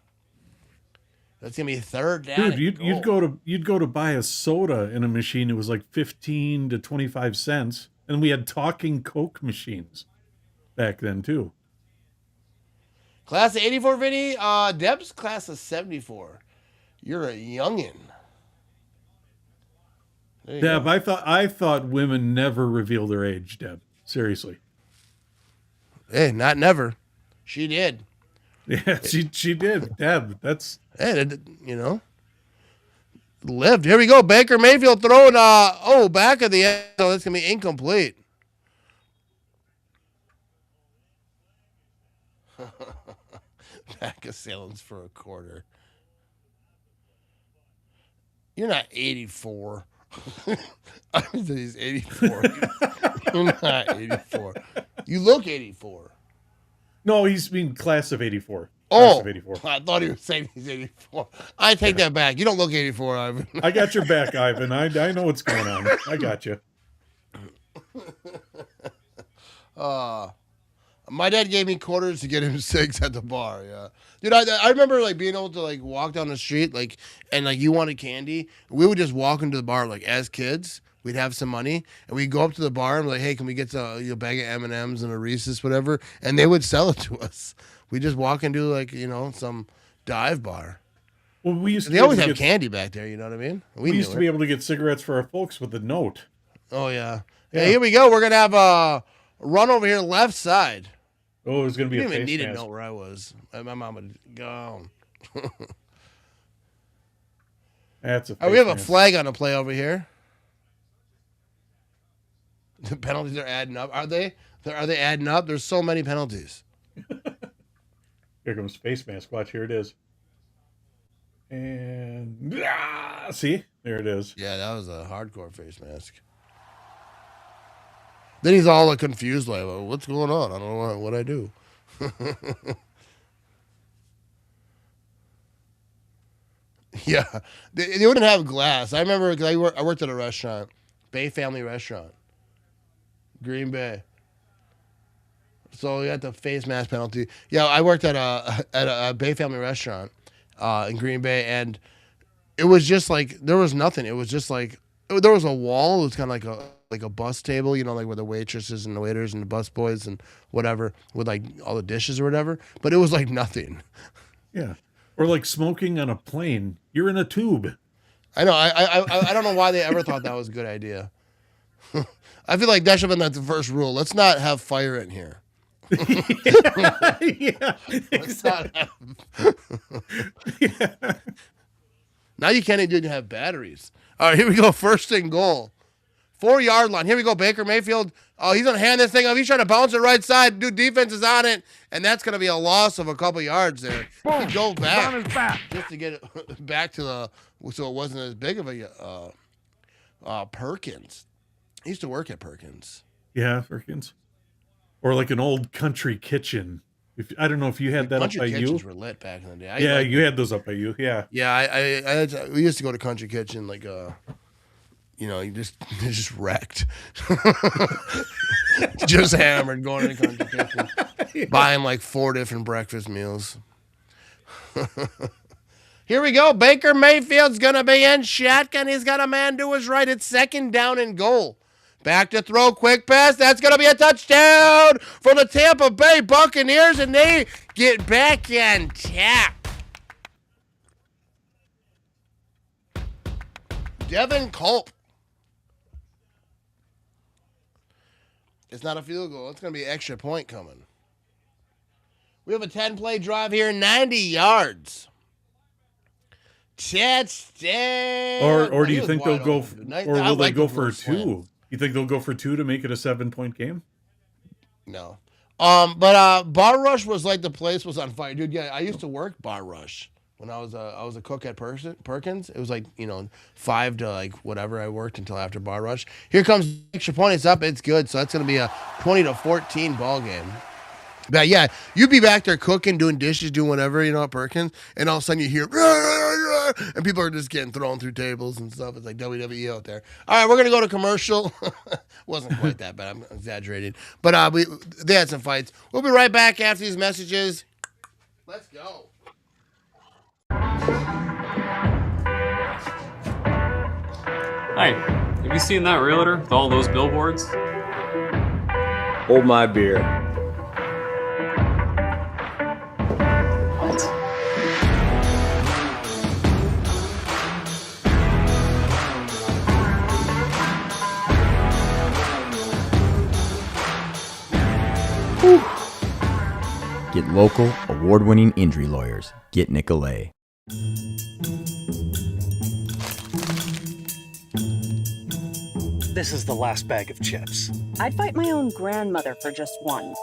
That's gonna be third down. Dude, you'd go to buy a soda in a machine. It was like 15 to 25 cents, and we had talking Coke machines back then too. Class of 84, Vinny. Deb's class of 74. You're a youngin'. Deb, I thought women never reveal their age, Deb. Seriously. Hey, not never. She did. Yeah, she did. Deb, that's... Hey, lived. Here we go. Baker Mayfield throwing, back of the end. So that's going to be incomplete. Back assailants for a quarter. You're not 84. I said he's 84. You're not 84. You look 84. No, he's being class of 84. Oh, of 84. I thought he was saying he's 84. I take that back. You don't look 84, Ivan. I got your back, Ivan. I know what's going on. I got you. My dad gave me quarters to get him 6 at the bar. Yeah, dude, I remember like being able to like walk down the street and you wanted candy. We would just walk into the bar like as kids. We'd have some money and we'd go up to the bar and be like, hey, can we get a bag of M&Ms and a Reese's, whatever? And they would sell it to us. We just walk into some dive bar. Well, we used to. They always have candy back there. You know what I mean? We used to be able to get cigarettes for our folks with a note. Oh yeah. Hey, here we go. We're gonna have a run over here left side. Oh, it was gonna be. I didn't even need to mask. know where I was. My mom would go. That's a. We have a flag on the play over here. The penalties are adding up. Are they? Are they adding up? There's so many penalties. Here comes face mask. Watch, here it is. And see, there it is. Yeah, that was a hardcore face mask. Then he's all like confused, like, well, "What's going on? I don't know what I do." Yeah, they wouldn't have glass. I remember because I worked at a restaurant, Bay Family Restaurant, Green Bay. So you had the face mask penalty. Yeah, I worked at a Bay Family Restaurant in Green Bay, and it was just like there was nothing. It was just like there was a wall. It was kind of like a bus table, like where the waitresses and the waiters and the bus boys and whatever with like all the dishes or whatever. But it was like nothing. Yeah, or like smoking on a plane. You're in a tube. I know. I don't know why they ever thought that was a good idea. I feel like that should have been the first rule. Let's not have fire in here. Yeah, exactly. Yeah. Now you can't even have batteries. All right, here we go. First and goal. 4-yard line. Here we go. Baker Mayfield. Oh, he's going to hand this thing off. He's trying to bounce it right side. Dude, defense is on it. And that's going to be a loss of a couple yards there. Boom. He go back just to get it back to so it wasn't as big of a Perkins. He used to work at Perkins. Yeah, Perkins. Or like an old country kitchen. I don't know if you had that up by you. Country kitchens were lit back in the day. Yeah, you had those up by you. Yeah. Yeah, we used to go to country kitchen you just wrecked. Just hammered going to the country kitchen. Yeah. Buying like 4 different breakfast meals. Here we go. Baker Mayfield's going to be in shotgun. He's got a man to his right. It's 2nd down and goal. Back to throw, quick pass. That's going to be a touchdown for the Tampa Bay Buccaneers, and they get back on tap. Devin Culp. It's not a field goal. It's going to be an extra point coming. We have a 10-play drive here, 90 yards. Touchdown. Or do you think they'll go, or will they go for 2? You think they'll go for 2 to make it a 7-point game? No. But Bar Rush was like the place was on fire. Dude, yeah, I used to work Bar Rush when I was a cook at Perkins. It was like, 5 to like whatever I worked until after Bar Rush. Here comes the extra point. It's up. It's good. So that's going to be a 20-14 ball game. But yeah, you'd be back there cooking, doing dishes, doing whatever, at Perkins, and all of a sudden you hear, and people are just getting thrown through tables and stuff. It's like WWE out there. All right, we're going to go to commercial. Wasn't quite that bad. I'm exaggerating. But they had some fights. We'll be right back after these messages. Let's go. Hi, have you seen that realtor with all those billboards? Hold my beer. Get local, award-winning injury lawyers. Get Nicolet. This is the last bag of chips. I'd fight my own grandmother for just one.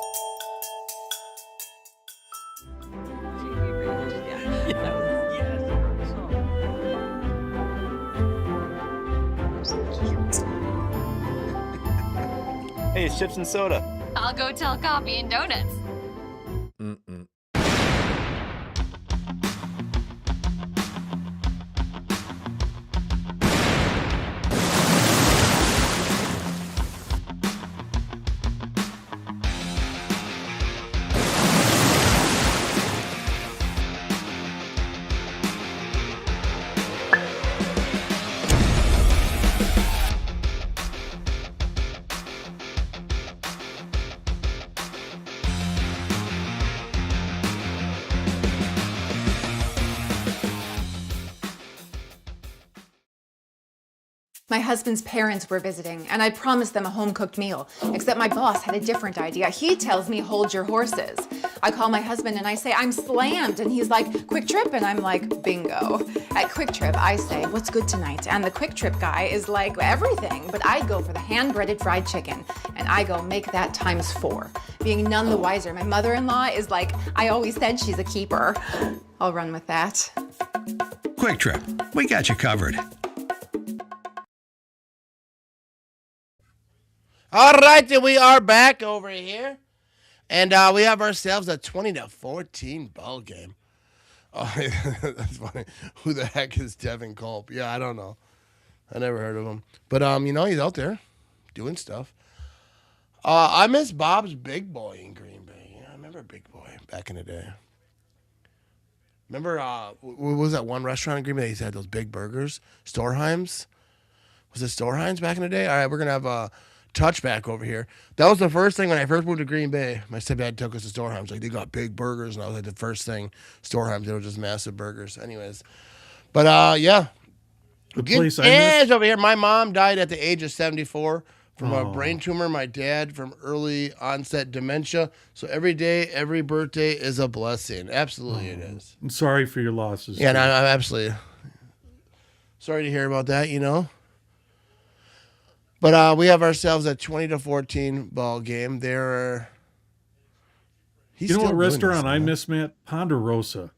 Hey, chips and soda. I'll go tell coffee and donuts. Mm-mm. My husband's parents were visiting, and I promised them a home-cooked meal, except my boss had a different idea. He tells me, hold your horses. I call my husband and I say, I'm slammed, and he's like, Quick Trip, and I'm like, bingo. At Quick Trip, I say, what's good tonight? And the Quick Trip guy is like, everything, but I go for the hand-breaded fried chicken, and I go, make that times 4. Being none the wiser, my mother-in-law is like, I always said she's a keeper. I'll run with that. Quick Trip, we got you covered. All right, then we are back over here. And we have ourselves a 20-14 ball game. Oh, that's funny. Who the heck is Devin Culp? Yeah, I don't know. I never heard of him. But, he's out there doing stuff. I miss Bob's Big Boy in Green Bay. Yeah, I remember Big Boy back in the day. Remember, what was that one restaurant in Green Bay? They had those big burgers? Storheim's? Was it Storheim's back in the day? All right, we're going to have a touchback over here. That was the first thing when I first moved to Green Bay. My stepdad took us to Storheim's. Like, they got big burgers, and I was like, the first thing, Storheim's, they were just massive burgers. Anyways. But, yeah. The place I missed over here. My mom died at the age of 74 from a brain tumor. My dad from early onset dementia. So every day, every birthday is a blessing. Absolutely it is. I'm sorry for your losses. Yeah, no, I'm absolutely sorry to hear about that, But we have ourselves a 20-14 ball game. You know what restaurant I miss, Matt? Ponderosa.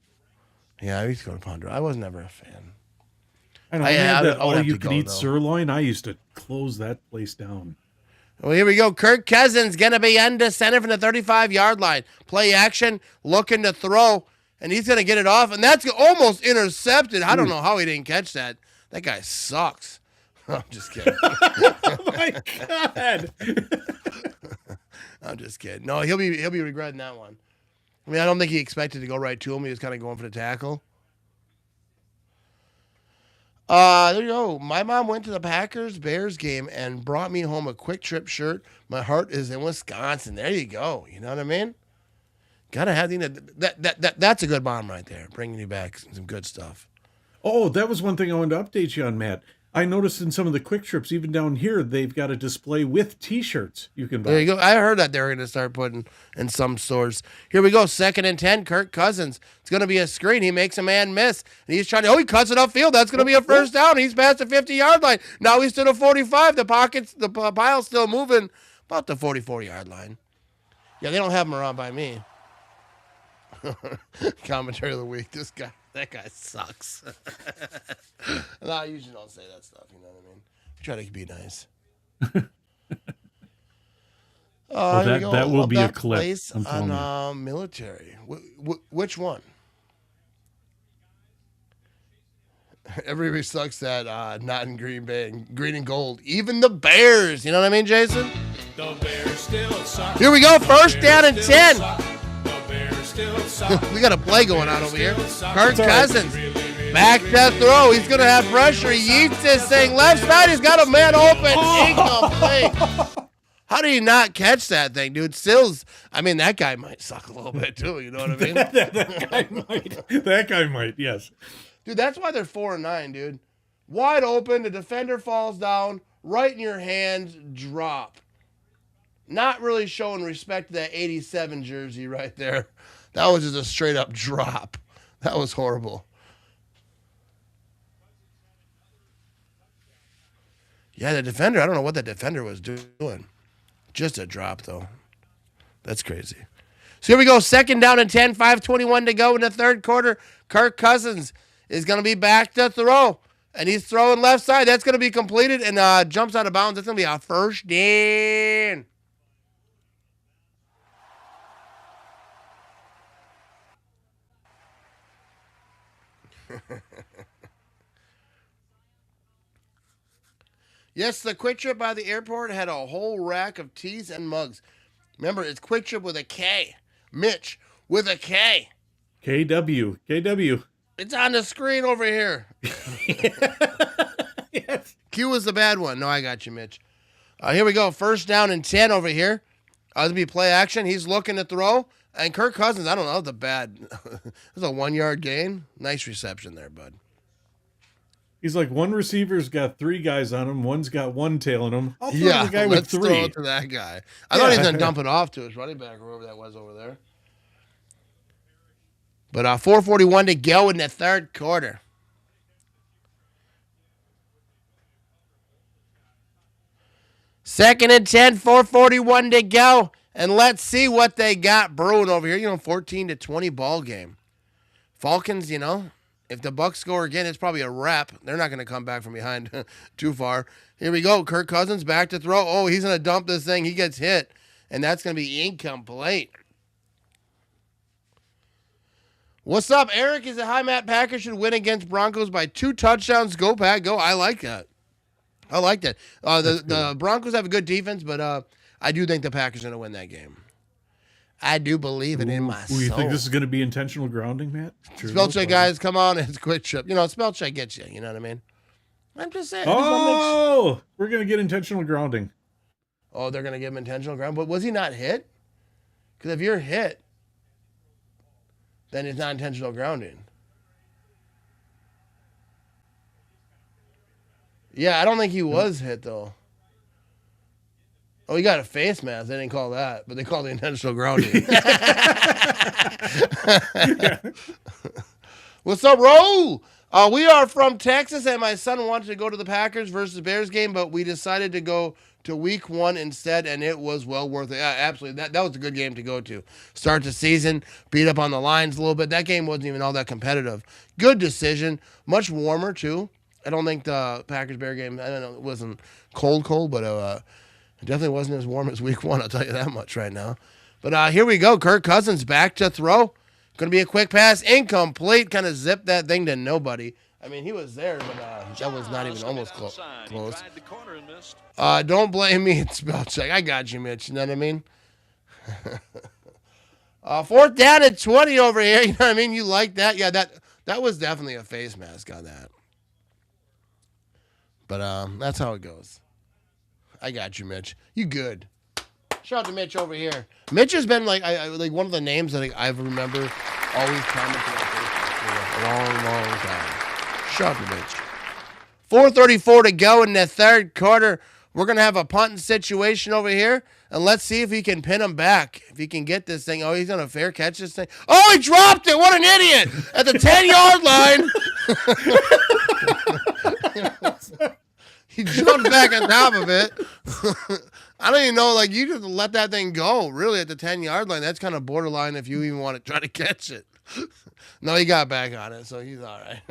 Yeah, I used to go to Ponderosa. I was never a fan. I know. Had that all-you-can-eat sirloin. I used to close that place down. Well, here we go. Kirk Cousins going to be under center from the 35-yard line. Play action, looking to throw, and he's going to get it off, and that's almost intercepted. I don't know how he didn't catch that. That guy sucks. I'm just kidding. Oh my God. I'm just kidding. No, he'll be regretting that one. I mean, I don't think he expected to go right to him. He was kind of going for the tackle. There you go. My mom went to the Packers-Bears game and brought me home a Quick Trip shirt. My heart is in Wisconsin. There you go. You know what I mean? Gotta have that's a good mom right there, bringing you back some good stuff. Oh, that was one thing I wanted to update you on, Matt. I noticed in some of the Quick Trips, even down here, they've got a display with T-shirts you can buy. There you go. I heard that they were going to start putting in some stores. Here we go. 2nd and 10. Kirk Cousins. It's going to be a screen. He makes a man miss. And he's trying to, he cuts it upfield. That's going to be a first down. He's past the 50-yard line. Now he's to the 45. The pile's still moving about the 44-yard line. Yeah, they don't have him around by me. Commentary of the week. That guy sucks. No, I usually don't say that stuff. You know what I mean? We try to be nice. That will be a clip. On military. Which one? Everybody sucks that not in Green Bay. Green and gold. Even the Bears. You know what I mean, Jason? The Bears still suck. Here we go. First down and 10. Suck. We got a play going on over here. Kirk Cousins back to throw. He's going to have pressure. He yeets this thing left side. He's got a man open. Incomplete. How do you not catch that thing, dude? Stills, I mean, that guy might suck a little bit too. You know what I mean? That guy might, yes. Dude, that's why they're 4-9, dude. Wide open. The defender falls down. Right in your hands. Drop. Not really showing respect to that 87 jersey right there. That was just a straight up drop. That was horrible. Yeah, the defender, I don't know what that defender was doing. Just a drop, though. That's crazy. So here we go. 2nd down and 10, 5:21 to go in the third quarter. Kirk Cousins is going to be back to throw. And he's throwing left side. That's going to be completed and jumps out of bounds. That's going to be our first down. Yes, the Quick Trip by the airport had a whole rack of teas and mugs. Remember, it's Quick Trip with a K. Mitch with a K. KW. KW. It's on the screen over here. Yes. Q was the bad one. No, I got you, Mitch. Here we go. First down and 10 over here. This will be play action. He's looking to throw. And Kirk Cousins, I don't know, the bad. It's a 1 yard gain. Nice reception there, bud. He's like, one receiver's got 3 guys on him. One's got one tailing him. I'll throw to the guy with 3. Throw it to that guy. I thought he was going to dump it off to his running back or whoever that was over there. But 4:41 to go in the third quarter. Second and 10, 4:41 to go. And let's see what they got brewing over here. 14-20 ball game. Falcons, if the Bucs score again, it's probably a wrap. They're not going to come back from behind too far. Here we go. Kirk Cousins back to throw. Oh, he's going to dump this thing. He gets hit. And that's going to be incomplete. What's up, Eric? Is it high Matt Packers should win against Broncos by 2 touchdowns? Go, Pack, go. I like that. The Broncos have a good defense, but I do think the Packers are going to win that game. I do believe it in my soul. You think this is going to be intentional grounding, Matt? Sure, spell check, guys. Come on. It's Quick Trip. Spell check gets you. You know what I mean? I'm just saying. We're going to get intentional grounding. Oh, they're going to give him intentional ground. But was he not hit? Because if you're hit, then it's not intentional grounding. Yeah, I don't think he was hit, though. Oh, he got a face mask. They didn't call that, but they called it intentional grounding. What's up, Ro? We are from Texas, and my son wanted to go to the Packers versus Bears game, but we decided to go to week 1 instead, and it was well worth it. Yeah, absolutely. That was a good game to go to. Start the season, beat up on the Lions a little bit. That game wasn't even all that competitive. Good decision. Much warmer, too. I don't think the Packers-Bear game, I don't know, it wasn't cold, but it definitely wasn't as warm as week 1, I'll tell you that much right now. But here we go. Kirk Cousins back to throw. Going to be a quick pass. Incomplete. Kind of zipped that thing to nobody. I mean, he was there, but that was not even almost close. Don't blame me. It's spell check. I got you, Mitch. You know what I mean? 4th down and 20 over here. You know what I mean? You like that? Yeah, that was definitely a face mask on that. But that's how it goes. I got you, Mitch. You good. Shout out to Mitch over here. Mitch has been like one of the names that I remember always commenting on Facebook for a long time. Shout out to Mitch. 4:34 to go in the third quarter. We're going to have a punting situation over here, and let's see if he can pin him back. If he can get this thing. Oh, he's going to fair catch this thing. Oh, he dropped it. What an idiot. At the 10-yard line. He jumped back on top of it. I don't even know. You just let that thing go, really, at the 10-yard line. That's kind of borderline if you even want to try to catch it. No, he got back on it, so he's all right.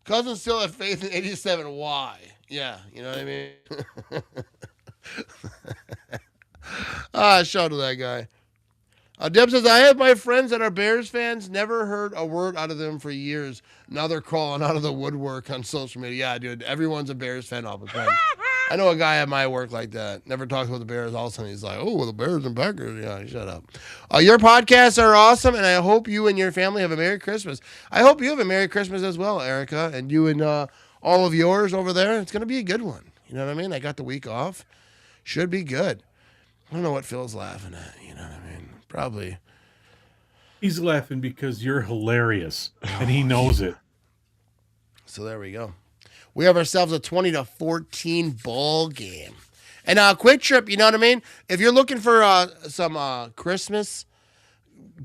Cousins still have faith in 87Y. Yeah, you know what I mean? Shout out to that guy. Deb says, I have my friends that are Bears fans. Never heard a word out of them for years. Now they're crawling out of the woodwork on social media. Yeah, dude, everyone's a Bears fan all the time. I know a guy at my work like that. Never talks about the Bears. All of a sudden he's like, oh, well, the Bears and Packers. Yeah, shut up. Your podcasts are awesome, and I hope you and your family have a Merry Christmas. I hope you have a Merry Christmas as well, Erica, and you and all of yours over there. It's going to be a good one. You know what I mean? I got the week off. Should be good. I don't know what Phil's laughing at. You know what I mean? Probably. He's laughing because you're hilarious, and he knows it. So there we go. We have ourselves a 20-14 ball game. And Quick Trip, you know what I mean? If you're looking for some Christmas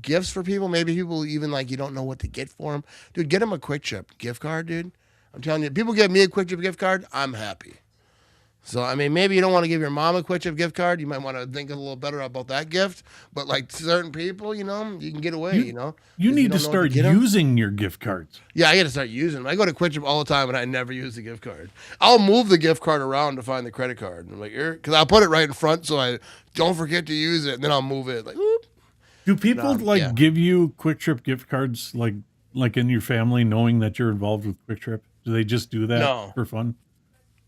gifts for people, maybe people even you don't know what to get for them. Dude, get them a Quick Trip gift card, dude. I'm telling you, people give me a Quick Trip gift card, I'm happy. So, I mean, maybe you don't want to give your mom a Quick Trip gift card. You might want to think a little better about that gift. But, certain people, you can get away, You need to start using your gift cards. Yeah, I got to start using them. I go to Quick Trip all the time, and I never use the gift card. I'll move the gift card around to find the credit card. I'm like, because I'll put it right in front so I don't forget to use it, and then I'll move it. Whoop. Do people give you Quick Trip gift cards like in your family, knowing that you're involved with Quick Trip? Do they just do that for fun?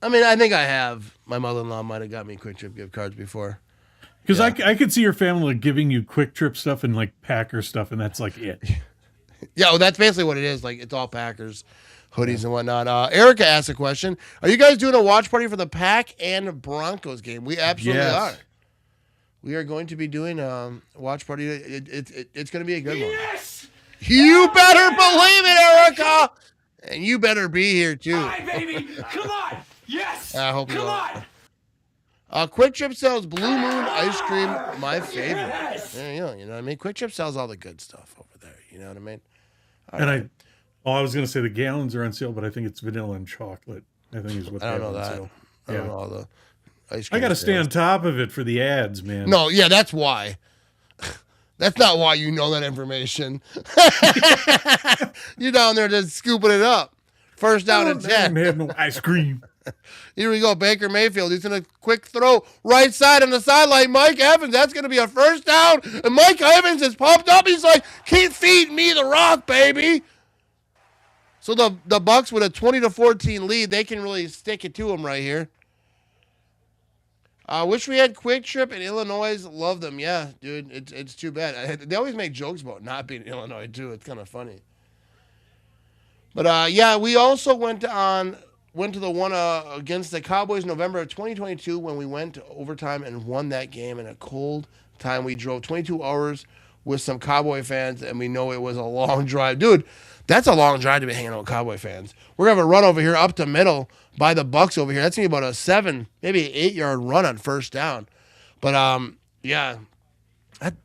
I mean, I think I have. My mother-in-law might have got me Quick Trip gift cards before. Because I could see your family giving you Quick Trip stuff and like Packer stuff, and that's like it. Yeah, well, that's basically what it is. Like, it's all Packers hoodies and whatnot. Erica asked a question. Are you guys doing a watch party for the Pack and Broncos game? We absolutely are. We are going to be doing a watch party. It's going to be a good one. Yes! You better believe it, Erica! And you better be here, too. Hi, baby! Come on! Yes! I hope you Come will. on! Quick Trip sells Blue Moon ice cream, my favorite. Yes! You know what I mean? Quick Trip sells all the good stuff over there. You know what I mean? I was going to say the gallons are on sale, but I think it's vanilla and chocolate. I think is what I don't they know have on that. sale. I don't know all the ice cream. I got to stay on top of it for the ads, man. No, yeah, that's why. That's not why you know that information. You're down there just scooping it up. First down and 10. Have no ice cream. Here we go, Baker Mayfield. He's going to quick throw right side on the sideline. Mike Evans, that's going to be a first down. And Mike Evans is pumped up. He's like, keep feeding me the rock, baby. So the Bucs with a 20-14 lead, they can really stick it to them right here. I wish we had Quick Trip in Illinois. Love them. Yeah, dude, it's too bad. They always make jokes about not being in Illinois, too. It's kind of funny. But, yeah, we also went to the one against the Cowboys in November of 2022 when we went to overtime and won that game in a cold time. We drove 22 hours with some Cowboy fans, and we know it was a long drive. Dude, that's a long drive to be hanging out with Cowboy fans. We're going to have a run over here up the middle by the Bucs over here. That's going to be about a 7, maybe 8-yard run on first down. But, yeah,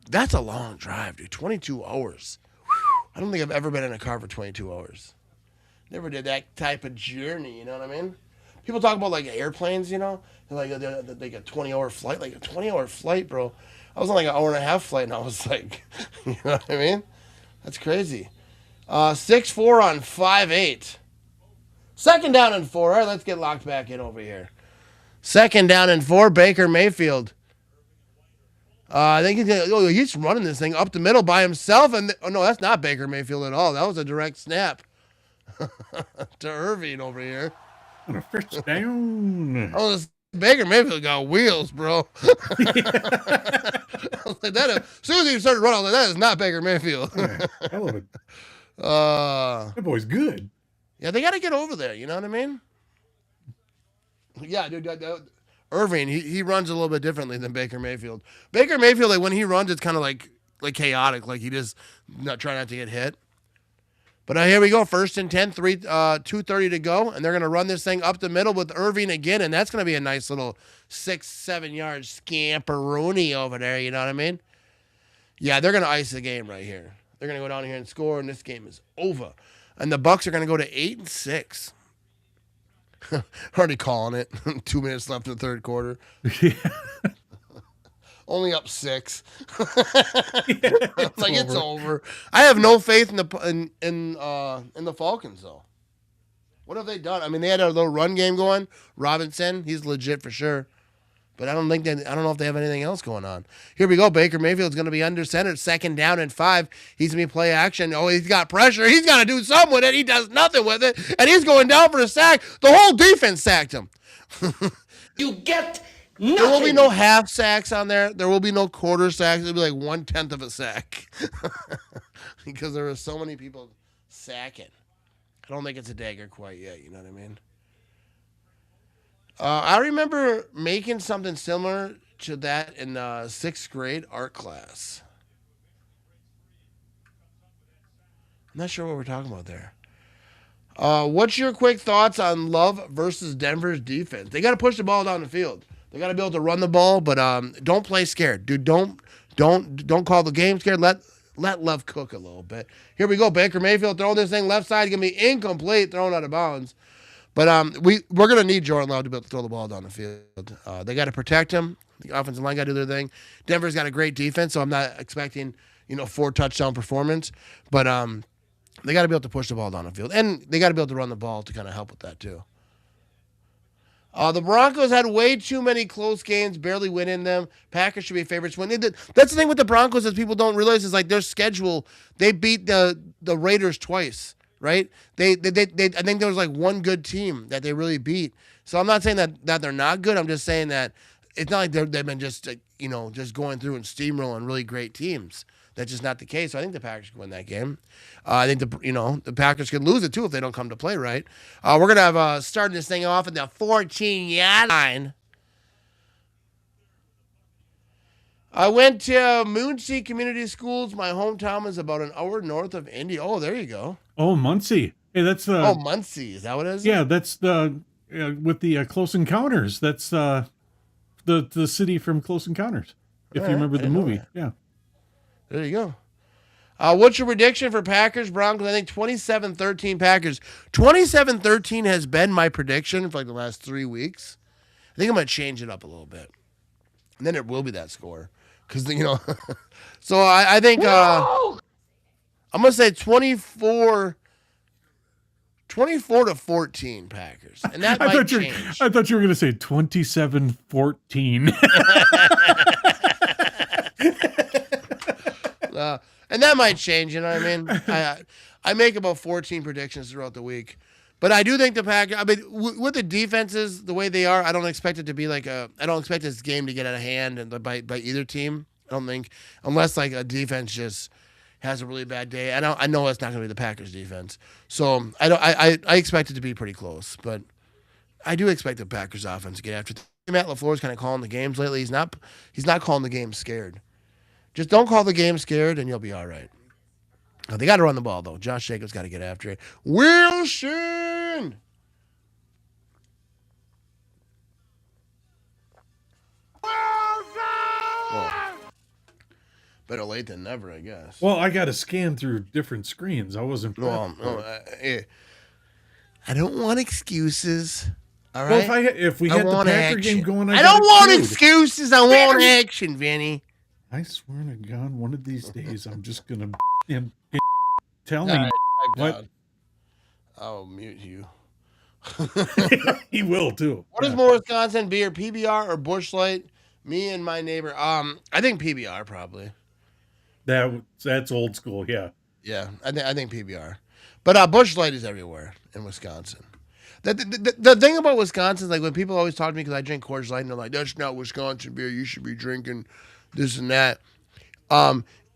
that's a long drive, dude. 22 hours. Whew. I don't think I've ever been in a car for 22 hours. Never did that type of journey, you know what I mean? People talk about, like, airplanes, you know? Like a 20-hour flight. Like, a 20-hour flight, bro. I was on, like, an hour-and-a-half flight, and I was like, you know what I mean? That's crazy. 6'4" on 5'8". Second down and 4. All right, let's get locked back in over here. Second down and 4, Baker Mayfield. I think he's running this thing up the middle by himself. And no, that's not Baker Mayfield at all. That was a direct snap to Irving over here. First down. Oh, this Baker Mayfield got wheels, bro. I was like, as soon as he started running, I was like, that is not Baker Mayfield. Yeah, I love it. That boy's good. Yeah, they got to get over there. You know what I mean? Yeah, dude. Irving, he runs a little bit differently than Baker Mayfield. Baker Mayfield, like when he runs, it's kind of like chaotic. Like he just trying not to get hit. But here we go. First and 10, 2:30 to go. And they're going to run this thing up the middle with Irving again. And that's going to be a nice little 6-7 yard scamperoonie over there. You know what I mean? Yeah, they're going to ice the game right here. They're going to go down here and score, and this game is over. And the Bucs are going to go to 8-6. Already calling it. 2 minutes left in the third quarter. Yeah. Only up 6. It's over. I have no faith in the Falcons though. What have they done? I mean, they had a little run game going. Robinson, he's legit for sure. But I don't know if they have anything else going on. Here we go. Baker Mayfield's going to be under center. Second down and 5. He's going to be play action. Oh, he's got pressure. He's got to do something with it. He does nothing with it. And he's going down for a sack. The whole defense sacked him. You get nothing. There will be no half sacks on there. There will be no quarter sacks. It'll be like 1/10 of a sack. Because there are so many people sacking. I don't think it's a dagger quite yet. You know what I mean? I remember making something similar to that in 6th grade art class. I'm not sure what we're talking about there. What's your quick thoughts on Love versus Denver's defense? They got to push the ball down the field. They got to be able to run the ball, but don't play scared, dude. Don't call the game scared. Let Love cook a little bit. Here we go. Baker Mayfield throwing this thing left side, gonna be incomplete, thrown out of bounds. But we're going to need Jordan Love to be able to throw the ball down the field. They got to protect him. The offensive line got to do their thing. Denver's got a great defense, so I'm not expecting 4 touchdown performance. But they got to be able to push the ball down the field. And they got to be able to run the ball to kind of help with that too. The Broncos had way too many close games, barely winning them. Packers should be favorites when they did. That's the thing with the Broncos is people don't realize is like their schedule. They beat the Raiders twice, right? They I think there was like one good team that they really beat. So I'm not saying that they're not good. I'm just saying that it's not like they've been just just going through and steamrolling really great teams. That's just not the case. So I think the Packers can win that game. I think the Packers could lose it too if they don't come to play right. We're gonna have starting this thing off at the 14-yard line. I went to Moonsea Community Schools. My hometown is about an hour north of Indy. Oh, there you go. Oh, Muncie. Hey, that's Muncie. Is that what it is? Yeah, that's the with the Close Encounters. That's the city from Close Encounters. If you remember the movie, yeah. There you go. What's your prediction for Packers, Broncos? I think 27-13 Packers. 27-13 has been my prediction for like the last 3 weeks. I think I'm going to change it up a little bit. And then it will be that score. Because, so I think I'm going to say 24-14 Packers. And that might change. I thought you were going to say 27-14. And that might change, you know what I mean? I make about 14 predictions throughout the week. But I do think the Packers, with the defenses the way they are, I don't expect it to be I don't expect this game to get out of hand by either team. I don't think, unless like a defense just has a really bad day. I know it's not going to be the Packers defense. So I expect it to be pretty close. But I do expect the Packers offense to get after it. Matt LaFleur's kind of calling the games lately. He's not calling the game scared. Just don't call the game scared, and you'll be all right. They got to run the ball, though. Josh Jacobs got to get after it. Wilson! Well, better late than never, I guess. Well, I got to scan through different screens. I wasn't. I don't want excuses. All right? Well, if we had the Packer game going, I don't want excuses. I want action, Vinny. I swear to God, one of these days I'm just gonna tell me what. I'll mute you. He will too. What is more Wisconsin beer, PBR or Busch Light? Me and my neighbor. I think PBR probably. That's old school. Yeah. Yeah, I think PBR, but Busch Light is everywhere in Wisconsin. The thing about Wisconsin is like when people always talk to me because I drink Coors Light and they're like, "That's not Wisconsin beer. You should be drinking this and that."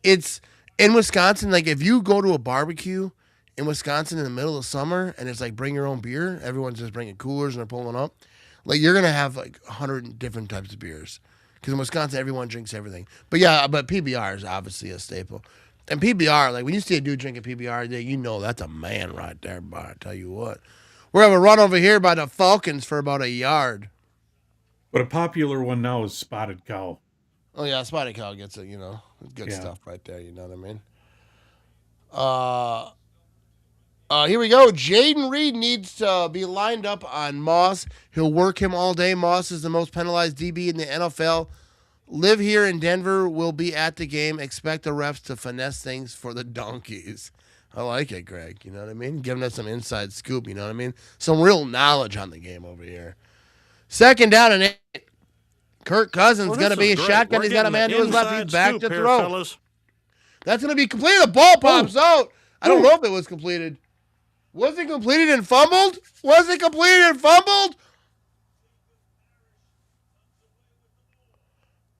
It's in Wisconsin. Like if you go to a barbecue in Wisconsin in the middle of summer and it's like bring your own beer, everyone's just bringing coolers and they're pulling up. Like you're gonna have like 100 different types of beers because in Wisconsin everyone drinks everything. But PBR is obviously a staple. And PBR, like when you see a dude drinking PBR, you know that's a man right there. But I tell you what, we're having a run over here by the Falcons for about a yard. But a popular one now is Spotted Cow. Oh, yeah, Spotted Cow gets it, good stuff right there, you know what I mean? Here we go. Jaden Reed needs to be lined up on Moss. He'll work him all day. Moss is the most penalized DB in the NFL. Live here in Denver. Will be at the game. Expect the refs to finesse things for the Donkeys. I like it, Greg. You know what I mean? Giving us some inside scoop, you know what I mean? Some real knowledge on the game over here. 2nd down and 8. Kirk Cousins going to be a shotgun. He's got a man to his left. He's back to throw. Fellas. That's going to be completed. The ball pops out. I don't know if it was completed. Was it completed and fumbled? Was it completed and fumbled?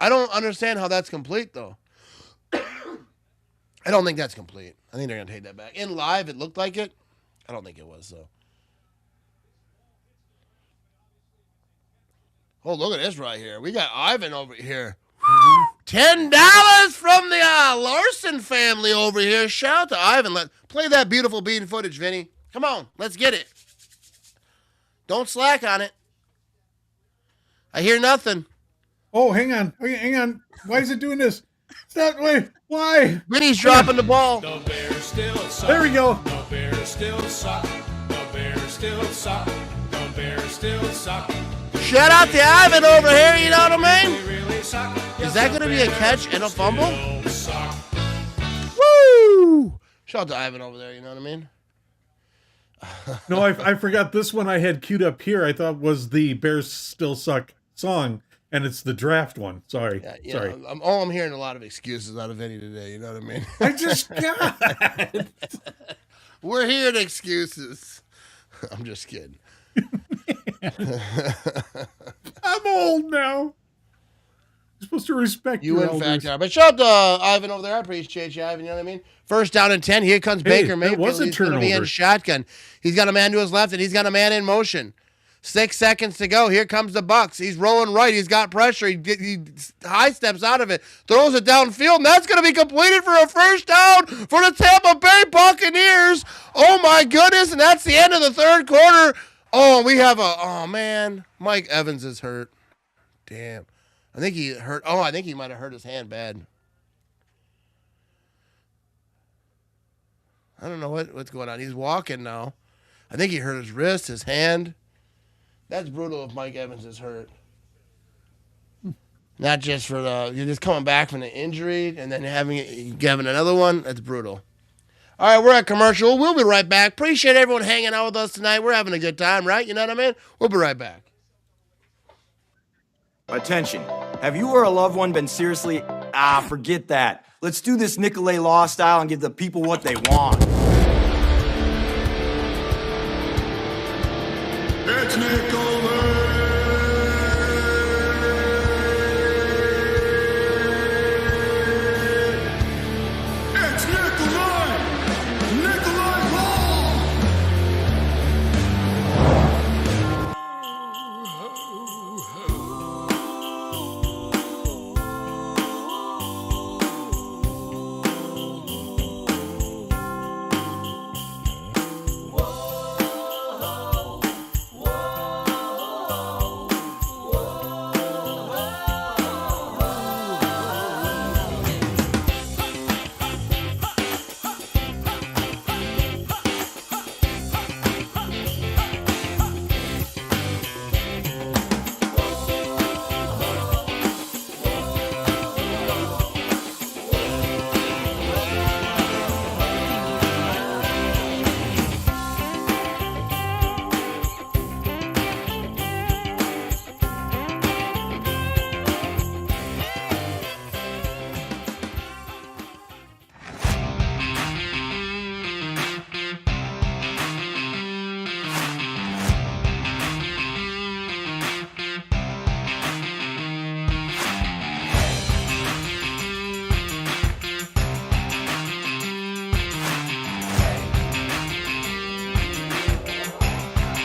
I don't understand how that's complete, though. I don't think that's complete. I think they're going to take that back. In live, it looked like it. I don't think it was, though. Oh, look at this right here. We got Ivan over here. $10 from the Larson family over here. Shout out to Ivan. Play that beautiful bean footage, Vinny. Come on, let's get it. Don't slack on it. I hear nothing. Oh, hang on. Why is it doing this? Stop. Wait. Why? Vinny's dropping the ball. The Bears still suck. There we go. The Bears still suck. The Bears still suck. The Bears still suck. Shout out to Ivan over here, you know what I mean? Is that going to be a catch and a fumble? Woo! Shout out to Ivan over there, you know what I mean? No, I forgot this one I had queued up here. I thought was the Bears Still Suck song, and it's the draft one. Sorry. Yeah, Sorry. I'm hearing a lot of excuses out of Vinny today. You know what I mean? I just got We're hearing excuses. I'm just kidding. I'm old now. You're supposed to respect You, your in fact, elders. are. But shout out to Ivan over there. I appreciate you, Ivan. You know what I mean? First down and 10. Here comes Baker Mayfield. was a He's going to be in turnover. shotgun. He's got a man to his left, and he's got a man in motion. 6 seconds to go. Here comes the Bucs. He's rolling right. He's got pressure. He high steps out of it, throws it downfield, and that's going to be completed for a first down for the Tampa Bay Buccaneers. Oh, my goodness, and that's the end of the third quarter. Oh, we have oh, man. Mike Evans is hurt. Damn. I think he hurt. Oh, I think he might have hurt his hand bad. I don't know what's going on. He's walking now. I think he hurt his wrist, his hand. That's brutal if Mike Evans is hurt. Not just for you're just coming back from the injury and then having another one. That's brutal. All right, we're at commercial. We'll be right back. Appreciate everyone hanging out with us tonight. We're having a good time, right? You know what I mean? We'll be right back. Attention. Have you or a loved one been seriously... forget that. Let's do this Nicolet Law style and give the people what they want. It's Nicolet. It's Nicolet. Nicolet Law.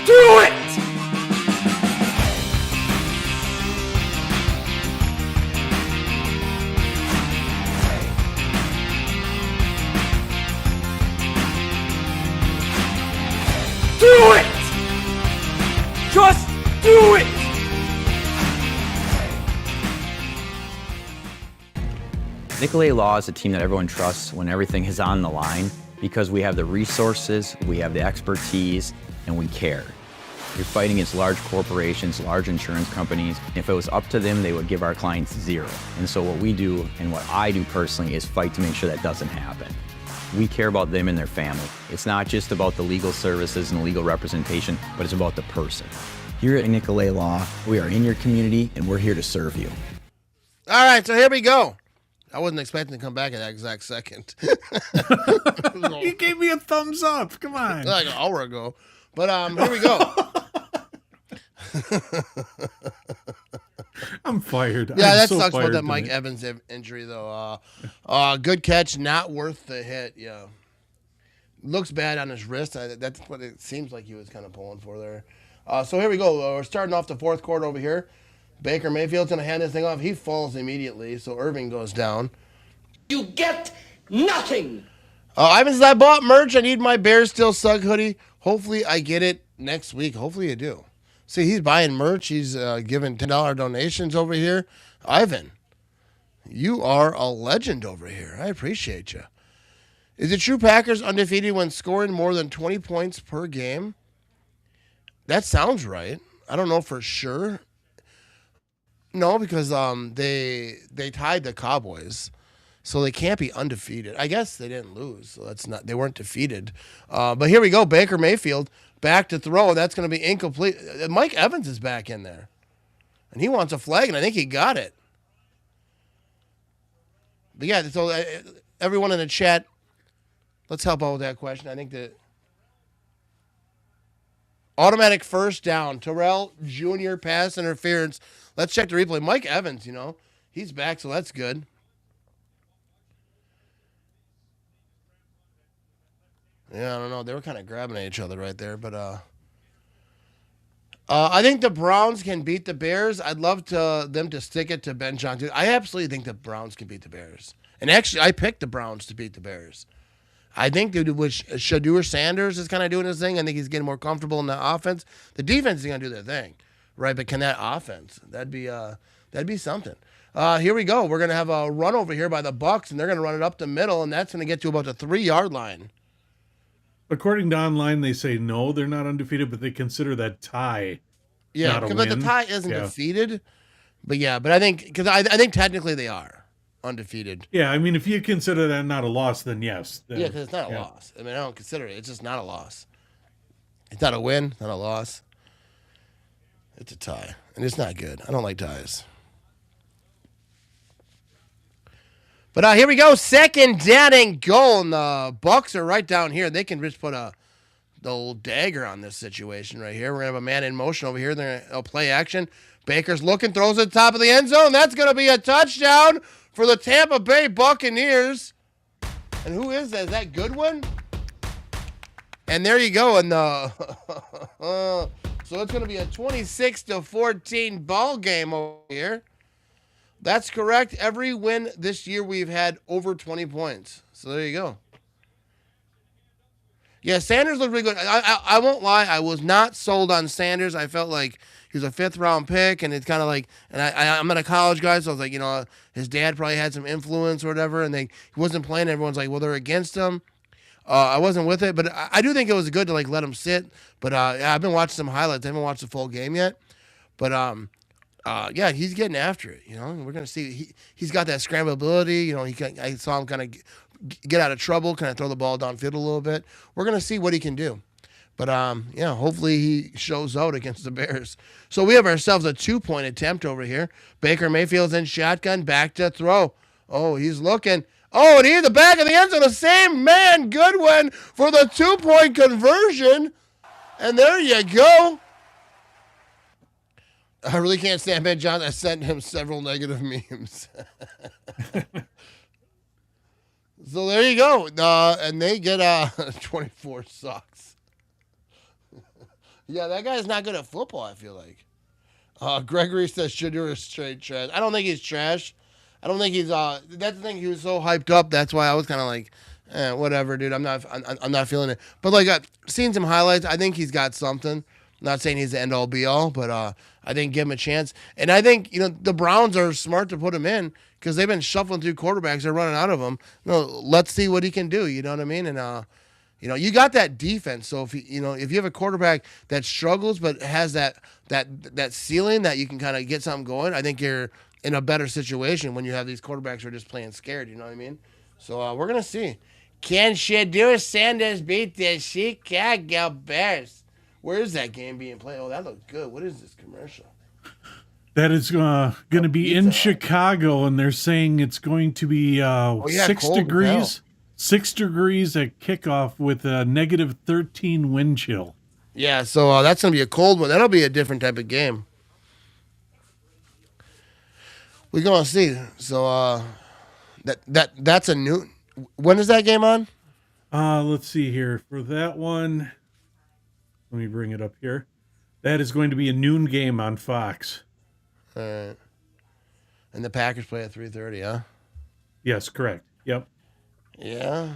Do it! Do it! Just do it! Nicolet Law is a team that everyone trusts when everything is on the line because we have the resources, we have the expertise, and we care. You're fighting against large corporations, large insurance companies. If it was up to them, they would give our clients zero. And so what we do, and what I do personally, is fight to make sure that doesn't happen. We care about them and their family. It's not just about the legal services and the legal representation, but it's about the person. Here at Nicolet Law, we are in your community, and we're here to serve you. All right, so here we go. I wasn't expecting to come back at that exact second. You gave me a thumbs up. Come on. Like an hour ago. But here we go. I'm fired. Yeah, I'm that so sucks about fired that Mike tonight. Evans injury, though. Good catch, not worth the hit. Yeah. Looks bad on his wrist. That's what it seems like he was kind of pulling for there. So here we go. We're starting off the fourth quarter over here. Baker Mayfield's going to hand this thing off. He falls immediately, so Irving goes down. You get nothing. Ivan says, I bought merch. I need my Bears Still Suck hoodie. Hopefully I get it next week. Hopefully you do. See, he's buying merch. He's giving $10 donations over here. Ivan, you are a legend over here. I appreciate you. Is it true Packers undefeated when scoring more than 20 points per game? That sounds right. I don't know for sure. No, because they tied the Cowboys. So they can't be undefeated. I guess they didn't lose, so they weren't defeated. But here we go, Baker Mayfield back to throw. That's going to be incomplete. Mike Evans is back in there, and he wants a flag, and I think he got it. But yeah, so everyone in the chat, let's help out with that question. I think that automatic first down, Terrell Jr. pass interference. Let's check the replay. Mike Evans, he's back, so that's good. Yeah, I don't know. They were kind of grabbing at each other right there, but I think the Browns can beat the Bears. I'd love them to stick it to Ben Johnson. I absolutely think the Browns can beat the Bears. And actually, I picked the Browns to beat the Bears. I think that Shedeur Sanders is kind of doing his thing. I think he's getting more comfortable in the offense. The defense is going to do their thing, right? But can that offense? That'd be something. Here we go. We're going to have a run over here by the Bucs, and they're going to run it up the middle, and that's going to get to about the 3-yard line. According to online, they say no, they're not undefeated, but they consider that tie. Yeah, because the tie isn't defeated. But I think I think technically they are undefeated. Yeah, I mean, if you consider that not a loss, then yes. Yeah, because it's not a loss. I mean, I don't consider it. It's just not a loss. It's not a win, not a loss. It's a tie, and it's not good. I don't like ties. But here we go, 2nd down and goal, and the Bucs are right down here. They can just put the old dagger on this situation right here. We're going to have a man in motion over here. They're going to play action. Baker's looking, throws at the top of the end zone. That's going to be a touchdown for the Tampa Bay Buccaneers. And who is that? Is that Goodwin? And there you go. And so it's going to be a 26-14 ball game over here. That's correct. Every win this year we've had over 20 points. So there you go. Yeah, Sanders looked really good. I won't lie. I was not sold on Sanders. I felt like he was a 5th-round pick, and it's kind of like, and I'm not a college guy, so I was like, his dad probably had some influence or whatever, and he wasn't playing. Everyone's like, well, they're against him. I wasn't with it, but I do think it was good to let him sit. But I've been watching some highlights. I haven't watched the full game yet. But yeah, he's getting after it. We're gonna see. He's got that scramblability. I saw him kind of get out of trouble, kind of throw the ball downfield a little bit. We're gonna see what he can do. But yeah, hopefully he shows out against the Bears. So we have ourselves a 2-point attempt over here. Baker Mayfield's in shotgun, back to throw. Oh, he's looking. Oh, and he's the back of the end zone. The same man, Goodwin, for the 2-point conversion. And there you go. I really can't stand Ben Johnson. I sent him several negative memes. So there you go. And they get 24 sucks. Yeah, that guy's not good at football, I feel like. Gregory says Shedeur is straight trash. I don't think he's trash. I don't think he's that's the thing, he was so hyped up. That's why I was kind of like, whatever, dude. I'm not feeling it. But I've seen some highlights. I think he's got something. I'm not saying he's the end all be all, but I think give him a chance. And I think, the Browns are smart to put him in because they've been shuffling through quarterbacks. They're running out of them. Let's see what he can do. You know what I mean? And you got that defense. So if if you have a quarterback that struggles but has that ceiling that you can kind of get something going, I think you're in a better situation when you have these quarterbacks who are just playing scared. You know what I mean? So we're gonna see. Can Shedeur Sanders beat the Chicago Bears? Where is that game being played? Oh, that looks good. What is this commercial? That is going to be in Chicago, and they're saying it's going to be 6 degrees. 6 degrees at kickoff with a negative 13 wind chill. Yeah, so that's going to be a cold one. That'll be a different type of game. We're going to see. So that's a new... When is that game on? Let's see here. For that one, let me bring it up here. That is going to be a noon game on Fox. All right. And the Packers play at 3:30, huh? Yes, correct. Yep. Yeah.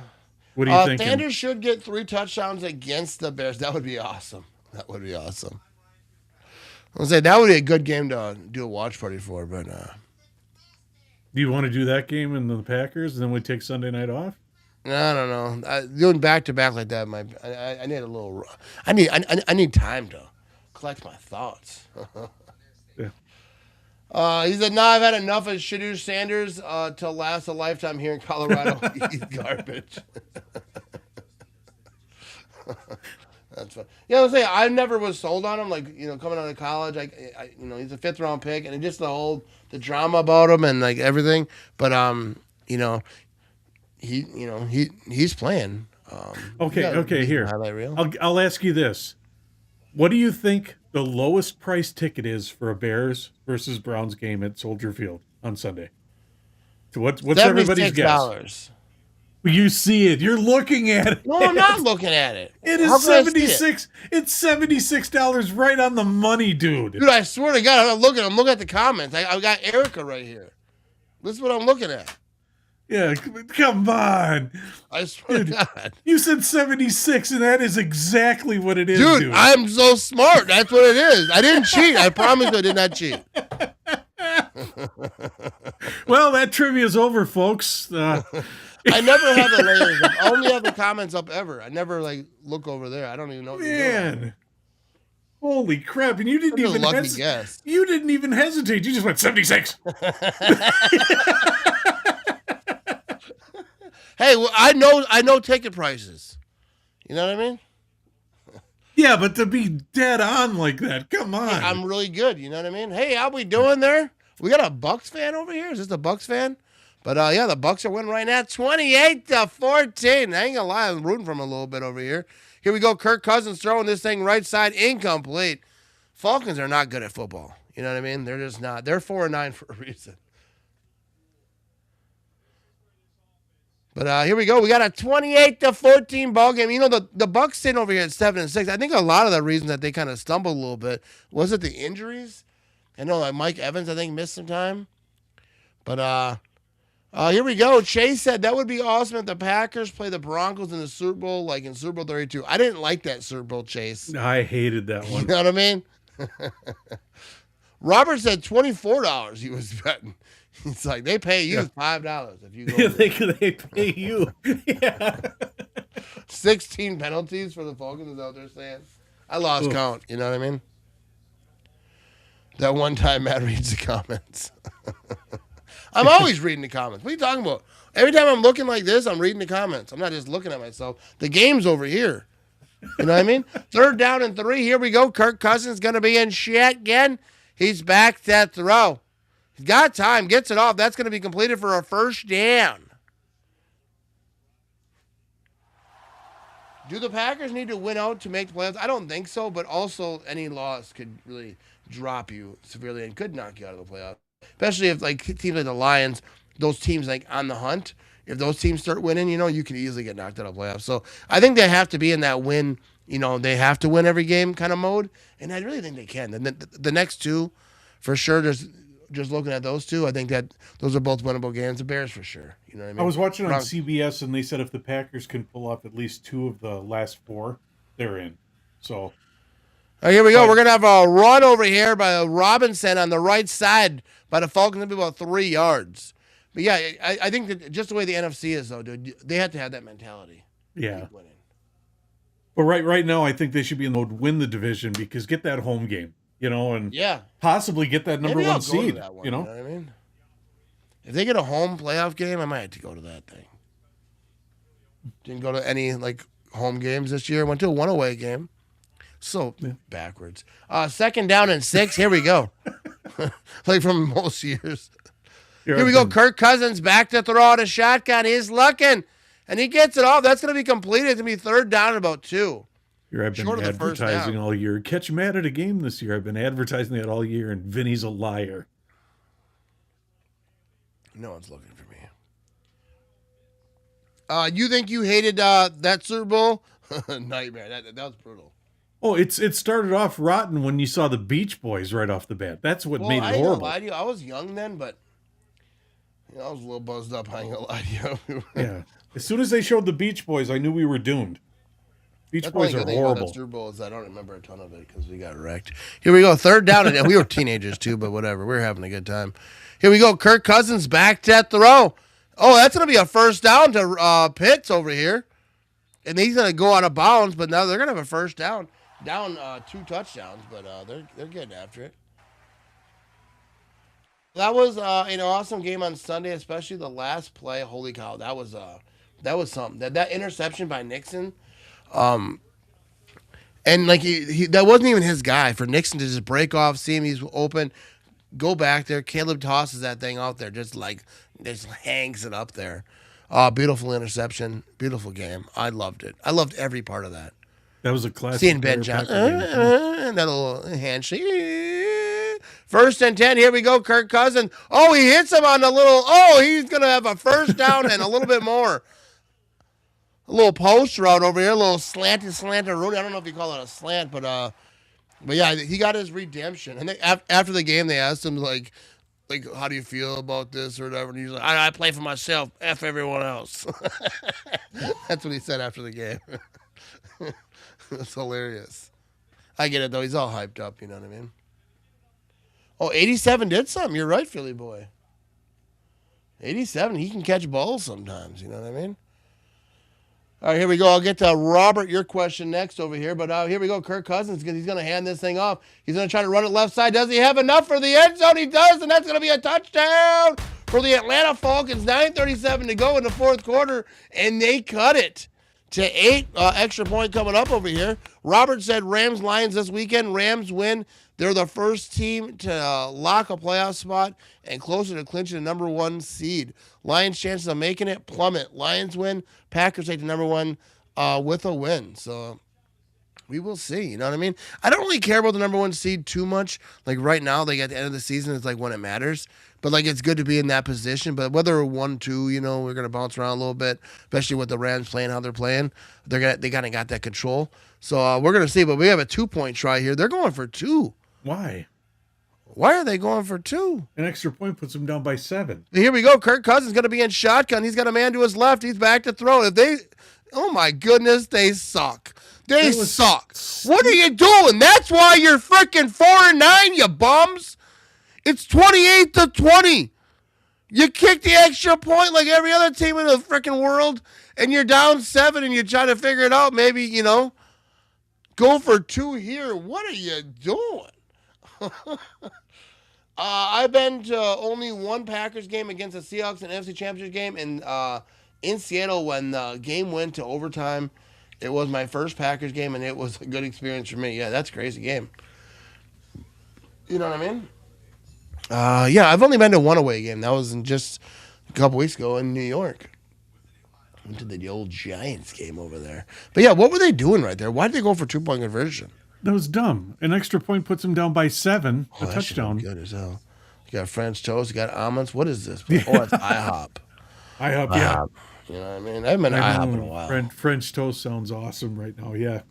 What do you think? Sanders should get 3 touchdowns against the Bears. That would be awesome. That would be awesome. I was say that would be a good game to do a watch party for, but do you want to do that game in the Packers, and then we take Sunday night off? I don't know. Doing back to back like that, I need a little. I need time to collect my thoughts. Yeah. He said, "No, I've had enough of Shedeur Sanders to last a lifetime here in Colorado. He's garbage." That's fun. Yeah, I was saying I never was sold on him. Like, coming out of college, he's a 5th-round pick, and just the drama about him and like everything. But he's playing. Okay. Here, highlight reel. I'll ask you this: what do you think the lowest price ticket is for a Bears versus Browns game at Soldier Field on Sunday? So what's everybody's guess? You see it. You're looking at it. No, I'm not looking at it. It is 76. It's $76 right on the money, dude. Dude, I swear to God, I'm looking at the comments. I got Erica right here. This is what I'm looking at. Yeah, come on. I swear to God. You said 76, and that is exactly what it is, dude. I'm so smart. That's what it is. I didn't cheat. I promise I did not cheat. Well, that trivia's over, folks. I never have the layers up. I only have the comments up ever. I never look over there. I don't even know what you're doing. Holy crap. And you didn't even guess. You didn't even hesitate. You just went 76. Hey, well, I know ticket prices. You know what I mean? Yeah, but to be dead on like that, come on. Hey, I'm really good. You know what I mean? Hey, how we doing there? We got a Bucs fan over here. Is this a Bucs fan? But yeah, the Bucs are winning right now, 28-14. I ain't gonna lie, I'm rooting for them a little bit over here. Here we go. Kirk Cousins throwing this thing right side, incomplete. Falcons are not good at football. You know what I mean? They're just not. They're 4-9 for a reason. But here we go. We got a 28-14 ball game. The Bucs sitting over here at 7-6. I think a lot of the reason that they kind of stumbled a little bit was it the injuries. I know, like Mike Evans, I think missed some time. But here we go. Chase said that would be awesome if the Packers play the Broncos in the Super Bowl, like in Super Bowl 32. I didn't like that Super Bowl, Chase. I hated that one. You know what I mean? Robert said $24 he was betting. It's like they pay you $5 if you go. Yeah, they pay you. Yeah. 16 penalties for the Falcons is what they're saying. I lost count. You know what I mean? That one time Matt reads the comments. I'm always reading the comments. What are you talking about? Every time I'm looking like this, I'm reading the comments. I'm not just looking at myself. The game's over here. You know what I mean? 3rd down and 3. Here we go. Kirk Cousins going to be in shit again. He's back to throw. He's got time. Gets it off. That's going to be completed for a 1st down. Do the Packers need to win out to make the playoffs? I don't think so, but also any loss could really drop you severely and could knock you out of the playoffs. Especially if like teams like the Lions, those teams like on the hunt, if those teams start winning, you can easily get knocked out of playoffs. So I think they have to be in that win, they have to win every game kind of mode. And I really think they can. And the next two, for sure, just looking at those two, I think that those are both winnable games. The Bears for sure. You know what I mean? I was watching on CBS and they said if the Packers can pull off at least 2 of the last 4, they're in. So. Here we go. We're going to have a run over here by Robinson on the right side by the Falcons. It'll be about 3 yards. But yeah, I think that just the way the NFC is, though, dude, they have to have that mentality. Yeah. But right now, I think they should be in the win the division because get that home game, and possibly get that number 1 seed. You know what I mean? If they get a home playoff game, I might have to go to that thing. Didn't go to any home games this year. Went to a 1 away game. So backwards. 2nd down and 6. Here we go. Like from most years. Here we go. Kirk Cousins back to throw out a shotgun. He's looking. And he gets it off. That's going to be completed. It's going to be 3rd down and about 2. Here I've been advertising all year. Catch Matt at a game this year. I've been advertising that all year, and Vinny's a liar. No one's looking for me. You think you hated that Super Bowl? Nightmare. That was brutal. Oh, it started off rotten when you saw the Beach Boys right off the bat. That's what made it horrible. I ain't gonna lie to you. I was young then, but I was a little buzzed up. I ain't gonna lie to you. Yeah. As soon as they showed the Beach Boys, I knew we were doomed. Beach Boys are horrible. Super Bowl is I don't remember a ton of it because we got wrecked. Here we go. 3rd down. And we were teenagers too, but whatever. We're having a good time. Here we go. Kirk Cousins back to throw. Oh, that's going to be a 1st down to Pitts over here. And he's going to go out of bounds, but now they're going to have a 1st down. Down 2 touchdowns, but they're getting after it. That was an awesome game on Sunday, especially the last play. Holy cow, that was something. That interception by Nixon, and like he that wasn't even his guy for Nixon to just break off, see him, he's open, go back there. Caleb tosses that thing out there, just hangs it up there. Beautiful interception, beautiful game. I loved it. I loved every part of that. That was a classic. Seeing Ben Johnson, that little handshake. 1st and 10. Here we go. Kirk Cousins. Oh, he hits him on the little. Oh, he's gonna have a first down and a little bit more. A little post route over here, a little slanted route. I don't know if you call it a slant, but yeah, he got his redemption. And after the game, they asked him like, how do you feel about this or whatever? And he's like, I play for myself. F everyone else. That's what he said after the game. It's hilarious. I get it though. He's all hyped up. You know what I mean? Oh, 87 did something. You're right, Philly boy. 87, he can catch balls sometimes. You know what I mean? All right, here we go. I'll get to Robert, your question next over here. But here we go. Kirk Cousins, he's going to hand this thing off. He's going to try to run it left side. Does he have enough for the end zone? He does, and that's going to be a touchdown for the Atlanta Falcons. 9:37 to go in the fourth quarter, and they cut it to 8. Extra point coming up over here. Robert said Rams-Lions this weekend. Rams win. They're the first team to lock a playoff spot and closer to clinching the number 1 seed. Lions' chances of making it plummet. Lions win. Packers take the number 1 with a win. So we will see. You know what I mean? I don't really care about the number 1 seed too much. Like right now, at the end of the season, it's like when it matters. But like it's good to be in that position. But whether 1-2, we're gonna bounce around a little bit, especially with the Rams playing how they're playing. They kind of got that control. So we're gonna see. But we have a 2-point try here. They're going for 2. Why? Why are they going for 2? An extra point puts them down by 7. Here we go. Kirk Cousins going to be in shotgun. He's got a man to his left. He's back to throw. Oh my goodness, they suck. They suck. What are you doing? That's why you're freaking 4-9, you bums. It's 28-20. You kick the extra point like every other team in the freaking world, and you're down 7, and you're trying to figure it out. Maybe, go for 2 here. What are you doing? I've been to only one Packers game against the Seahawks in an NFC Championship game, and in Seattle when the game went to overtime. It was my first Packers game, and it was a good experience for me. Yeah, that's a crazy game. You know what I mean? Yeah, I've only been to one away game. That was just a couple weeks ago in New York. Went to the old Giants game over there. But yeah, what were they doing right there? Why did they go for 2-point conversion? That was dumb. An extra point puts them down by 7. A touchdown. Good as hell. You got French toast. You got almonds. What is this? Oh, it's IHOP. IHOP, yeah. You know what I mean? I haven't been to IHOP in a while. French toast sounds awesome right now. Yeah.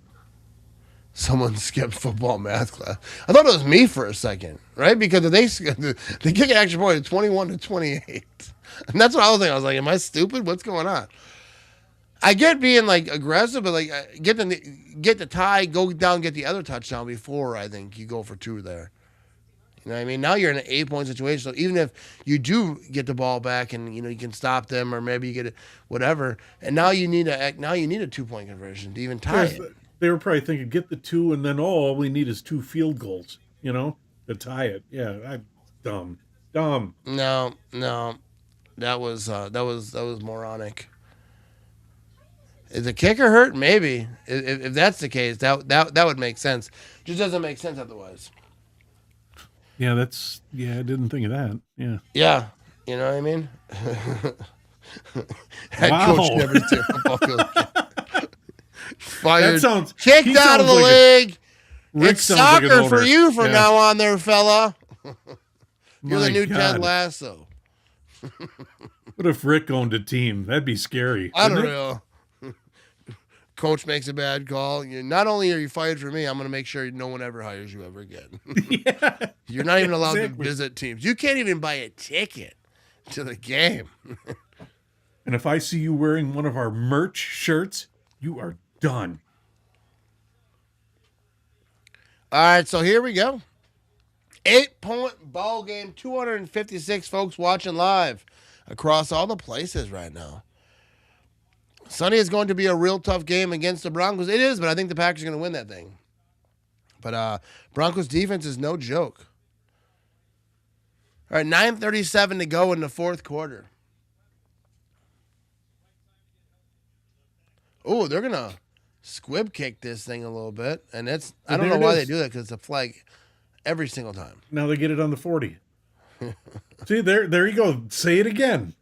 Someone skipped football math class. I thought it was me for a second, right? Because they kick an extra point at 21-28. And that's what I was thinking. I was like, am I stupid? What's going on? I get being like aggressive, but like get the tie, go down, get the other touchdown before I think you go for 2 there. You know what I mean? Now you're in an 8-point situation, so even if you do get the ball back and you can stop them, or maybe you get it, whatever, and now you need a 2-point conversion to even tie it. They were probably thinking, get the 2, and then all we need is 2 field goals, to tie it. Yeah, dumb. No, that was moronic. Is the kicker hurt? Maybe. If that's the case, that would make sense. Just doesn't make sense otherwise. Yeah, I didn't think of that. Yeah. Yeah. You know what I mean? Head Wow. coach never did football field. Fired. That sounds kicked out of the league. It's sounds like soccer an for owner. you from Yeah. now on there, fella. You're My the new God. Ted Lasso. What if Rick owned a team? That'd be scary. I don't wouldn't it? know. Coach makes a bad call. Not only are you fired for me, I'm going to make sure no one ever hires you ever again. Yeah. You're not even allowed to Exactly. visit teams. You can't even buy a ticket to the game. And if I see you wearing one of our merch shirts, you are done. All right, so here we go. 8-point ball game, 256 folks watching live across all the places right now. Sunday is going to be a real tough game against the Broncos. It is, but I think the Packers are going to win that thing. But Broncos defense is no joke. All right, 9:37 to go in the fourth quarter. Oh, they're going to squib kick this thing a little bit. And I don't know why they do that because it's a flag every single time. Now they get it on the 40. See, there you go. Say it again.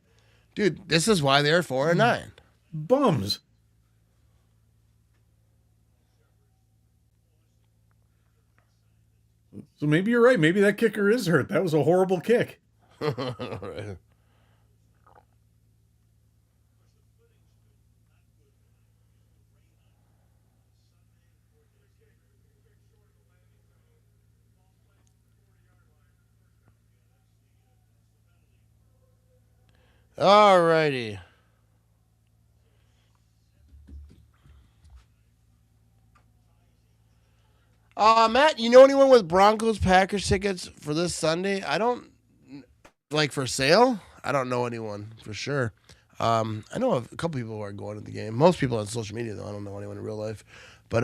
Dude, this is why they're 4-9. Bums. So maybe you're right. Maybe that kicker is hurt. That was a horrible kick. Right. All righty. Matt, you know anyone with Broncos Packers tickets for this Sunday? I don't for sale. I don't know anyone for sure. I know a couple people who are going to the game. Most people on social media though. I don't know anyone in real life. But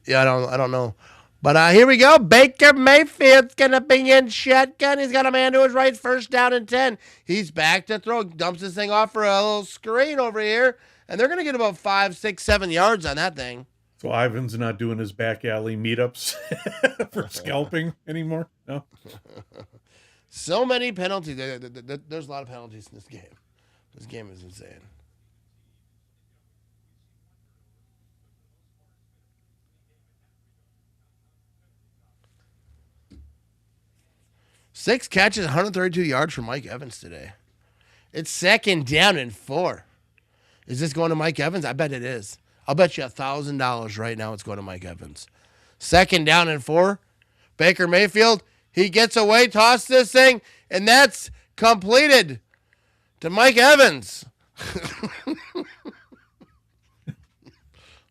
yeah, I don't know. But here we go. Baker Mayfield's gonna be in shotgun. He's got a man to his right, first down and 10. He's back to throw. Dumps this thing off for a little screen over here, and they're gonna get about 5, 6, 7 yards on that thing. So Ivan's not doing his back alley meetups for scalping anymore? No? So many penalties. There's a lot of penalties in this game. This game is insane. Six catches, 132 yards for Mike Evans today. It's second down and 4. Is this going to Mike Evans? I bet it is. I'll bet you $1,000 right now it's going to Mike Evans. Second down and 4. Baker Mayfield, he gets away, toss this thing, and that's completed to Mike Evans.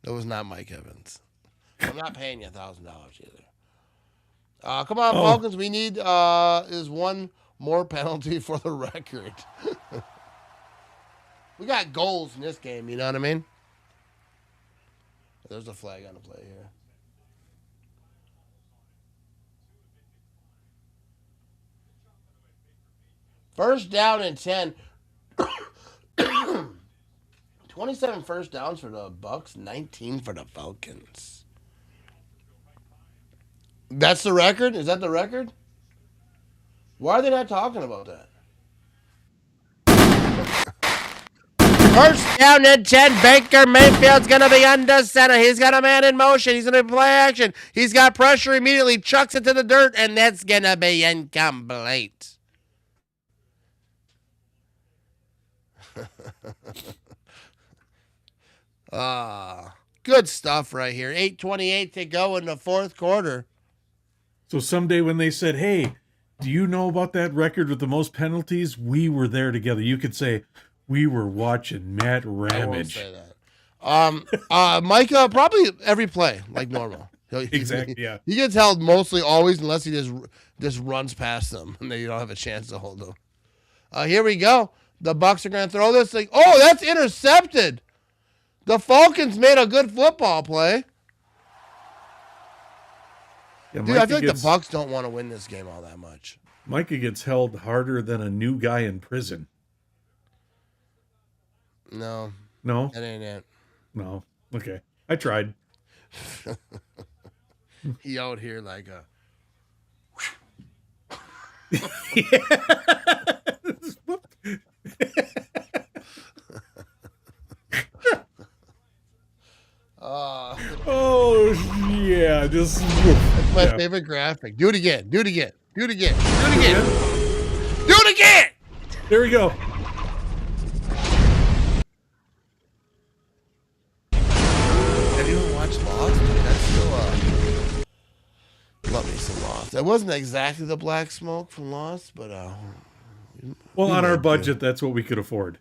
That was not Mike Evans. I'm not paying you $1,000 either. Come on, Falcons. We need is one more penalty for the record. We got goals in this game, you know what I mean? There's a flag on the play here. First down and 10. 27 first downs for the Bucs, 19 for the Falcons. That's the record? Is that the record? Why are they not talking about that? First down and 10. Baker Mayfield's going to be under center. He's got a man in motion. He's going to play action. He's got pressure immediately. Chucks it to the dirt, and that's going to be incomplete. Good stuff right here. 8:28 to go in the fourth quarter. So someday when they said, hey, do you know about that record with the most penalties? We were there together. You could say, we were watching Matt Ramage. I won't say that. Micah, probably every play, like normal. Exactly, yeah. He gets held mostly always unless he just runs past them and then you don't have a chance to hold him. Here we go. The Bucs are going to throw this thing. Oh, that's intercepted. The Falcons made a good football play. Yeah, dude, I feel like the Bucs don't want to win this game all that much. Micah gets held harder than a new guy in prison. No. No? That ain't it. No. Okay. I tried. He out here like a... Oh, yeah. Just... That's my favorite graphic. Do it again. Do it again. Do it again. Do it again. Do it again! There we go. Have you ever watched Lost? That's still love me some Lost. That wasn't exactly the black smoke from Lost, but well, on our budget, that's what we could afford.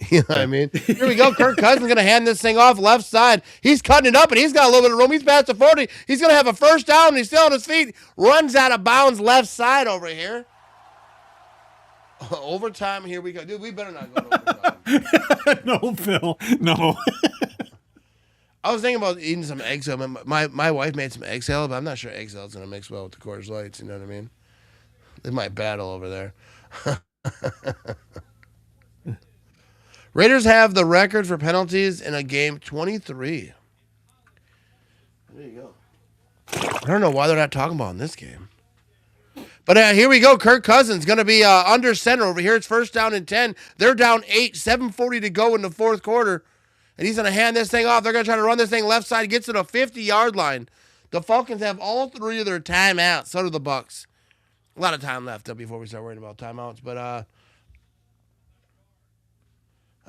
You know what I mean? Here we go. Kirk Cousins going to hand this thing off left side. He's cutting it up, and he's got a little bit of room. He's past the 40. He's going to have a first down, and he's still on his feet. Runs out of bounds left side over here. Overtime, here we go. Dude, we better not go to overtime. No, Phil. No. I was thinking about eating some egg salad. My wife made some egg salad, but I'm not sure egg salad's going to mix well with the Coors Lights. You know what I mean? They might battle over there. Raiders have the record for penalties in a game, 23. There you go. I don't know why they're not talking about in this game. But here we go. Kirk Cousins going to be under center over here. It's first down and 10. They're down 8, 7:40 to go in the fourth quarter. And he's going to hand this thing off. They're going to try to run this thing left side. Gets to the 50-yard line. The Falcons have all 3 of their timeouts. So do the Bucs. A lot of time left before we start worrying about timeouts. But I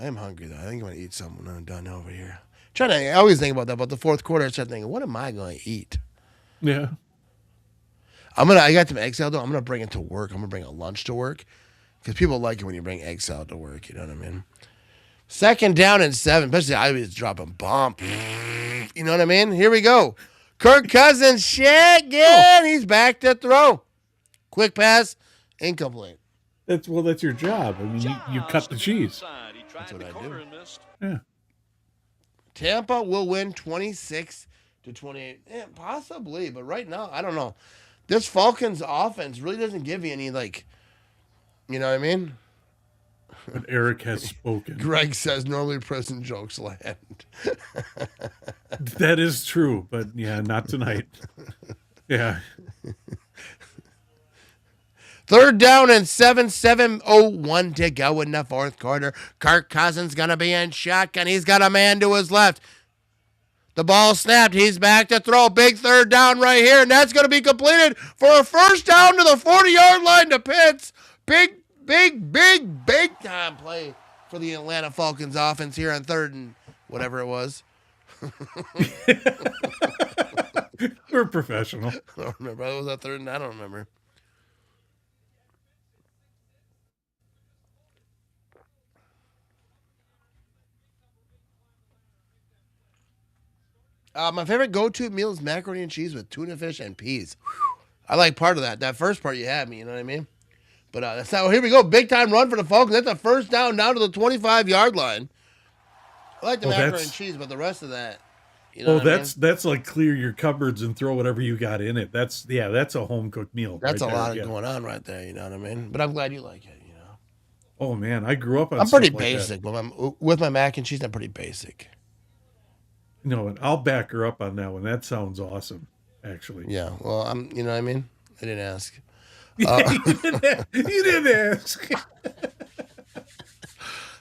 am hungry, though. I think I'm going to eat something when I'm done over here. I always think about that. About the fourth quarter, I start thinking, what am I going to eat? Yeah. I got some egg salad, though. I'm going to bring it to work. I'm going to bring a lunch to work. Because people like it when you bring egg salad to work. You know what I mean? Second down and 7. Especially I was dropping bomb. You know what I mean? Here we go. Kirk Cousins, again. He's back to throw. Quick pass, incomplete. That's your job. I mean, you cut the cheese. That's what I do. Yeah. Tampa will win 26-28. Yeah, possibly, but right now, I don't know. This Falcons offense really doesn't give you any, you know what I mean? But Eric has spoken. Greg says normally prison jokes land. That is true, but yeah, not tonight. Yeah. Third down and 7:01 to go in the fourth quarter. Kirk Cousins going to be in shotgun. He's got a man to his left. The ball snapped. He's back to throw. Big third down right here, and that's going to be completed for a first down to the 40-yard line to Pitts. Big time play for the Atlanta Falcons offense here on third and whatever it was. We're professional. I don't remember. Was that third and I don't remember. My favorite go-to meal is macaroni and cheese with tuna fish and peas. I like part of that. That first part you had me, you know what I mean? But that's not. Here we go. Big time run for the Falcons. That's a first down to the 25-yard line. I like the macaroni and cheese, but the rest of that, you know. That's like clear your cupboards and throw whatever you got in it. That's a home cooked meal. That's right a lot there. going on right there. You know what I mean? But I'm glad you like it. You know. Oh man, I grew up on. I'm pretty stuff like basic that. with my mac and cheese. I'm pretty basic. No, I'll back her up on that one. That sounds awesome, actually. Yeah. Well, you know what I mean? I didn't ask. You didn't ask.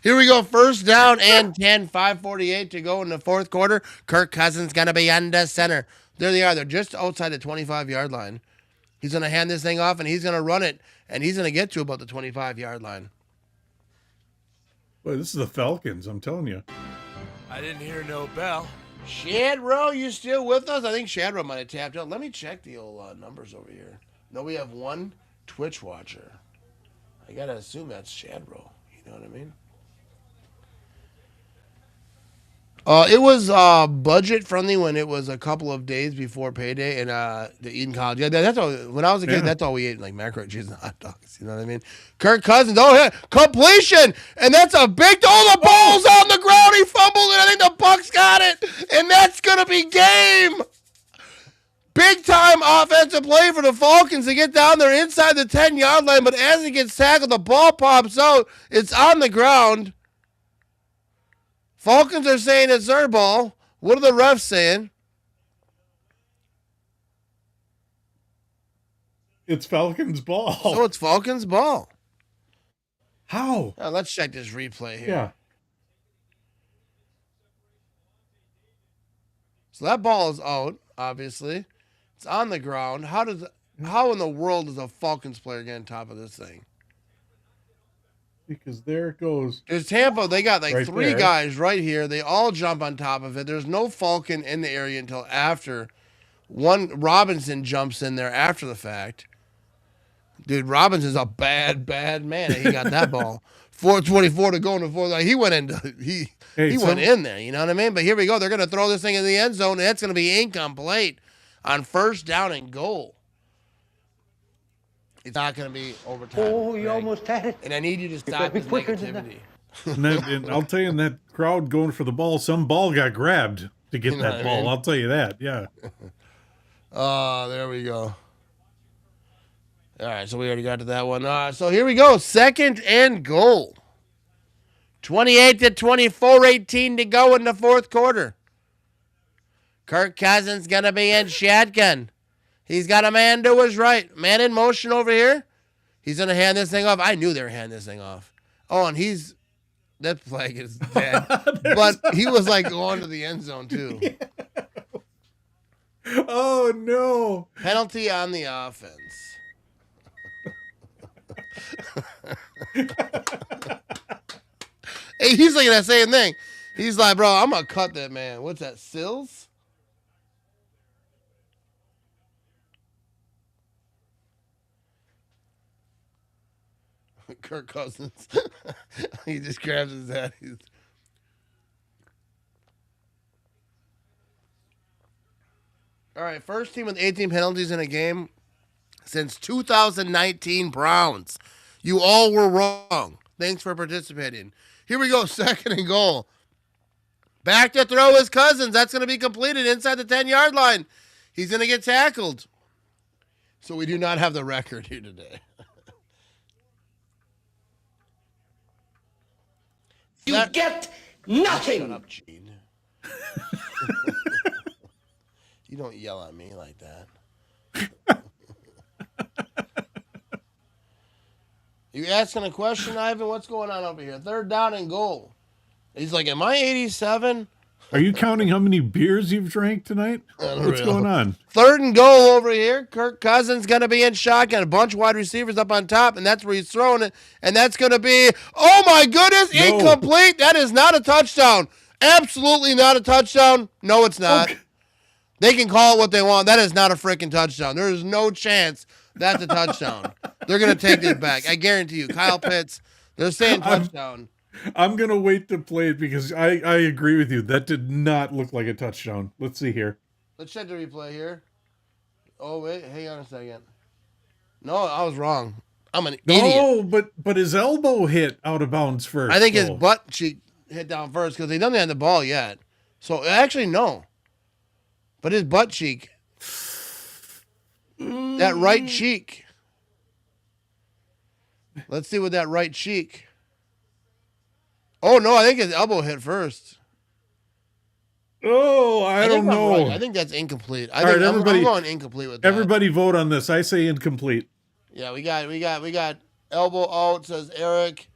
Here we go. First down and 10. 5:48 to go in the fourth quarter. Kirk Cousins going to be under center. There they are. They're just outside the 25-yard line. He's going to hand this thing off, and he's going to run it, and he's going to get to about the 25-yard line. Boy, this is the Falcons, I'm telling you. I didn't hear no bell. Shadrow, you still with us? I think Shadrow might have tapped out. Let me check the old numbers over here. No, we have one Twitch watcher. I got to assume that's Shadrow. You know what I mean? It was budget friendly when it was a couple of days before payday and the Eden College. Yeah, that's all. When I was a kid, that's all we ate, like macaroni and cheese and hot dogs. You know what I mean? Kirk Cousins, yeah, completion, and that's a big. Oh, the ball's on the ground. He fumbled it. I think the Bucs got it, and that's gonna be game. Big time offensive play for the Falcons to get down there inside the 10-yard line, but as it gets tackled, the ball pops out. It's on the ground. Falcons are saying it's their ball. What are the refs saying? It's Falcons' ball. So it's Falcons' ball. How? Now, let's check this replay here. Yeah. So that ball is out, obviously. It's on the ground. How in the world does a Falcons player get on top of this thing? Because there it goes. There's Tampa. They got like right 3 there. guys right here. They all jump on top of it. There's no Falcon in the area until after. One Robinson jumps in there after the fact. Dude, Robinson's a bad man. He got that ball. 4:24 to go in the fourth. Like, he went went in there. You know what I mean? But here we go. They're going to throw this thing in the end zone, and that's going to be incomplete on first down and goal. It's not going to be overtime. Oh, you almost had it. And I need you to stop this negativity. And I'll tell you, in that crowd going for the ball, some ball got grabbed to get that ball. I'll tell you that. Yeah. There we go. All right, so we already got to that one. So here we go. 2nd and goal. 28-24, 18 to go in the 4th quarter. Kirk Cousins going to be in shotgun. He's got a man to his right. Man in motion over here. He's going to hand this thing off. I knew they were handing this thing off. Oh, and that flag is dead. But he was like going to the end zone too. Yeah. Oh, no. Penalty on the offense. Hey, he's like that same thing. He's like, bro, I'm going to cut that man. What's that, Sills? Kirk Cousins. He just grabs his head. All right, first team with 18 penalties in a game since 2019 Browns. You all were wrong. Thanks for participating. Here we go, 2nd and goal. Back to throw his Cousins. That's going to be completed inside the 10-yard line. He's going to get tackled. So we do not have the record here today. You get nothing. Shut up, Gene. You don't yell at me like that. You asking a question, Ivan? What's going on over here? 3rd down and goal. He's like, am I 87? Are you counting how many beers you've drank tonight? What's going on? 3rd and goal over here. Kirk Cousins going to be in shotgun. A bunch of wide receivers up on top, and that's where he's throwing it. And that's going to be, oh my goodness, incomplete. That is not a touchdown. Absolutely not a touchdown. No, it's not. Okay. They can call it what they want. That is not a freaking touchdown. There is no chance that's a touchdown. They're going to take this back. I guarantee you. Kyle Pitts, they're saying touchdown. I'm going to wait to play it because I agree with you. That did not look like a touchdown. Let's see here. Let's check the replay here. Oh, wait. Hang on a second. No, I was wrong. I'm an idiot. No, but his elbow hit out of bounds first. I think his butt cheek hit down first because he doesn't have the ball yet. So, actually, no. But his butt cheek. That right cheek. Let's see what that right cheek. Oh, no, I think his elbow hit first. Oh, I don't know. Right. I think that's incomplete. I'm going incomplete with that. Everybody vote on this. I say incomplete. Yeah, we got elbow out, says Eric.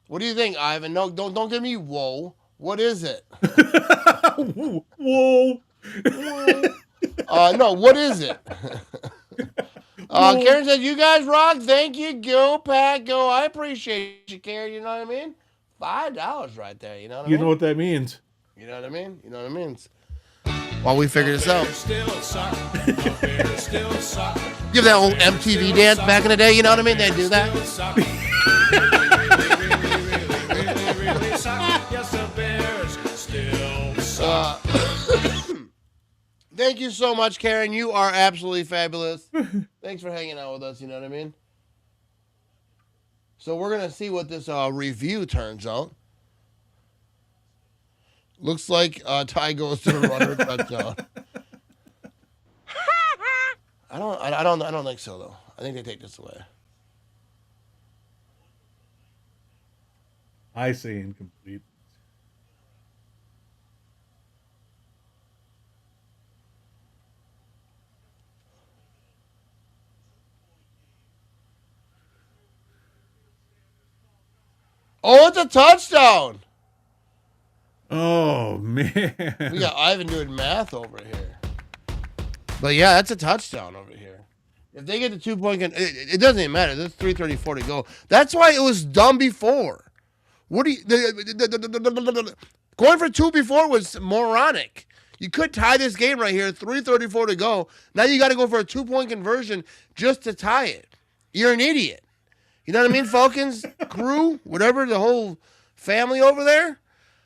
What do you think, Ivan? No, don't give me whoa. What is it? Whoa. No, what is it? Karen said, you guys rock. Thank you. Go, Pat. Go. I appreciate you, Karen. You know what I mean? $5 right there. You know what I mean? You know what that means. You know what I mean? You know what it means. While we figure this out. Give that old MTV dance back in the day. You know what I mean? They do that. Thank you so much, Karen. You are absolutely fabulous. Thanks for hanging out with us. You know what I mean? So we're going to see what this review turns out. Looks like Ty goes to the runner touchdown. I don't think so though. I think they take this away. I say incomplete. Oh, it's a touchdown. Oh, man. We got Ivan doing math over here. But, yeah, that's a touchdown over here. If they get the 2-point, it doesn't even matter. There's 3:34 to go. That's why it was dumb before. What do you... Going for 2 before was moronic. You could tie this game right here, 3:34 to go. Now you got to go for a 2-point conversion just to tie it. You're an idiot. You know what I mean, Falcons crew, whatever, the whole family over there?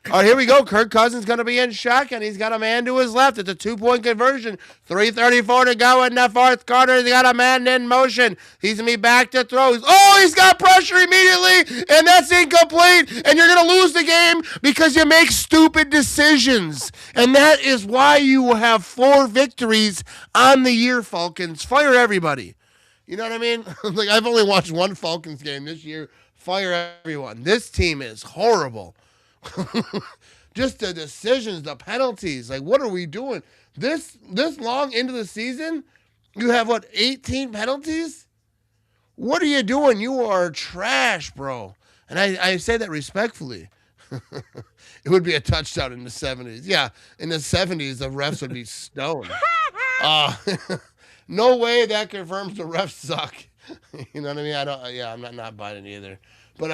All right, here we go. Kirk Cousins going to be in shotgun. He's got a man to his left. It's a 2-point conversion. 3:34 to go in the 4th quarter. He's got a man in motion. He's going to be back to throw. Oh, he's got pressure immediately, and that's incomplete. And you're going to lose the game because you make stupid decisions. And that is why you will have 4 victories on the year, Falcons. Fire everybody. You know what I mean? Like, I've only watched one Falcons game this year. Fire everyone. This team is horrible. Just the decisions, the penalties. Like, what are we doing? This long into the season, you have, 18 penalties? What are you doing? You are trash, bro. And I say that respectfully. It would be a touchdown in the 70s. Yeah, in the 70s, the refs would be stoned. No way that confirms the refs suck. You know what I mean? I'm not buying it either. But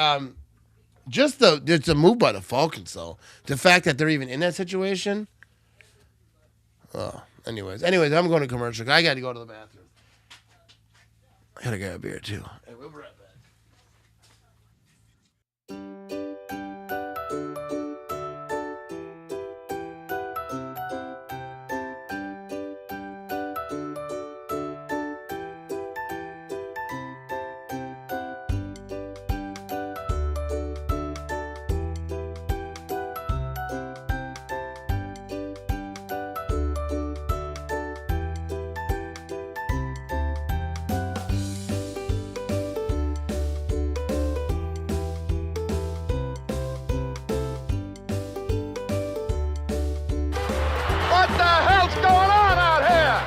it's a move by the Falcons, though. The fact that they're even in that situation. Anyways, I'm going to commercial. I got to go to the bathroom. I got to get a beer, too. Hey, we'll be right back. What the hell's going on out here?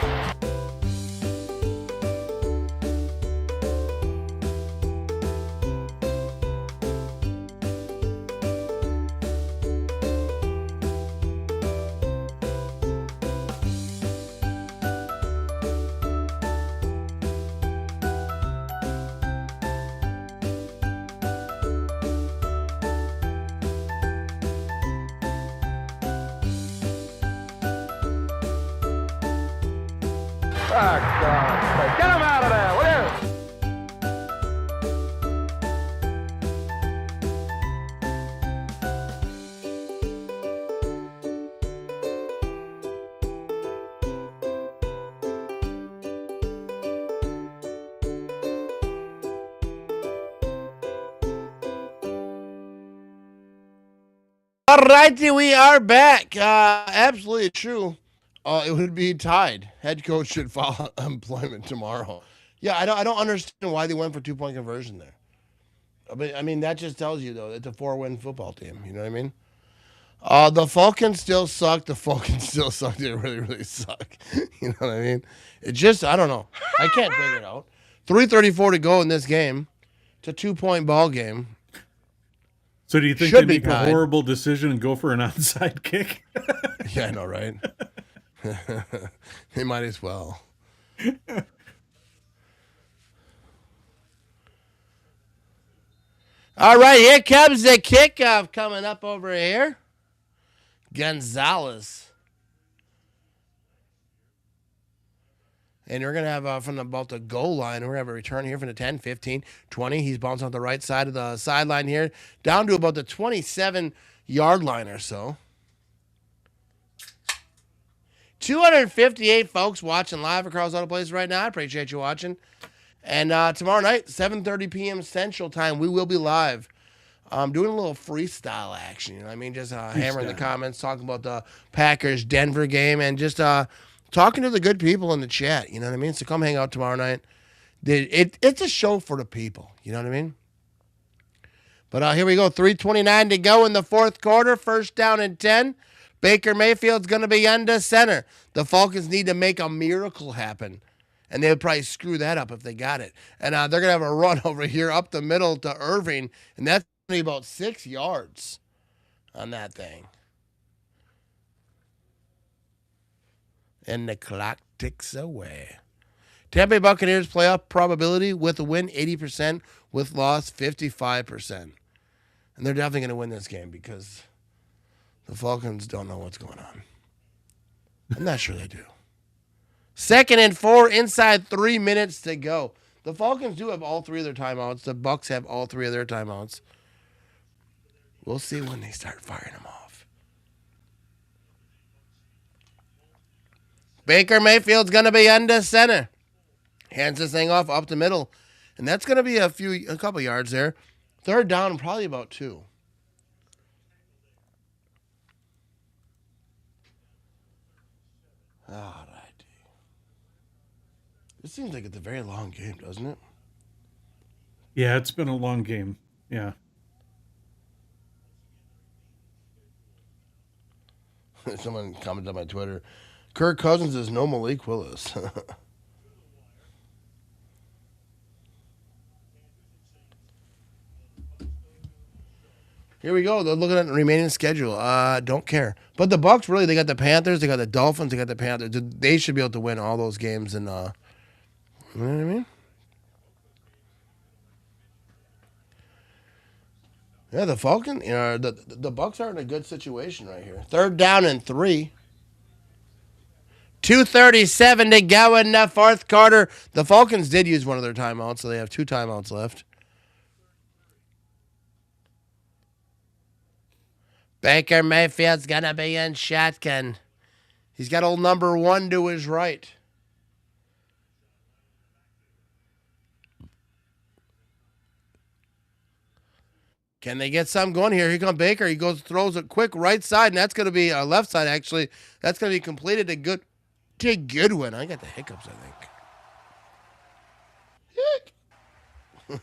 Get him out of there, will you? All righty, we are back. Absolutely true. It would be tied. Head coach should file employment tomorrow. Yeah, I don't understand why they went for 2-point conversion there. I mean, that just tells you, though, it's a 4-win football team. You know what I mean? The Falcons still suck. They really, really suck. You know what I mean? It just, I don't know. I can't figure it out. 3:34 to go in this game. It's a 2-point ball game. So do you think Should they be make a tied. horrible decision and go for an onside kick? Yeah, I know, right? They might as well. All right, here comes the kickoff coming up over here. Gonzalez. And we're going to have from about the goal line, we're going to have a return here from the 10, 15, 20. He's bouncing on the right side of the sideline here, down to about the 27-yard line or so. 258 folks watching live across all the places right now. I appreciate you watching. And tomorrow night, 7:30 p.m. Central Time, we will be live. Doing a little freestyle action. You know what I mean? Just hammering the comments, talking about the Packers-Denver game, and just talking to the good people in the chat. You know what I mean? So come hang out tomorrow night. It's a show for the people. You know what I mean? But here we go. 3:29 to go in the fourth quarter. First down and 10. Baker Mayfield's going to be under center. The Falcons need to make a miracle happen. And they would probably screw that up if they got it. And they're going to have a run over here up the middle to Irving. And that's only about 6 yards on that thing. And the clock ticks away. Tampa Bay Buccaneers playoff probability with a win 80%, with loss 55%. And they're definitely going to win this game because the Falcons don't know what's going on. I'm not sure they do. 2nd and 4, inside 3 minutes to go. The Falcons do have all 3 of their timeouts. The Bucs have all 3 of their timeouts. We'll see when they start firing them off. Baker Mayfield's going to be under center. Hands this thing off up the middle. And that's going to be a couple yards there. 3rd down, probably about 2. All right. This seems like it's a very long game, doesn't it? Yeah, it's been a long game. Yeah. Someone commented on my Twitter. Kirk Cousins is no Malik Willis. Here we go. They're looking at the remaining schedule. Don't care. But the Bucs, really, they got the Panthers, they got the Dolphins, they got the Panthers. They should be able to win all those games. And you know what I mean? Yeah, the Falcons, the Bucs are in a good situation right here. 3rd down and 3. 2:37 to go in the 4th quarter. The Falcons did use one of their timeouts, so they have 2 timeouts left. Baker Mayfield's going to be in shotgun. He's got old number 1 to his right. Can they get something going here? Here comes Baker. He throws a quick right side, and that's going to be left side, actually. That's going to be completed to Goodwin. I got the hiccups, I think.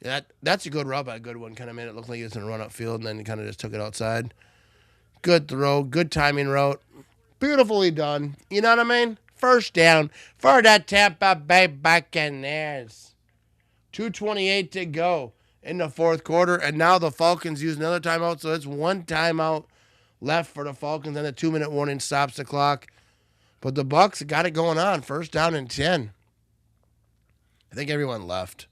Yeah, that's a good route by Goodwin. Kind of made it look like he was going to run upfield, and then he kind of just took it outside. Good throw. Good timing route. Beautifully done. You know what I mean? First down for the Tampa Bay Buccaneers. 2:28 to go in the 4th quarter, and now the Falcons use another timeout, so it's 1 timeout left for the Falcons, and a 2-minute warning stops the clock. But the Bucs got it going on. 1st down and 10. I think everyone left.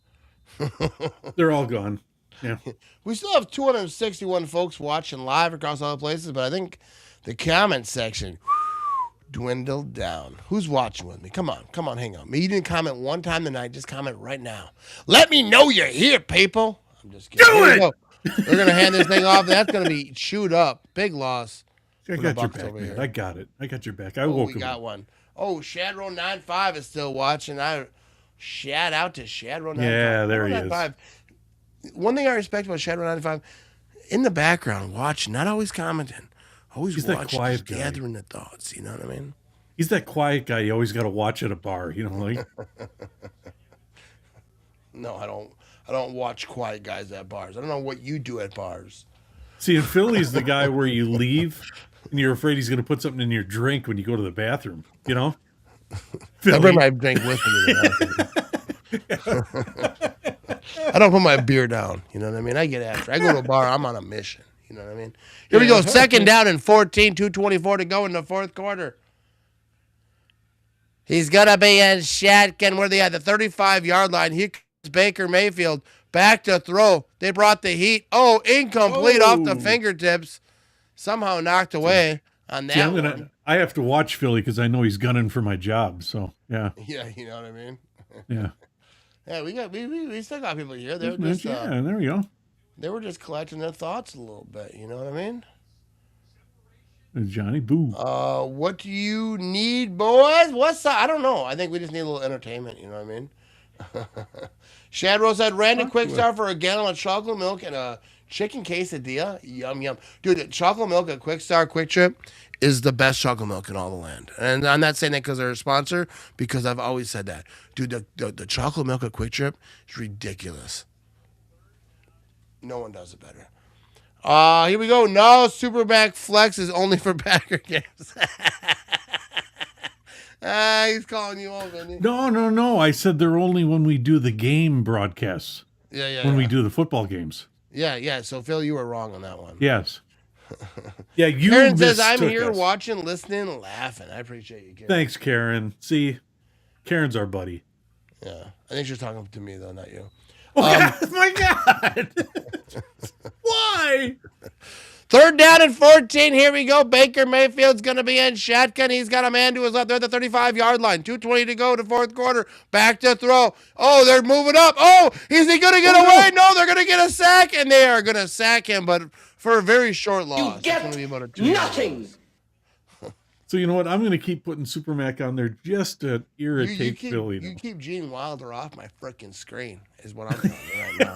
They're all gone. Yeah. We still have 261 folks watching live across all the places, but I think the comment section dwindled down. Who's watching with me? Come on, hang on. You didn't comment one time tonight. Just comment right now. Let me know you're here, people. I'm just kidding. Do it! We're going to hand this thing off. That's going to be chewed up. Big loss. I got your back, man. I got it. I got your back. I woke we got one. Oh, Shadrow95 is still watching. Shout out to Shadrow95. Yeah, there he is. One thing I respect about Shadrow95, in the background, watching, not always commenting. Always He's watching, that quiet just guy. gathering the thoughts. You know what I mean? He's that quiet guy you always got to watch at a bar. You know, like. No, I don't watch quiet guys at bars. I don't know what you do at bars. See, in Philly's the guy where you leave and you're afraid he's going to put something in your drink when you go to the bathroom. You know. I bring my drink with me to the bathroom. I don't put my beer down. You know what I mean? I get after. I go to a bar. I'm on a mission. You know what I mean? Here we go. 2nd down and 14. 2:24 to go in the 4th quarter. He's going to be in shotgun. Where they at? The 35-yard line. Here comes Baker Mayfield. Back to throw. They brought the heat. Oh, incomplete off the fingertips. Somehow knocked away on that one. I have to watch Philly because I know he's gunning for my job. So, yeah. Yeah, you know what I mean? Yeah. Yeah, we still got people here. They're just, yeah, there we go. They were just collecting their thoughts a little bit. You know what I mean? Johnny Boo. What do you need, boys? What's up? I don't know. I think we just need a little entertainment. You know what I mean? Shadrow said, ran to Quick Start for a gallon of chocolate milk and a chicken quesadilla. Yum, yum. Dude, chocolate milk at Quick Start Quick Trip is the best chocolate milk in all the land. And I'm not saying that because they're a sponsor, because I've always said that. Dude, the chocolate milk at Quick Trip is ridiculous. No one does it better. Here we go. No, Superback Flex is only for Packer games. He's calling you old, isn't he? No. I said they're only when we do the game broadcasts. Yeah. When we do the football games. Yeah. So, Phil, you were wrong on that one. Yes. Yeah, you Karen says, I'm mistook here us. watching, listening, laughing. I appreciate you, Karen. Thanks, Karen. See, Karen's our buddy. Yeah. I think she's talking to me, though, not you. Oh, my God. Why? 3rd down and 14. Here we go. Baker Mayfield's going to be in shotgun. He's got a man to his left. They're at the 35-yard line. 2:20 to go to 4th quarter. Back to throw. Oh, they're moving up. Oh, is he going to get away? No, they're going to get a sack, and they are going to sack him, but for a very short loss. You get it's going to be about a 2 nothing. So you know what? I'm going to keep putting Supermac on there just to irritate you Philly. You keep Gene Wilder off my freaking screen is what I'm telling you right now.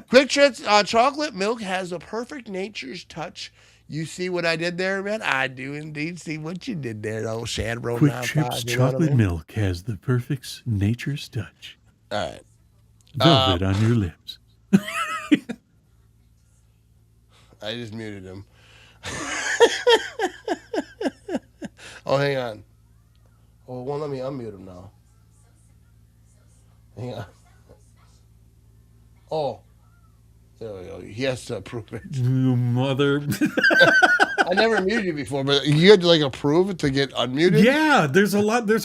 Quick Trip chocolate milk has a perfect nature's touch. You see what I did there, man? I do indeed see what you did there, old Shadbro. Quick Trip's chocolate milk has the perfect nature's touch. All right. Velvet on your lips. I just muted him. Oh, hang on. Oh, it won't let me unmute him now. Hang on. Oh. There we go. He has to approve it. You mother. I never muted you before, but you had to like approve it to get unmuted? Yeah, there's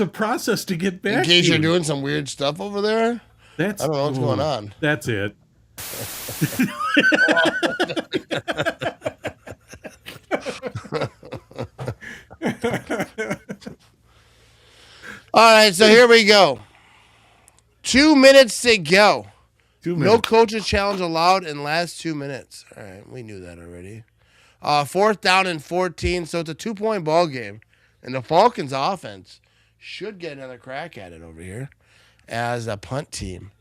a process to get back. In case you're doing some weird stuff over there? I don't know what's going on. That's it. All right, so here we go. 2 minutes to go. 2 minutes. No coaches challenge allowed in last 2 minutes. All right, we knew that already. 4th down and 14, so it's a 2-point ball game. And the Falcons offense should get another crack at it over here as the punt team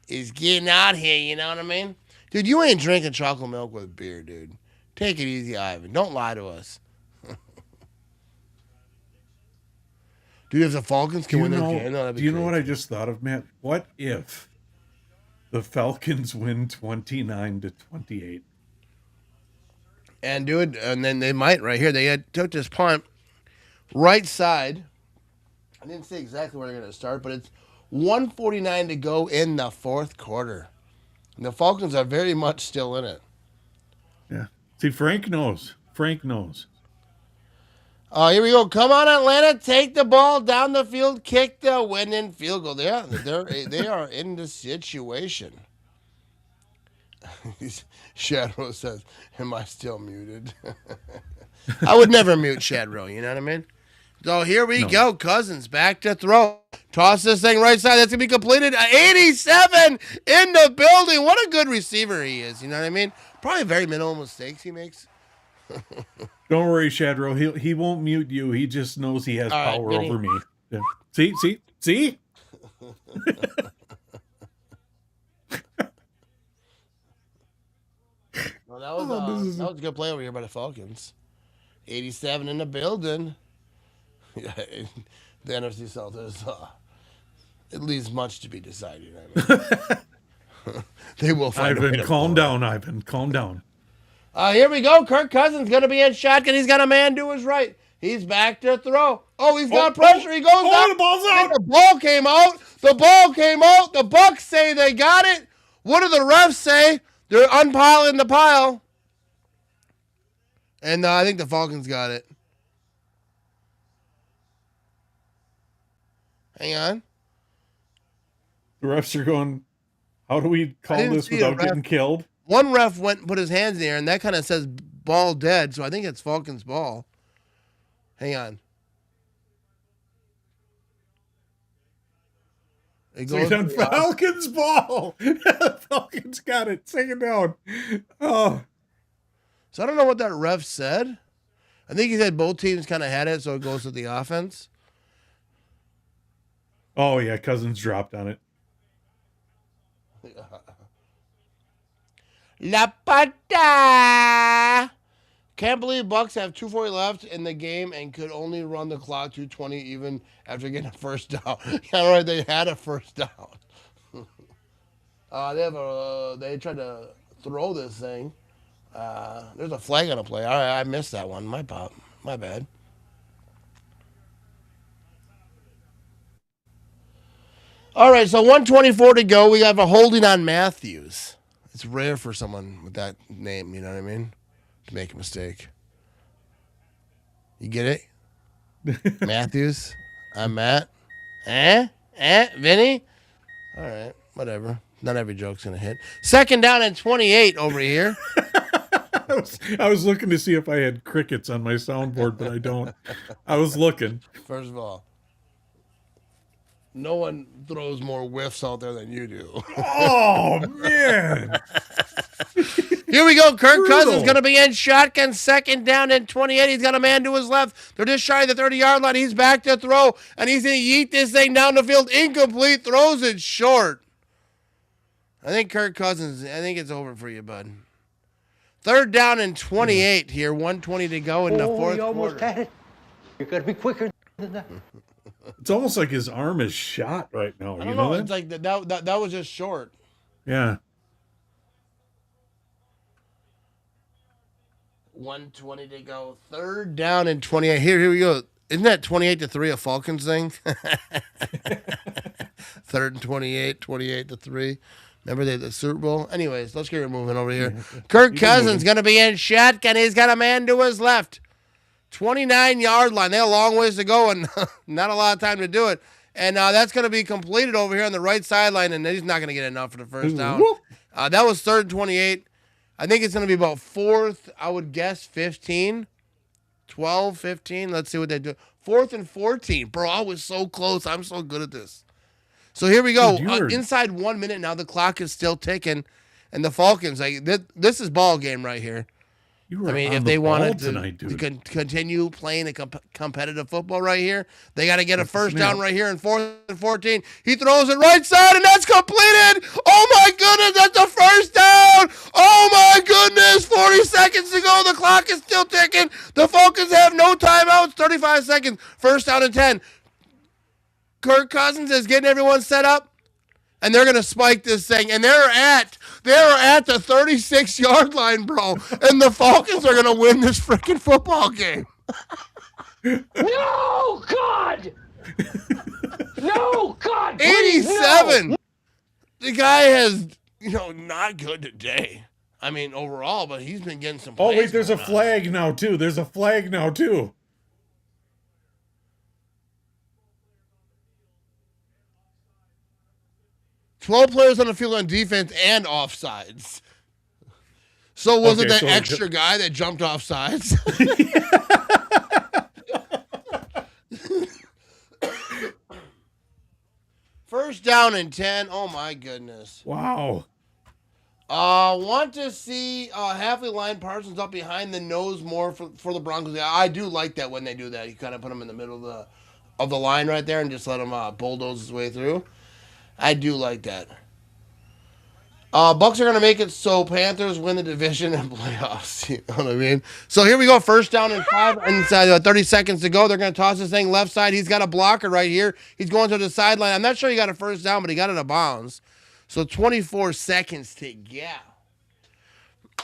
is getting out here, you know what I mean? Dude, you ain't drinking chocolate milk with beer, dude. Take it easy, Ivan. Don't lie to us. Dude, if the Falcons can win their game, that'd be Do you know what I just thought of, Matt? What if the Falcons win 29-28? And dude, and then they might right here. They took this punt right side. I didn't say exactly where they're going to start, but it's 1:49 to go in the fourth quarter. And the Falcons are very much still in it. Yeah. See, Frank knows. Frank knows. Here we go. Come on, Atlanta. Take the ball down the field. Kick the winning field goal. They are in the situation. Shadow says, am I still muted? I would never mute Shadrow, you know what I mean? So here we go. Cousins back to throw. Toss this thing right side. That's going to be completed. 87 in the building. What a good receiver he is, you know what I mean? Probably very minimal mistakes he makes. Don't worry, Shadrow. He won't mute you. He just knows he has power over me. Yeah. See? Well, that was a good play over here by the Falcons. 87 in the building. Yeah, the NFC South is it leaves much to be decided. I mean. They will find a way to calm down, Ivan. Calm down. Here we go. Kirk Cousins going to be in shotgun. He's got a man to his right. He's back to throw. Oh, he's got pressure. He goes down. The ball's out. The ball came out. The ball came out. The Bucs say they got it. What do the refs say? They're unpiling the pile. And I think the Falcons got it. Hang on. The refs are going, how do we call this without getting killed? One ref went and put his hands in the air, and that kind of says ball dead, so I think it's Falcons ball. Hang on. It goes on Falcons ball. Falcons got it. Take it down. Oh. So I don't know what that ref said. I think he said both teams kind of had it, so it goes to the offense. Oh, yeah. Cousins dropped on it. La Pata. Can't believe Bucs have 2:40 left in the game and could only run the clock 2:20 even after getting a first down. Yeah, right. They had a first down. They tried to throw this thing. There's a flag on a play. I missed that one. My bad. All right, so 1:24 to go. We have a holding on Matthews. It's rare for someone with that name, you know what I mean, to make a mistake. You get it? Matthews? I'm Matt. Vinny? All right, whatever. Not every joke's going to hit. 2nd down and 28 over here. I was looking to see if I had crickets on my soundboard, but I don't. I was looking. First of all, no one throws more whiffs out there than you do. Oh, man. Here we go. Kirk Cousins going to be in shotgun. 2nd down and 28. He's got a man to his left. They're just shy of the 30-yard line. He's back to throw, and he's going to yeet this thing down the field. Incomplete. Throws it short. I think Kirk Cousins, I think it's over for you, bud. 3rd down and 28 here. 1:20 to go in the fourth quarter. Had it. You got to be quicker than that. It's almost like his arm is shot right now. I don't know. It's like that was just short. Yeah. 1:20 to go. 3rd down and 28. Here we go. Isn't that 28-3 a Falcons thing? 3rd and 28, 28-3. Remember the Super Bowl? Anyways, let's get moving over here. Kirk Cousins going to be in shotgun. He's got a man to his left. 29-yard line. They have a long ways to go and not a lot of time to do it. And that's going to be completed over here on the right sideline, and he's not going to get enough for the first down. That was 3rd and 28. I think it's going to be about 4th, I would guess, 15. 12, 15. Let's see what they do. 4th and 14. Bro, I was so close. I'm so good at this. So here we go. Inside 1 minute now, the clock is still ticking. And the Falcons, this is ball game right here. If they wanted to continue playing a competitive football right here, they got to get a first down right here in 4th and 14. He throws it right side, and that's completed. Oh, my goodness, that's a first down. Oh, my goodness, 40 seconds to go. The clock is still ticking. The Falcons have no timeouts, 35 seconds, first down and 10. Kirk Cousins is getting everyone set up. And they're going to spike this thing. And they're at the 36-yard line, bro. And the Falcons are going to win this freaking football game. No, God! No, God! 87. No. The guy has, not good today. I mean, overall, but he's been getting some plays. Oh, wait, there's a flag now, too. 12 players on the field on defense and offsides. So was it that extra guy that jumped offsides? First down and 10. Oh, my goodness. Wow. Want to see halfway line Parsons up behind the nose more for the Broncos. I do like that when they do that. You kind of put him in the middle of the line right there and just let him bulldoze his way through. I do like that. Bucs are going to make it so Panthers win the division and playoffs. You know what I mean? So here we go. First down and 5. Inside 30 seconds to go. They're going to toss this thing left side. He's got a blocker right here. He's going to the sideline. I'm not sure he got a first down, but he got it out of bounds. So 24 seconds to go.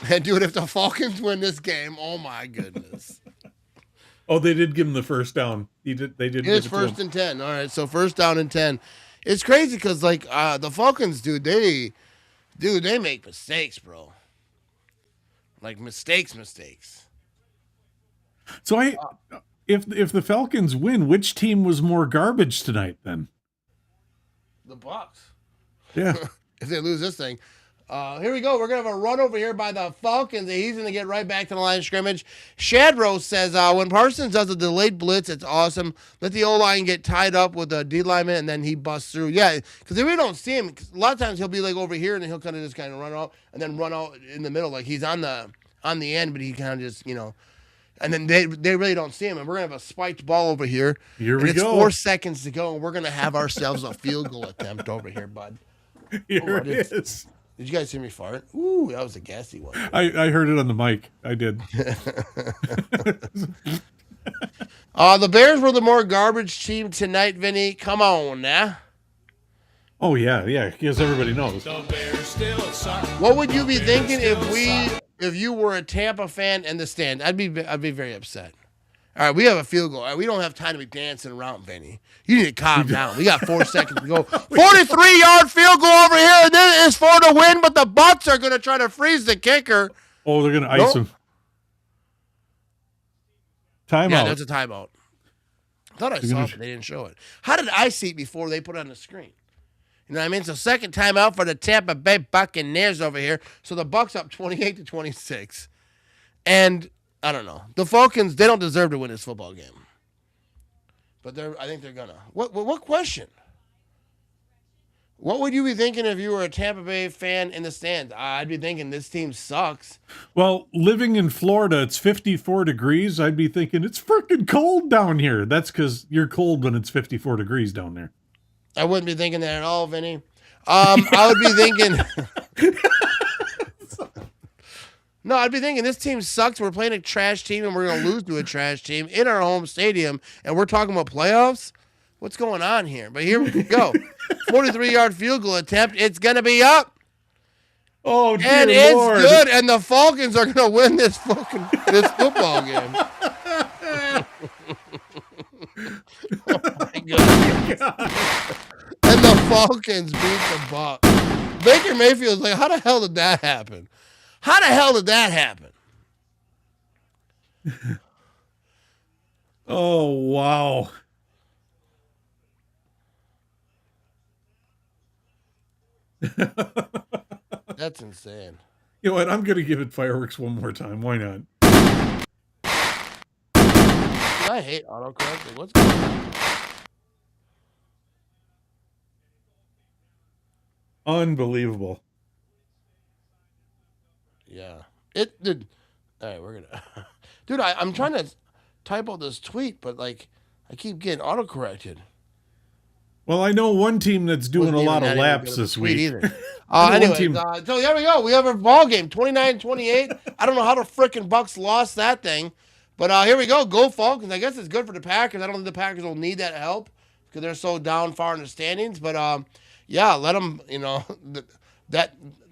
And, dude, if the Falcons win this game, oh, my goodness. Oh, they did give him the first down. They did. It's first and 10. All right, so first down and 10. It's crazy because, the Falcons, dude, they make mistakes, bro. Like, mistakes. So if the Falcons win, which team was more garbage tonight then? The Bucs. Yeah. If they lose this thing. Here we go. We're going to have a run over here by the Falcons. He's going to get right back to the line of scrimmage. Shadrow says, when Parsons does a delayed blitz, it's awesome. Let the O-line get tied up with a D lineman, and then he busts through. Yeah, because if we don't see him, a lot of times he'll be over here, and then he'll kind of run out, and then run out in the middle. Like he's on the end, but he kind of just, and then they really don't see him. And we're going to have a spiked ball over here. Here we go. It's 4 seconds to go, and we're going to have ourselves a field goal attempt over here, bud. Here it is. Did you guys hear me fart? Ooh, that was a gassy one. I heard it on the mic. I did. The Bears were the more garbage team tonight, Vinny. Come on now. Oh, yeah, because everybody knows. The Bears still suck. What would you be thinking if you were a Tampa fan in the stand? I'd be very upset. All right, we have a field goal. All right, we don't have time to be dancing around, Vinny. You need to calm down. We got 4 seconds to go. 43-yard field goal over here, and then it's for the win, but the Bucs are going to try to freeze the kicker. Oh, they're going to ice him. Timeout. Yeah, that's a timeout. I thought I saw it, but they didn't show it. How did I see it before they put it on the screen? You know what I mean? So second timeout for the Tampa Bay Buccaneers over here. So the Bucs up 28-26. And I don't know. The Falcons, they don't deserve to win this football game. But I think they're going to. What question? What would you be thinking if you were a Tampa Bay fan in the stands? I'd be thinking this team sucks. Well, living in Florida, it's 54 degrees. I'd be thinking it's freaking cold down here. That's because you're cold when it's 54 degrees down there. I wouldn't be thinking that at all, Vinny. I would be thinking... No, I'd be thinking this team sucks. We're playing a trash team, and we're going to lose to a trash team in our home stadium, and we're talking about playoffs? What's going on here? But here we go. 43-yard field goal attempt. It's going to be up. Oh, dear and it's Lord. good, and the Falcons are going to win this football game. Oh, my God. And the Falcons beat the Bucs. Baker Mayfield's like, how the hell did that happen? How the hell did that happen? Oh, wow. That's insane. You know what? I'm going to give it fireworks one more time. Why not? I hate autocorrect. What's going on? Unbelievable. Yeah. It did. All right, we're going to. Dude, I'm trying to type out this tweet, but like I keep getting autocorrected. Well, I know one team that's doing a lot of laps this week. Either. Anyway, so there we go. We have our ball game, 29-28. I don't know how the frickin' Bucs lost that thing, but here we go. Go Falcons. I guess it's good for the Packers. I don't think the Packers will need that help because they're so down far in the standings. But yeah, let them. You know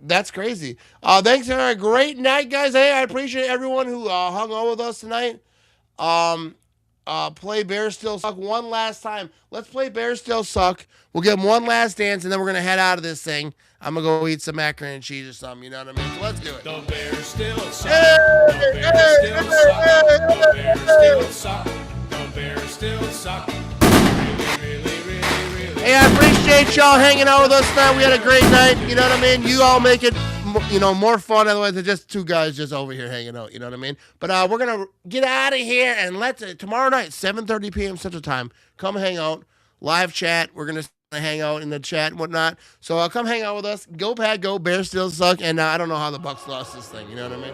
that's crazy. Thanks for a great night, guys. Hey, I appreciate everyone who hung out with us tonight. Play Bears Still Suck one last time. Let's play Bears Still Suck. We'll give them one last dance, and then we're going to head out of this thing. I'm going to go eat some macaroni and cheese or something, you know what I mean? So let's do it. The Bears still suck. The Bears still suck. The Bears still suck. The Bears still suck. Really. Hey, I appreciate y'all hanging out with us tonight. We had a great night, you know what I mean? You all make it more fun. Otherwise, they're just two guys just over here hanging out. You know what I mean? But we're going to get out of here and tomorrow night, 7:30 p.m. Central Time, come hang out, live chat. We're going to hang out in the chat and whatnot. So come hang out with us. Go Pat, go. Bears Still Suck. And I don't know how the Bucs lost this thing. You know what I mean?